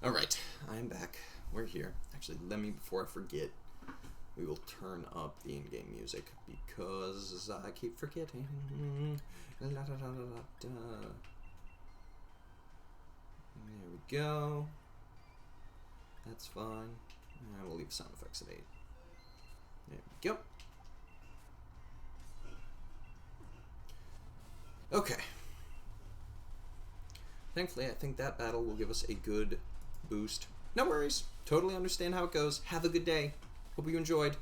Alright, I'm back. We're here. Actually, let me, before I forget, we will turn up the in-game music because I keep forgetting. La, da, da, da, da, da. There we go. That's fine. And we'll leave sound effects at 8. There we go. Okay. Thankfully, I think that battle will give us a good boost. No worries. Totally understand how it goes. Have a good day. Hope you enjoyed.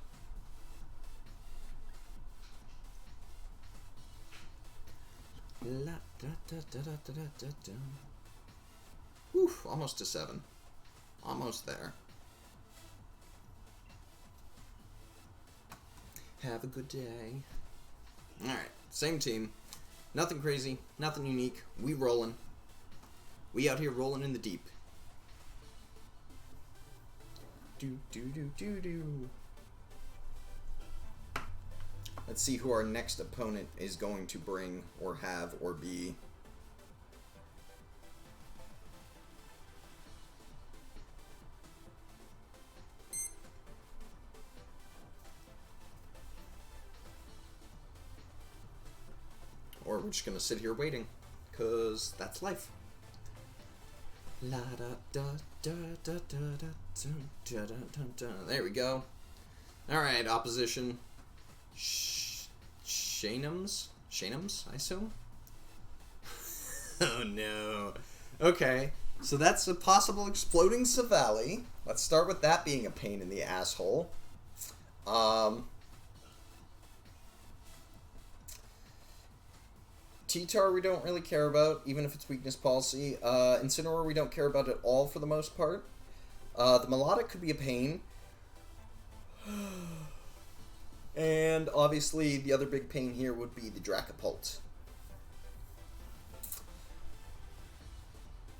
La, da, da, da, da, da, da, da. Oof, almost to 7. Almost there. Have a good day. Alright, same team. Nothing crazy, nothing unique. We rolling. We out here rolling in the deep. Do, do, do, do, do. Let's see who our next opponent is going to bring, or have, or be. Or we're just gonna sit here waiting, cause that's life. La da da da da da da da da da da. There we go. All right, opposition. Shaynums, I assume. Oh no. Okay, so that's a possible exploding Savali. Let's start with that being a pain in the asshole. T-Tar we don't really care about, even if it's weakness policy. Incineroar we don't care about at all for the most part. The Melodic could be a pain. And obviously the other big pain here would be the Dracopult.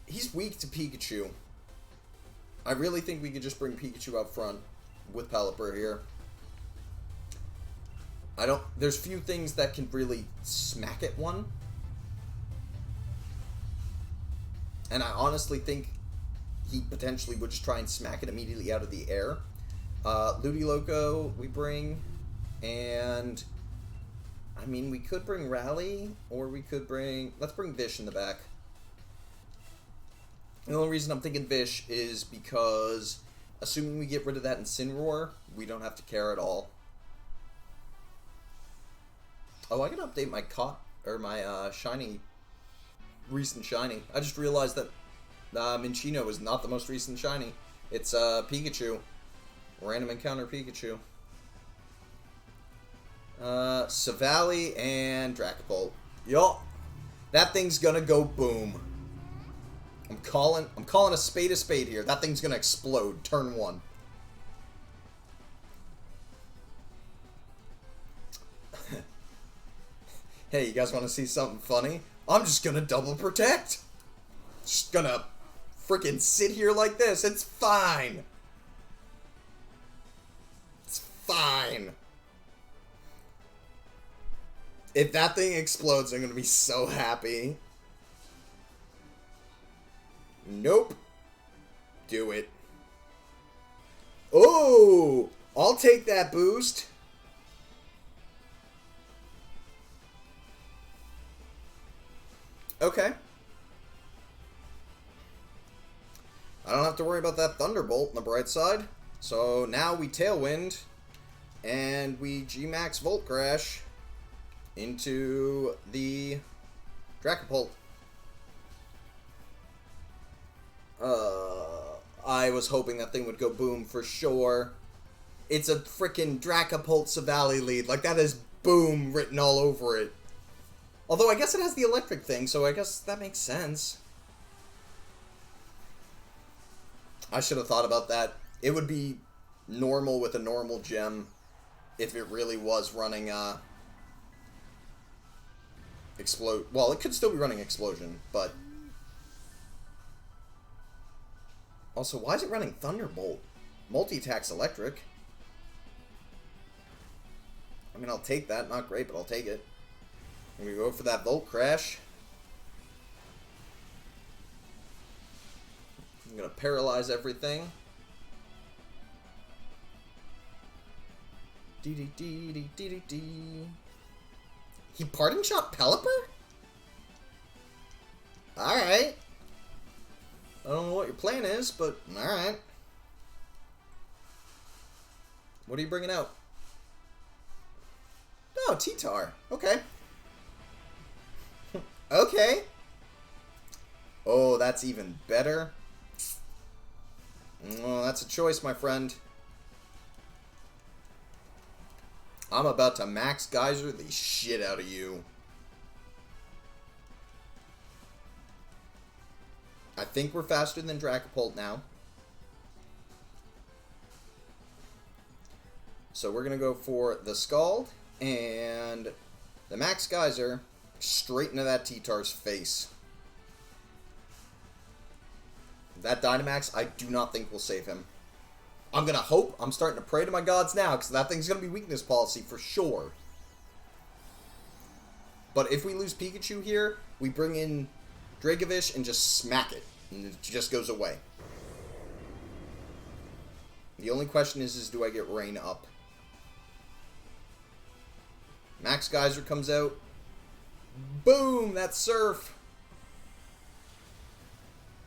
He's weak to Pikachu. I really think we could just bring Pikachu up front with Pelipper here. There's few things that can really smack at one. And I honestly think he potentially would just try and smack it immediately out of the air. Ludiloco we bring, and I mean we could bring Rally, or we could bring, let's bring Vish in the back. The only reason I'm thinking Vish is because assuming we get rid of that Incineroar, we don't have to care at all. Oh, I can update my my shiny, recent shiny. I just realized that Minccino is not the most recent shiny. It's Pikachu. Random encounter Pikachu. Savali and Dracopult. Yup. That thing's gonna go boom. I'm calling a spade here. That thing's gonna explode. Turn 1. Hey, you guys want to see something funny? I'm just gonna double protect. Just gonna freaking sit here like this. It's fine. It's fine. If that thing explodes, I'm gonna be so happy. Nope. Do it. Oh! I'll take that boost. Okay. I don't have to worry about that Thunderbolt on the bright side. So now we Tailwind, and we G-Max Volt Crash into the Dracopult. I was hoping that thing would go boom for sure. It's a freaking Dracopult Savali lead. Like, that is boom written all over it. Although I guess it has the electric thing, so I guess that makes sense. I should have thought about that. It would be normal with a normal gem if it really was running Explode. Well, it could still be running Explosion, but also, why is it running Thunderbolt? Multi-attack's electric. I mean, I'll take that. Not great, but I'll take it. I'm gonna go for that Volt Crash. I'm gonna paralyze everything. He parting shot Pelipper? Alright. I don't know what your plan is, but alright. What are you bringing out? Oh, T-Tar. Okay. Okay. Oh, that's even better. Oh, that's a choice, my friend. I'm about to Max Geyser the shit out of you. I think we're faster than Dracopult now. So we're going to go for the Scald and the Max Geyser straight into that T-Tar's face. That Dynamax, I do not think will save him. I'm going to hope. I'm starting to pray to my gods now, because that thing's going to be weakness policy for sure. But if we lose Pikachu here, we bring in Dracovish and just smack it. And it just goes away. The only question is do I get Rain up? Max Geyser comes out. Boom! That's Surf.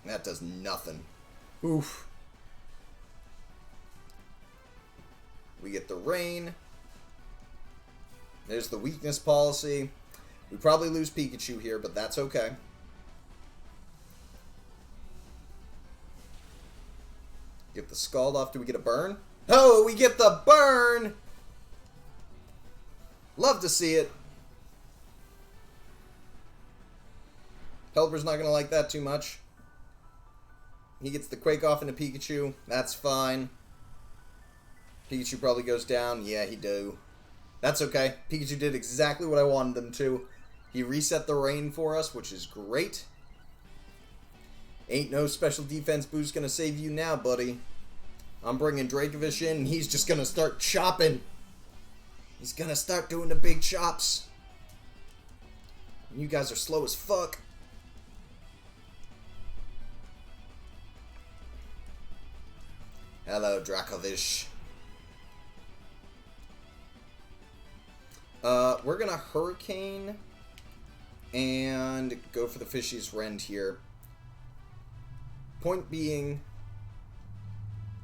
That does nothing. Oof. We get the Rain. There's the weakness policy. We probably lose Pikachu here, but that's okay. Get the Scald off. Do we get a burn? Oh, we get the burn! Love to see it. Pelipper's not going to like that too much. He gets the Quake off into Pikachu. That's fine. Pikachu probably goes down. Yeah, he do. That's okay. Pikachu did exactly what I wanted them to. He reset the Rain for us, which is great. Ain't no special defense boost gonna save you now, buddy. I'm bringing Dracovish in, and he's just gonna start chopping. He's gonna start doing the big chops. You guys are slow as fuck. Hello, Dracovish. We're gonna Hurricane and go for the Fishy's Rend here. Point being,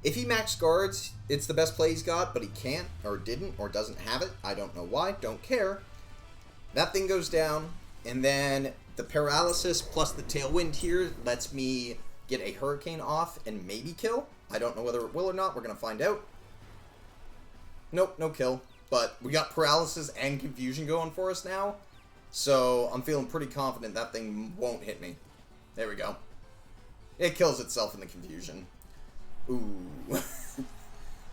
if he max guards, it's the best play he's got, but he can't, or didn't, or doesn't have it. I don't know why, don't care. That thing goes down, and then the Paralysis plus the Tailwind here lets me get a Hurricane off and maybe kill. I don't know whether it will or not, we're gonna find out. Nope, no kill. But we got Paralysis and Confusion going for us now. So I'm feeling pretty confident that thing won't hit me. There we go. It kills itself in the Confusion. Ooh.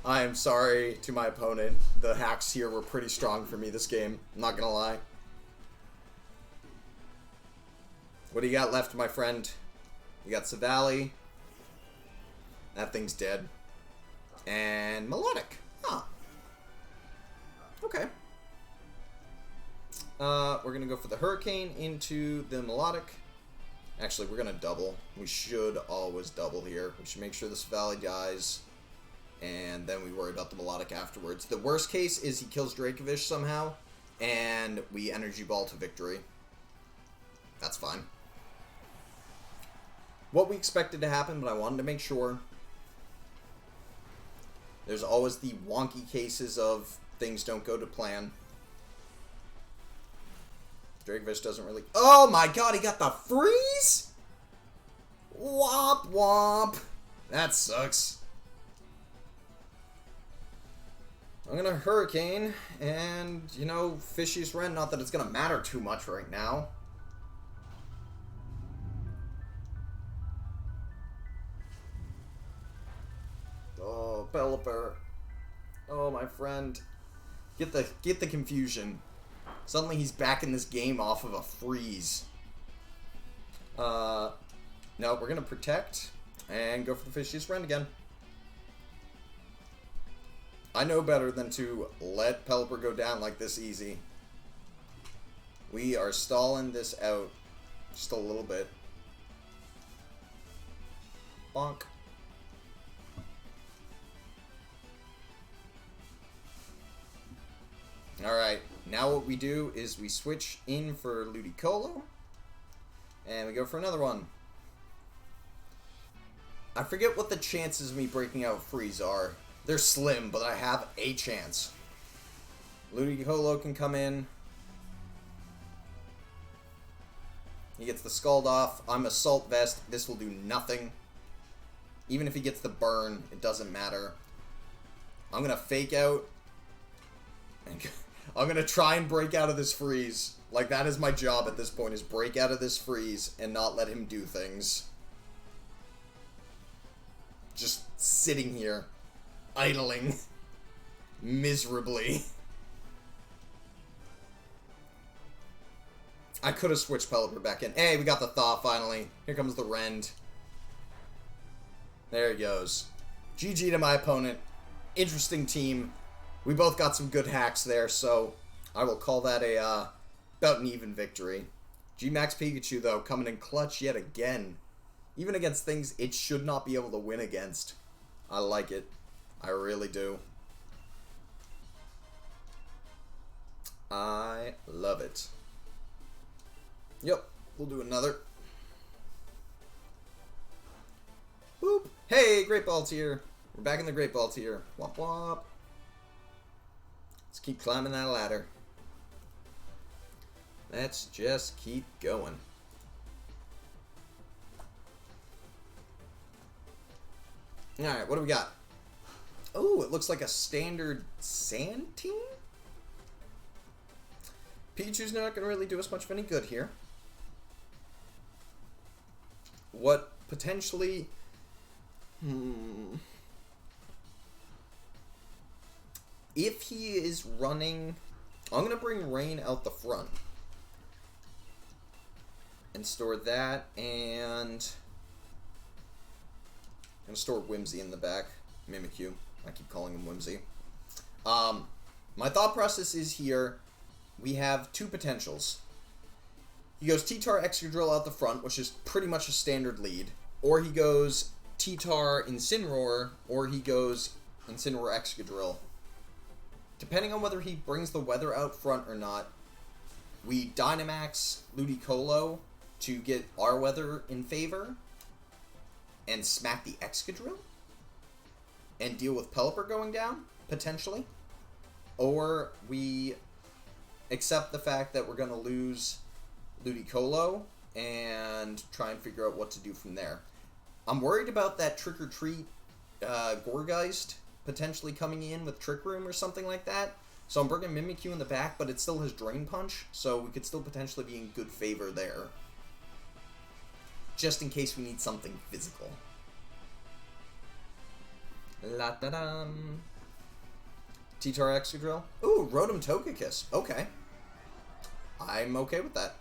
I am sorry to my opponent. The hacks here were pretty strong for me this game. I'm not gonna lie. What do you got left, my friend? You got Savali. That thing's dead. And Melodic. Huh. Okay. We're going to go for the Hurricane into the Melodic. Actually, we're going to double. We should always double here. We should make sure this Valley dies. And then we worry about the Melodic afterwards. The worst case is he kills Dracovish somehow. And we Energy Ball to victory. That's fine. What we expected to happen, but I wanted to make sure. There's always the wonky cases of things don't go to plan. Dracovish doesn't really... Oh my god, he got the freeze? Womp womp. That sucks. I'm gonna Hurricane, and, you know, Fishy's Rend, not that it's gonna matter too much right now. Oh, Pelipper. Oh, my friend. Get the Confusion. Suddenly he's back in this game off of a freeze. No, we're gonna Protect and go for the Fishy's Rend again. I know better than to let Pelipper go down like this easy. We are stalling this out just a little bit. Bonk. Alright, now what we do is we switch in for Ludicolo. And we go for another one. I forget what the chances of me breaking out Freeze are. They're slim, but I have a chance. Ludicolo can come in. He gets the Scald off. I'm Assault Vest. This will do nothing. Even if he gets the burn, it doesn't matter. I'm going to Fake Out. And I'm going to try and break out of this freeze. Like, that is my job at this point, is break out of this freeze and not let him do things. Just sitting here, idling, miserably. I could have switched Pelipper back in. Hey, we got the Thaw finally. Here comes the Rend. There he goes. GG to my opponent. Interesting team. We both got some good hacks there, so I will call that a about an even victory. G-Max Pikachu, though, coming in clutch yet again. Even against things it should not be able to win against. I like it. I really do. I love it. Yep, we'll do another. Boop. Hey, Great Ball tier. We're back in the Great Ball tier. Womp womp. Let's keep climbing that ladder. Let's just keep going. Alright, what do we got? Oh, it looks like a standard sand team? Pikachu's not going to really do us much of any good here. What potentially... If he is running... I'm going to bring Rain out the front. And store that, and... I'm going to store Whimsy in the back. Mimikyu. I keep calling him Whimsy. My thought process is here, we have two potentials. He goes T-Tar Excadrill out the front, which is pretty much a standard lead. Or he goes T-Tar Incineroar, or he goes Incineroar Excadrill. Depending on whether he brings the weather out front or not, we Dynamax Ludicolo to get our weather in favor and smack the Excadrill and deal with Pelipper going down, potentially. Or we accept the fact that we're going to lose Ludicolo and try and figure out what to do from there. I'm worried about that Trick or Treat Gourgeist potentially coming in with Trick Room or something like that. So I'm bringing Mimikyu in the back, but it still has Drain Punch, so we could still potentially be in good favor there. Just in case we need something physical. La-da-dum. T-Tar Excadrill. Ooh, Rotom Togekiss. Okay. I'm okay with that.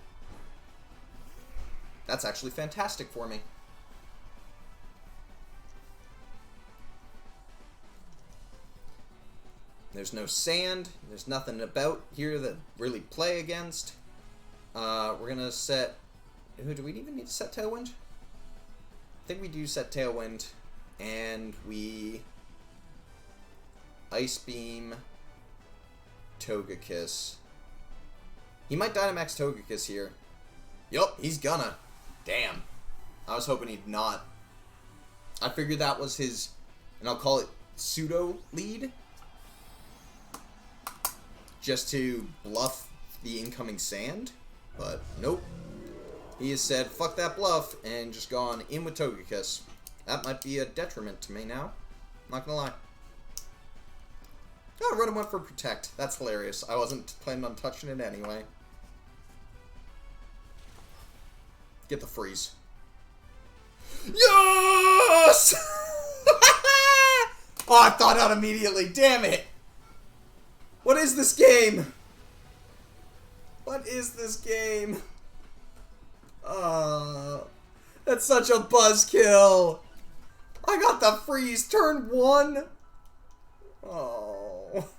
That's actually fantastic for me. There's no sand. There's nothing about here that really play against. We're going to set... Do we even need to set Tailwind? I think we do set Tailwind. And we... Ice Beam... Togekiss. He might Dynamax Togekiss here. Yup, he's gonna. Damn. I was hoping he'd not. I figured that was his... And I'll call it pseudo lead. Just to bluff the incoming sand. But nope. He has said, fuck that bluff, and just gone in with Togekiss. That might be a detriment to me now. Not gonna lie. Oh, Rotom went for Protect. That's hilarious. I wasn't planning on touching it anyway. Get the freeze. Yes! Oh, I thought out immediately. Damn it. What is this game? What is this game? That's such a buzzkill. I got the freeze turn 1. Oh.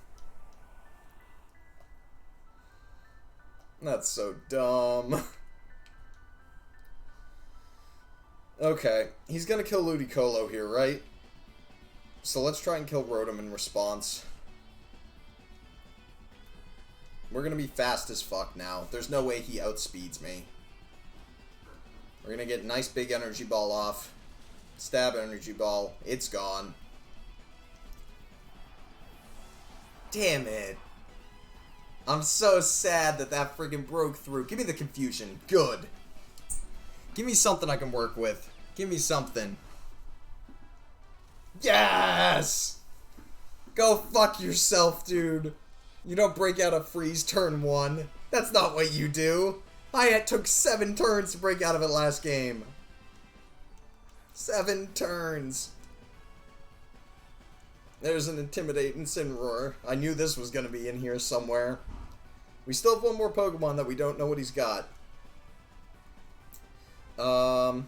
That's so dumb. Okay, he's gonna kill Ludicolo here, right? So let's try and kill Rotom in response. We're gonna be fast as fuck now. There's no way he outspeeds me. We're gonna get a nice big energy ball off. Stab energy ball. It's gone. Damn it. I'm so sad that that freaking broke through. Give me the confusion. Good. Give me something I can work with. Give me something. Yes! Go fuck yourself, dude. You don't break out a freeze turn 1. That's not what you do. I took 7 turns to break out of it last game. 7 turns. There's an Intimidate Incineroar. I knew this was going to be in here somewhere. We still have one more Pokemon that we don't know what he's got. I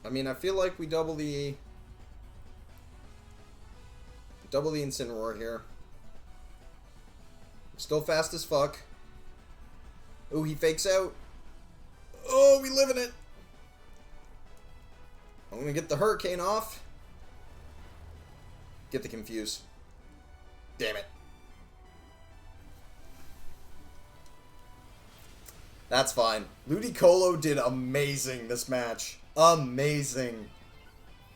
mean, I feel like we double the Incineroar here. Still fast as fuck. Ooh, he fakes out. Oh, we live in it. I'm gonna get the Hurricane off. Get the Confuse. Damn it. That's fine. Ludicolo did amazing this match. Amazing.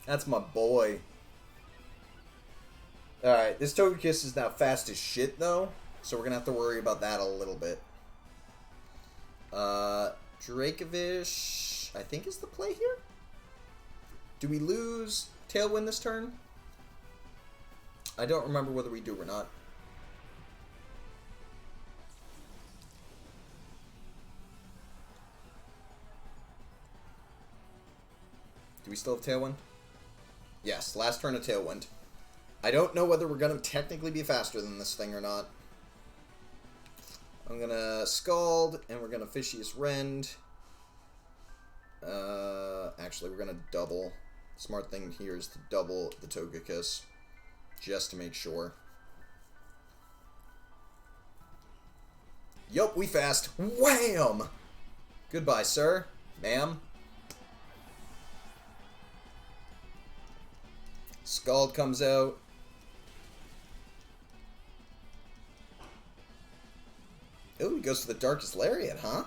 That's my boy. Alright, this Togekiss is now fast as shit, though. So we're gonna have to worry about that a little bit. Dracovish, I think, is the play here? Do we lose Tailwind this turn? I don't remember whether we do or not. Do we still have Tailwind? Yes, last turn of Tailwind. I don't know whether we're going to technically be faster than this thing or not. I'm going to Scald, and we're going to Fishious Rend. Actually, we're going to double. Smart thing here is to double the Togekiss, just to make sure. Yup, we fast. Wham! Goodbye, sir. Ma'am. Scald comes out. Ooh, he goes for the Darkest Lariat, huh?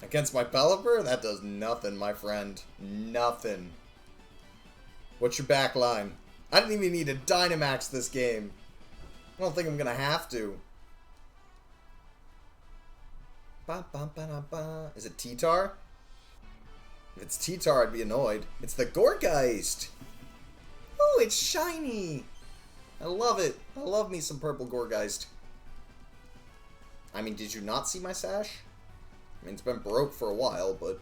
Against my Pelipper? That does nothing, my friend. Nothing. What's your back line? I didn't even need to Dynamax this game. I don't think I'm gonna have to. Ba, ba, ba, da, ba. Is it T-Tar? If it's T-Tar, I'd be annoyed. It's the Gourgeist! Oh, it's shiny! I love it. I love me some purple Gourgeist. I mean, did you not see my sash? I mean, it's been broke for a while, but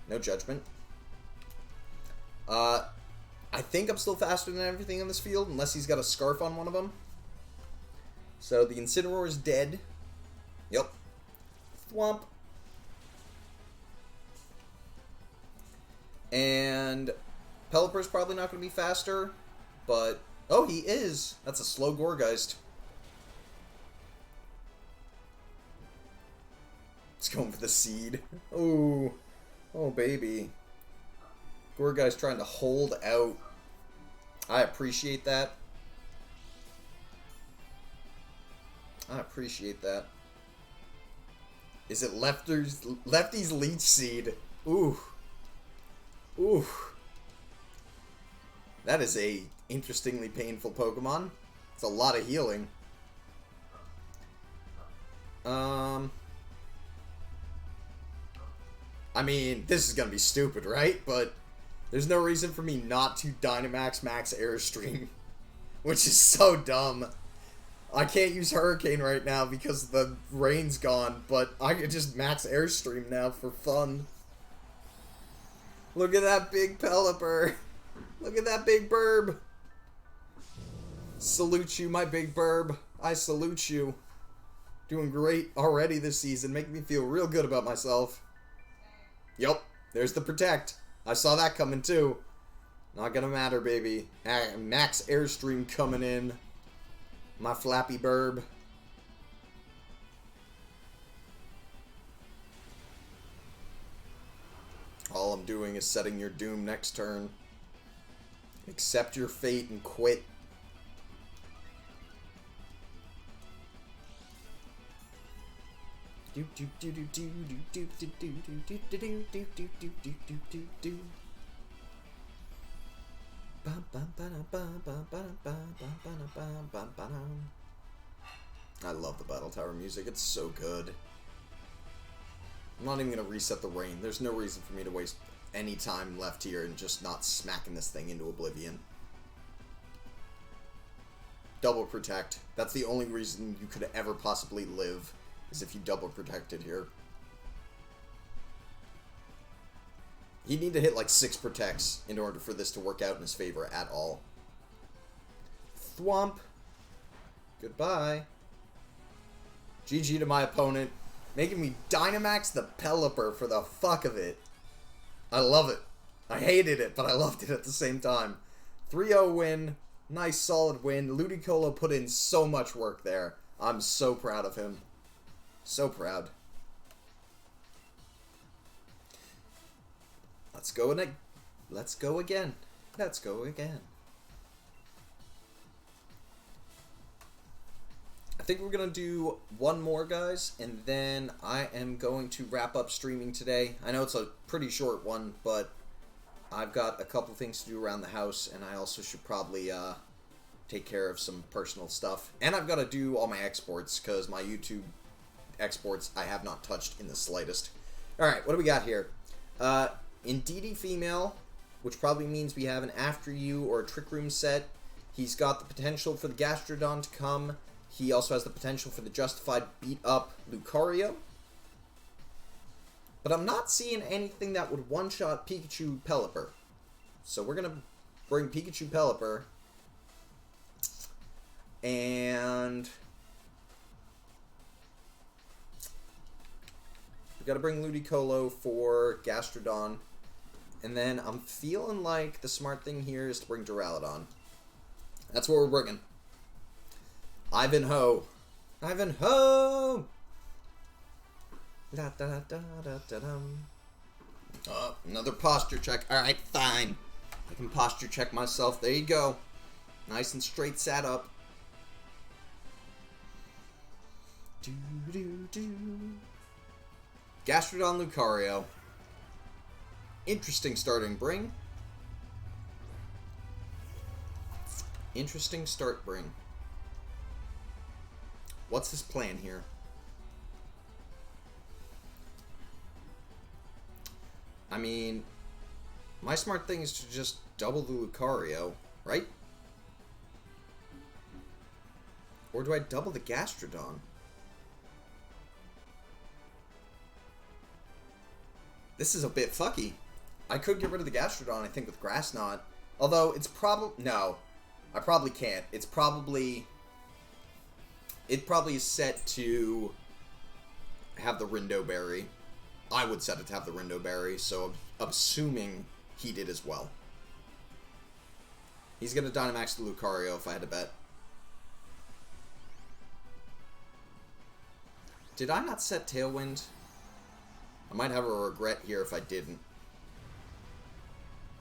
no judgment. I think I'm still faster than everything in this field, unless he's got a Scarf on one of them. So the Incineroar is dead. Yep. Thwomp. And Pelipper's probably not going to be faster, but... Oh, he is! That's a slow Gourgeist. It's going for the Seed. Oh. Oh, baby. Gourgeist trying to hold out. I appreciate that. I appreciate that. Is it Lefty's Leech Seed? Ooh. Ooh. That is a interestingly painful Pokemon. It's a lot of healing. I mean, this is gonna be stupid, right? But there's no reason for me not to Dynamax Max Airstream, which is so dumb. I can't use Hurricane right now because the rain's gone, but I could just Max Airstream now for fun. Look at that big Pelipper. Look at that big burb. Salute you, my big burb. I salute you. Doing great already this season. Making me feel real good about myself. Yup, there's the Protect. I saw that coming too. Not gonna matter, baby. Max Airstream coming in. My flappy burb. All I'm doing is setting your doom next turn. Accept your fate and quit. I love the Battle Tower music. It's so good. I'm not even going to reset the rain. There's no reason for me to waste any time left here and just not smacking this thing into oblivion. Double protect. That's the only reason you could ever possibly live, is if you double protected here. He'd need to hit like 6 protects in order for this to work out in his favor at all. Thwomp. Goodbye. GG to my opponent. Making me Dynamax the Pelipper for the fuck of it. I love it. I hated it, but I loved it at the same time. 3-0 win. Nice solid win. Ludicolo put in so much work there. I'm so proud of him. So proud. Let's go again. Let's go again. Let's go again. I think we're going to do one more, guys, and then I am going to wrap up streaming today. I know it's a pretty short one, but I've got a couple things to do around the house, and I also should probably take care of some personal stuff. And I've got to do all my exports, because my YouTube exports I have not touched in the slightest. Alright, what do we got here? Indeedee Female, which probably means we have an After You or a Trick Room set. He's got the potential for the Gastrodon to come. He also has the potential for the Justified beat up Lucario. But I'm not seeing anything that would one-shot Pikachu Pelipper. So we're going to bring Pikachu Pelipper. And we got to bring Ludicolo for Gastrodon. And then I'm feeling like the smart thing here is to bring Duraludon. That's what we're bringing. Ivanhoe. Ivanhoe! Da, da, da, da, da, da. Oh, another posture check. Alright, fine. I can posture check myself. There you go. Nice and straight sat up. Do, do, do. Gastrodon Lucario. Interesting starting bring. Interesting start bring. What's his plan here? I mean, my smart thing is to just double the Lucario, right? Or do I double the Gastrodon? This is a bit fucky. I could get rid of the Gastrodon, I think, with Grass Knot. Although, it's probably... No. I probably can't. It's probably... It probably is set to have the Rindo Berry. I would set it to have the Rindo Berry, so I'm assuming he did as well. He's going to Dynamax the Lucario if I had to bet. Did I not set Tailwind? I might have a regret here if I didn't.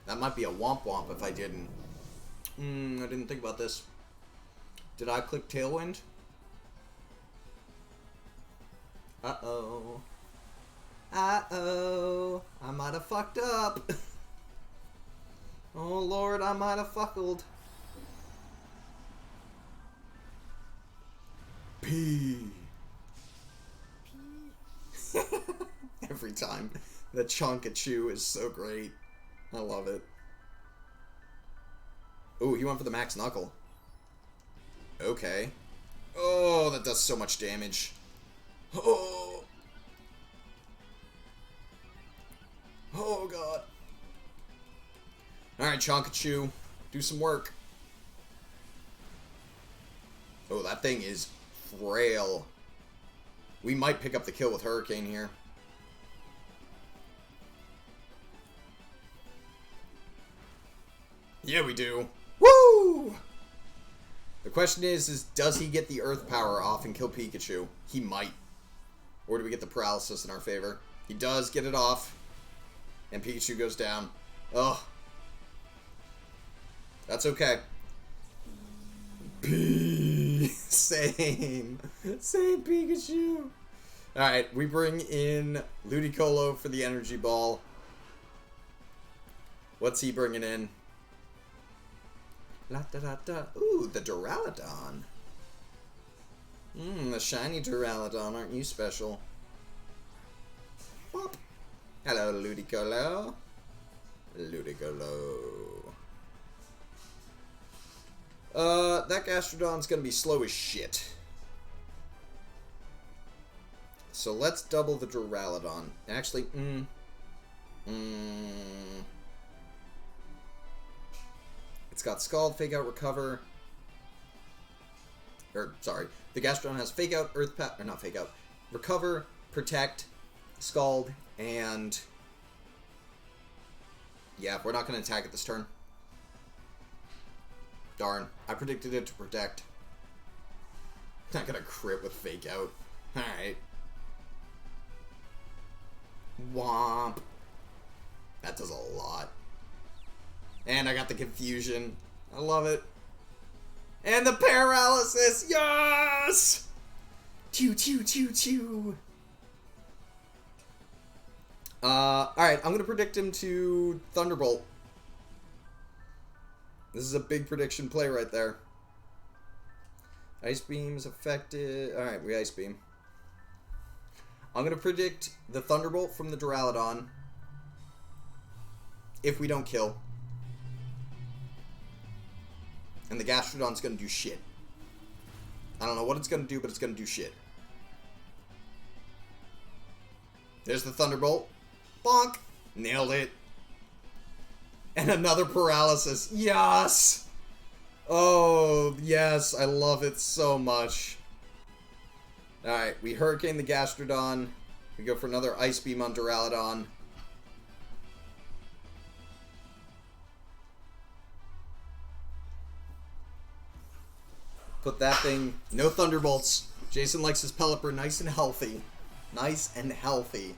That might be a Womp Womp if I didn't. I didn't think about this. Did I click Tailwind? Uh-oh. Uh-oh. I might have fucked up. Oh, Lord, I might have fuckled. P. Every time. The Chonkachu is so great. I love it. Ooh, he went for the Max Knuckle. Okay. Oh, that does so much damage. Oh. Oh, God. Alright, Chonkachu. Do some work. Oh, that thing is frail. We might pick up the kill with Hurricane here. Yeah, we do. Woo! The question is does he get the Earth Power off and kill Pikachu? He might. Or do we get the Paralysis in our favor? He does get it off. And Pikachu goes down. Ugh. That's okay. Same. Same Pikachu. Alright, we bring in Ludicolo for the energy ball. What's he bringing in? La da da da. Ooh, the Duraludon. The shiny Duraludon. Aren't you special? Whoop. Hello, Ludicolo. Ludicolo. That Gastrodon's gonna be slow as shit. So let's double the Duraludon. Actually, It's got Scald, Fake Out, Recover. Sorry. The Gastrodon has Fake Out, Earth Power, or not Fake Out. Recover, Protect, Scald, and... yeah, we're not going to attack it this turn. Darn. I predicted it to Protect. Not going to crit with Fake Out. Alright. Womp. That does a lot. And I got the Confusion. I love it. And the Paralysis! Yes! Chew, chew, chew, chew. Alright, I'm gonna predict him to Thunderbolt. This is a big prediction play right there. Ice Beam's affected. Alright, we Ice Beam. I'm gonna predict the Thunderbolt from the Duraludon. If we don't kill. And the Gastrodon's gonna do shit. I don't know what it's gonna do, but it's gonna do shit. There's the Thunderbolt. Bonk! Nailed it. And another Paralysis. Yes! Oh, yes. I love it so much. Alright, we Hurricane the Gastrodon. We go for another Ice Beam on Duraludon. Put that thing... no Thunderbolts. Jason likes his Pelipper nice and healthy. Nice and healthy.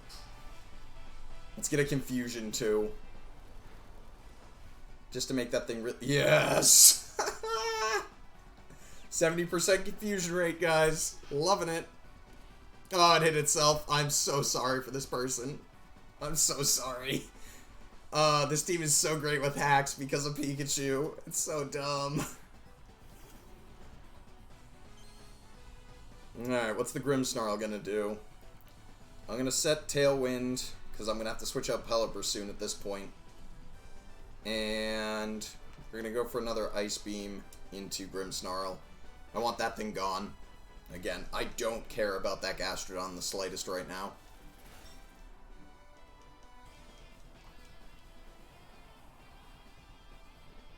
Let's get a Confusion, too. Just to make that thing yes! 70% Confusion rate, guys. Loving it. Oh, it hit itself. I'm so sorry for this person. I'm so sorry. This team is so great with hacks because of Pikachu. It's so dumb. Alright, what's the Grimmsnarl gonna do? I'm gonna set Tailwind, because I'm gonna have to switch out Pelipper soon at this point. And we're gonna go for another Ice Beam into Grimmsnarl. I want that thing gone. Again, I don't care about that Gastrodon the slightest right now.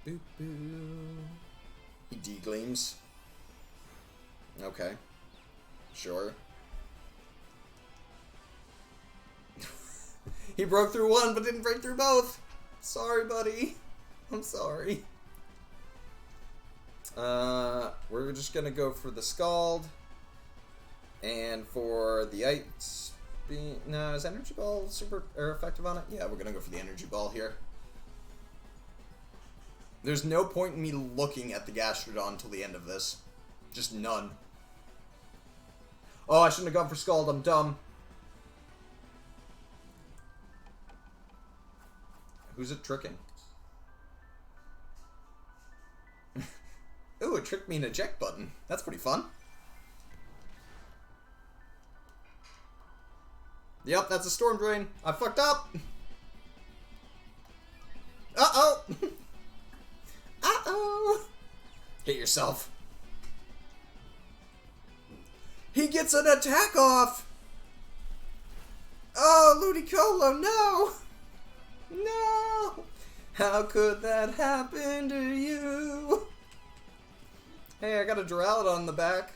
Boop boop. He degleams. Okay. Sure. He broke through one, but didn't break through both. Sorry, buddy. I'm sorry. We're just gonna go for the Scald. And for the Ice Beam... no, is Energy Ball super effective on it? Yeah, we're gonna go for the Energy Ball here. There's no point in me looking at the Gastrodon until the end of this. Just none. Oh, I shouldn't have gone for Scald. I'm dumb. Who's it tricking? Ooh, it tricked me in eject button. That's pretty fun. Yep, that's a Storm Drain. I fucked up. Uh-oh. Uh-oh. Hit yourself. He gets an attack off! Oh, Ludicolo, no! No! How could that happen to you? Hey, I got a Duraludon on the back.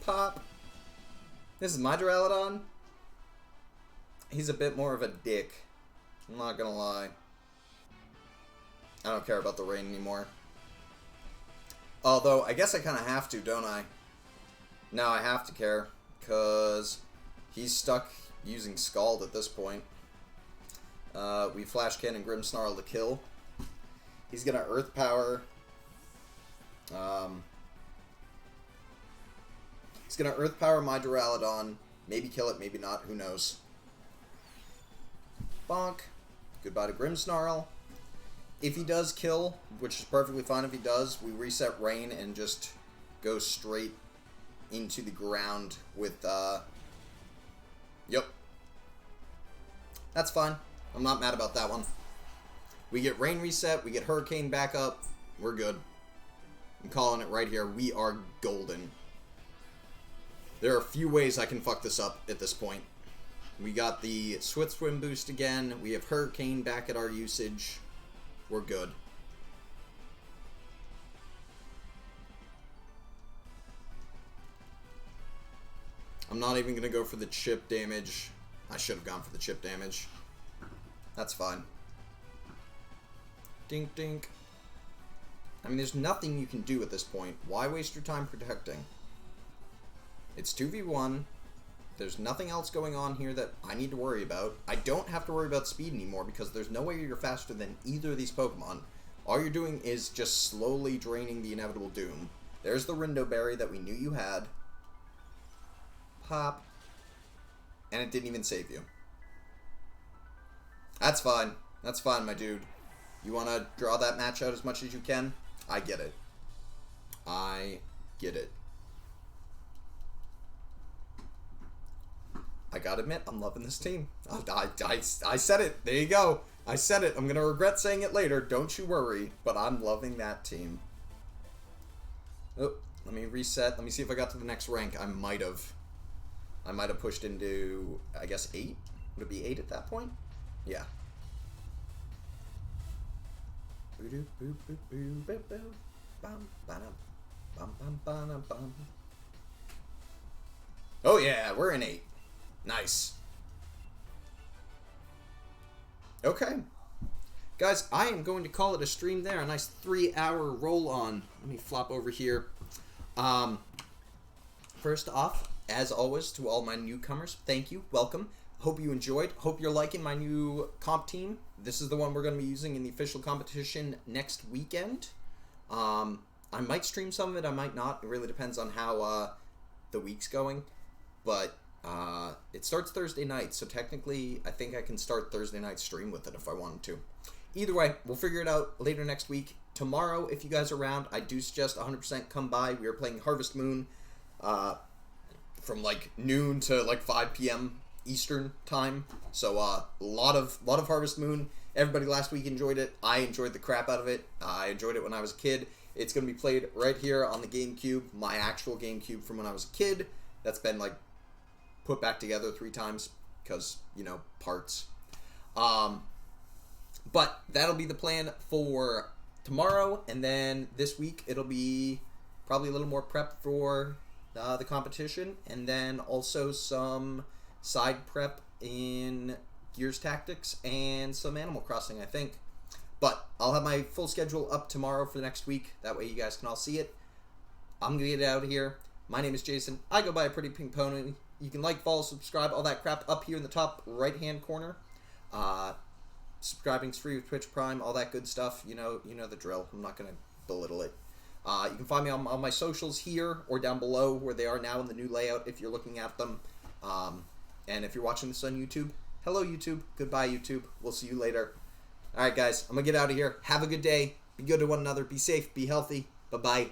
Pop. This is my Duraludon. He's a bit more of a dick. I'm not gonna lie. I don't care about the rain anymore. Although, I guess I kind of have to, don't I? No, I have to care. Because he's stuck... using Scald at this point. We Flash Cannon Grimmsnarl to kill. He's gonna Earth Power. He's gonna Earth Power my Duraludon. Maybe kill it, maybe not. Who knows? Bonk. Goodbye to Grimmsnarl. If he does kill, which is perfectly fine if he does, we reset Rain and just go straight into the ground with, Yep. That's fine. I'm not mad about that one. We get Rain reset, we get Hurricane back up. We're good. I'm calling it right here. We are golden. There are a few ways I can fuck this up at this point. We got the Swift Swim boost again. We have Hurricane back at our usage. We're good. I'm not even going to go for the chip damage. I should have gone for the chip damage. That's fine. Dink dink. I mean, there's nothing you can do at this point. Why waste your time protecting? It's 2v1. There's nothing else going on here that I need to worry about. I don't have to worry about speed anymore because there's no way you're faster than either of these Pokemon. All you're doing is just slowly draining the inevitable doom. There's the Rindo Berry that we knew you had. Pop. And it didn't even save you. That's fine. That's fine, my dude. You want to draw that match out as much as you can? I get it. I get it. I gotta admit, I'm loving this team. I said it. There you go. I said it. I'm gonna regret saying it later. Don't you worry. But I'm loving that team. Oh, let me reset. Let me see if I got to the next rank. I might have pushed into, I guess, 8? Would it be 8 at that point? Yeah. Oh yeah, we're in 8. Nice. Okay. Guys, I am going to call it a stream there. A nice 3-hour roll on. Let me flop over here. First off, as always, to all my newcomers, thank you. Welcome. Hope you enjoyed. Hope you're liking my new comp team. This is the one we're going to be using in the official competition next weekend. I might stream some of it. I might not. It really depends on how the week's going. But it starts Thursday night, so technically I think I can start Thursday night stream with it if I wanted to. Either way, we'll figure it out later next week. Tomorrow, if you guys are around, I do suggest 100% come by. We are playing Harvest Moon from like noon to like 5 p.m. Eastern time. So a lot of Harvest Moon. Everybody last week enjoyed it. I enjoyed the crap out of it. I enjoyed it when I was a kid. It's going to be played right here on the GameCube, my actual GameCube from when I was a kid. That's been like put back together 3 times because, you know, parts. But that'll be the plan for tomorrow, and then this week it'll be probably a little more prep for the competition, and then also some side prep in Gears Tactics and some Animal Crossing, I think. But I'll have my full schedule up tomorrow for the next week. That way you guys can all see it. I'm going to get out of here. My name is Jason. I go by a Pretty Pink Pony. You can like, follow, subscribe, all that crap up here in the top right-hand corner. Subscribing's free with Twitch Prime, all that good stuff. You know the drill. I'm not going to belittle it. You can find me on my socials here or down below where they are now in the new layout if you're looking at them. And if you're watching this on YouTube, hello YouTube. Goodbye YouTube. We'll see you later. Alright guys, I'm going to get out of here. Have a good day. Be good to one another. Be safe. Be healthy. Bye-bye.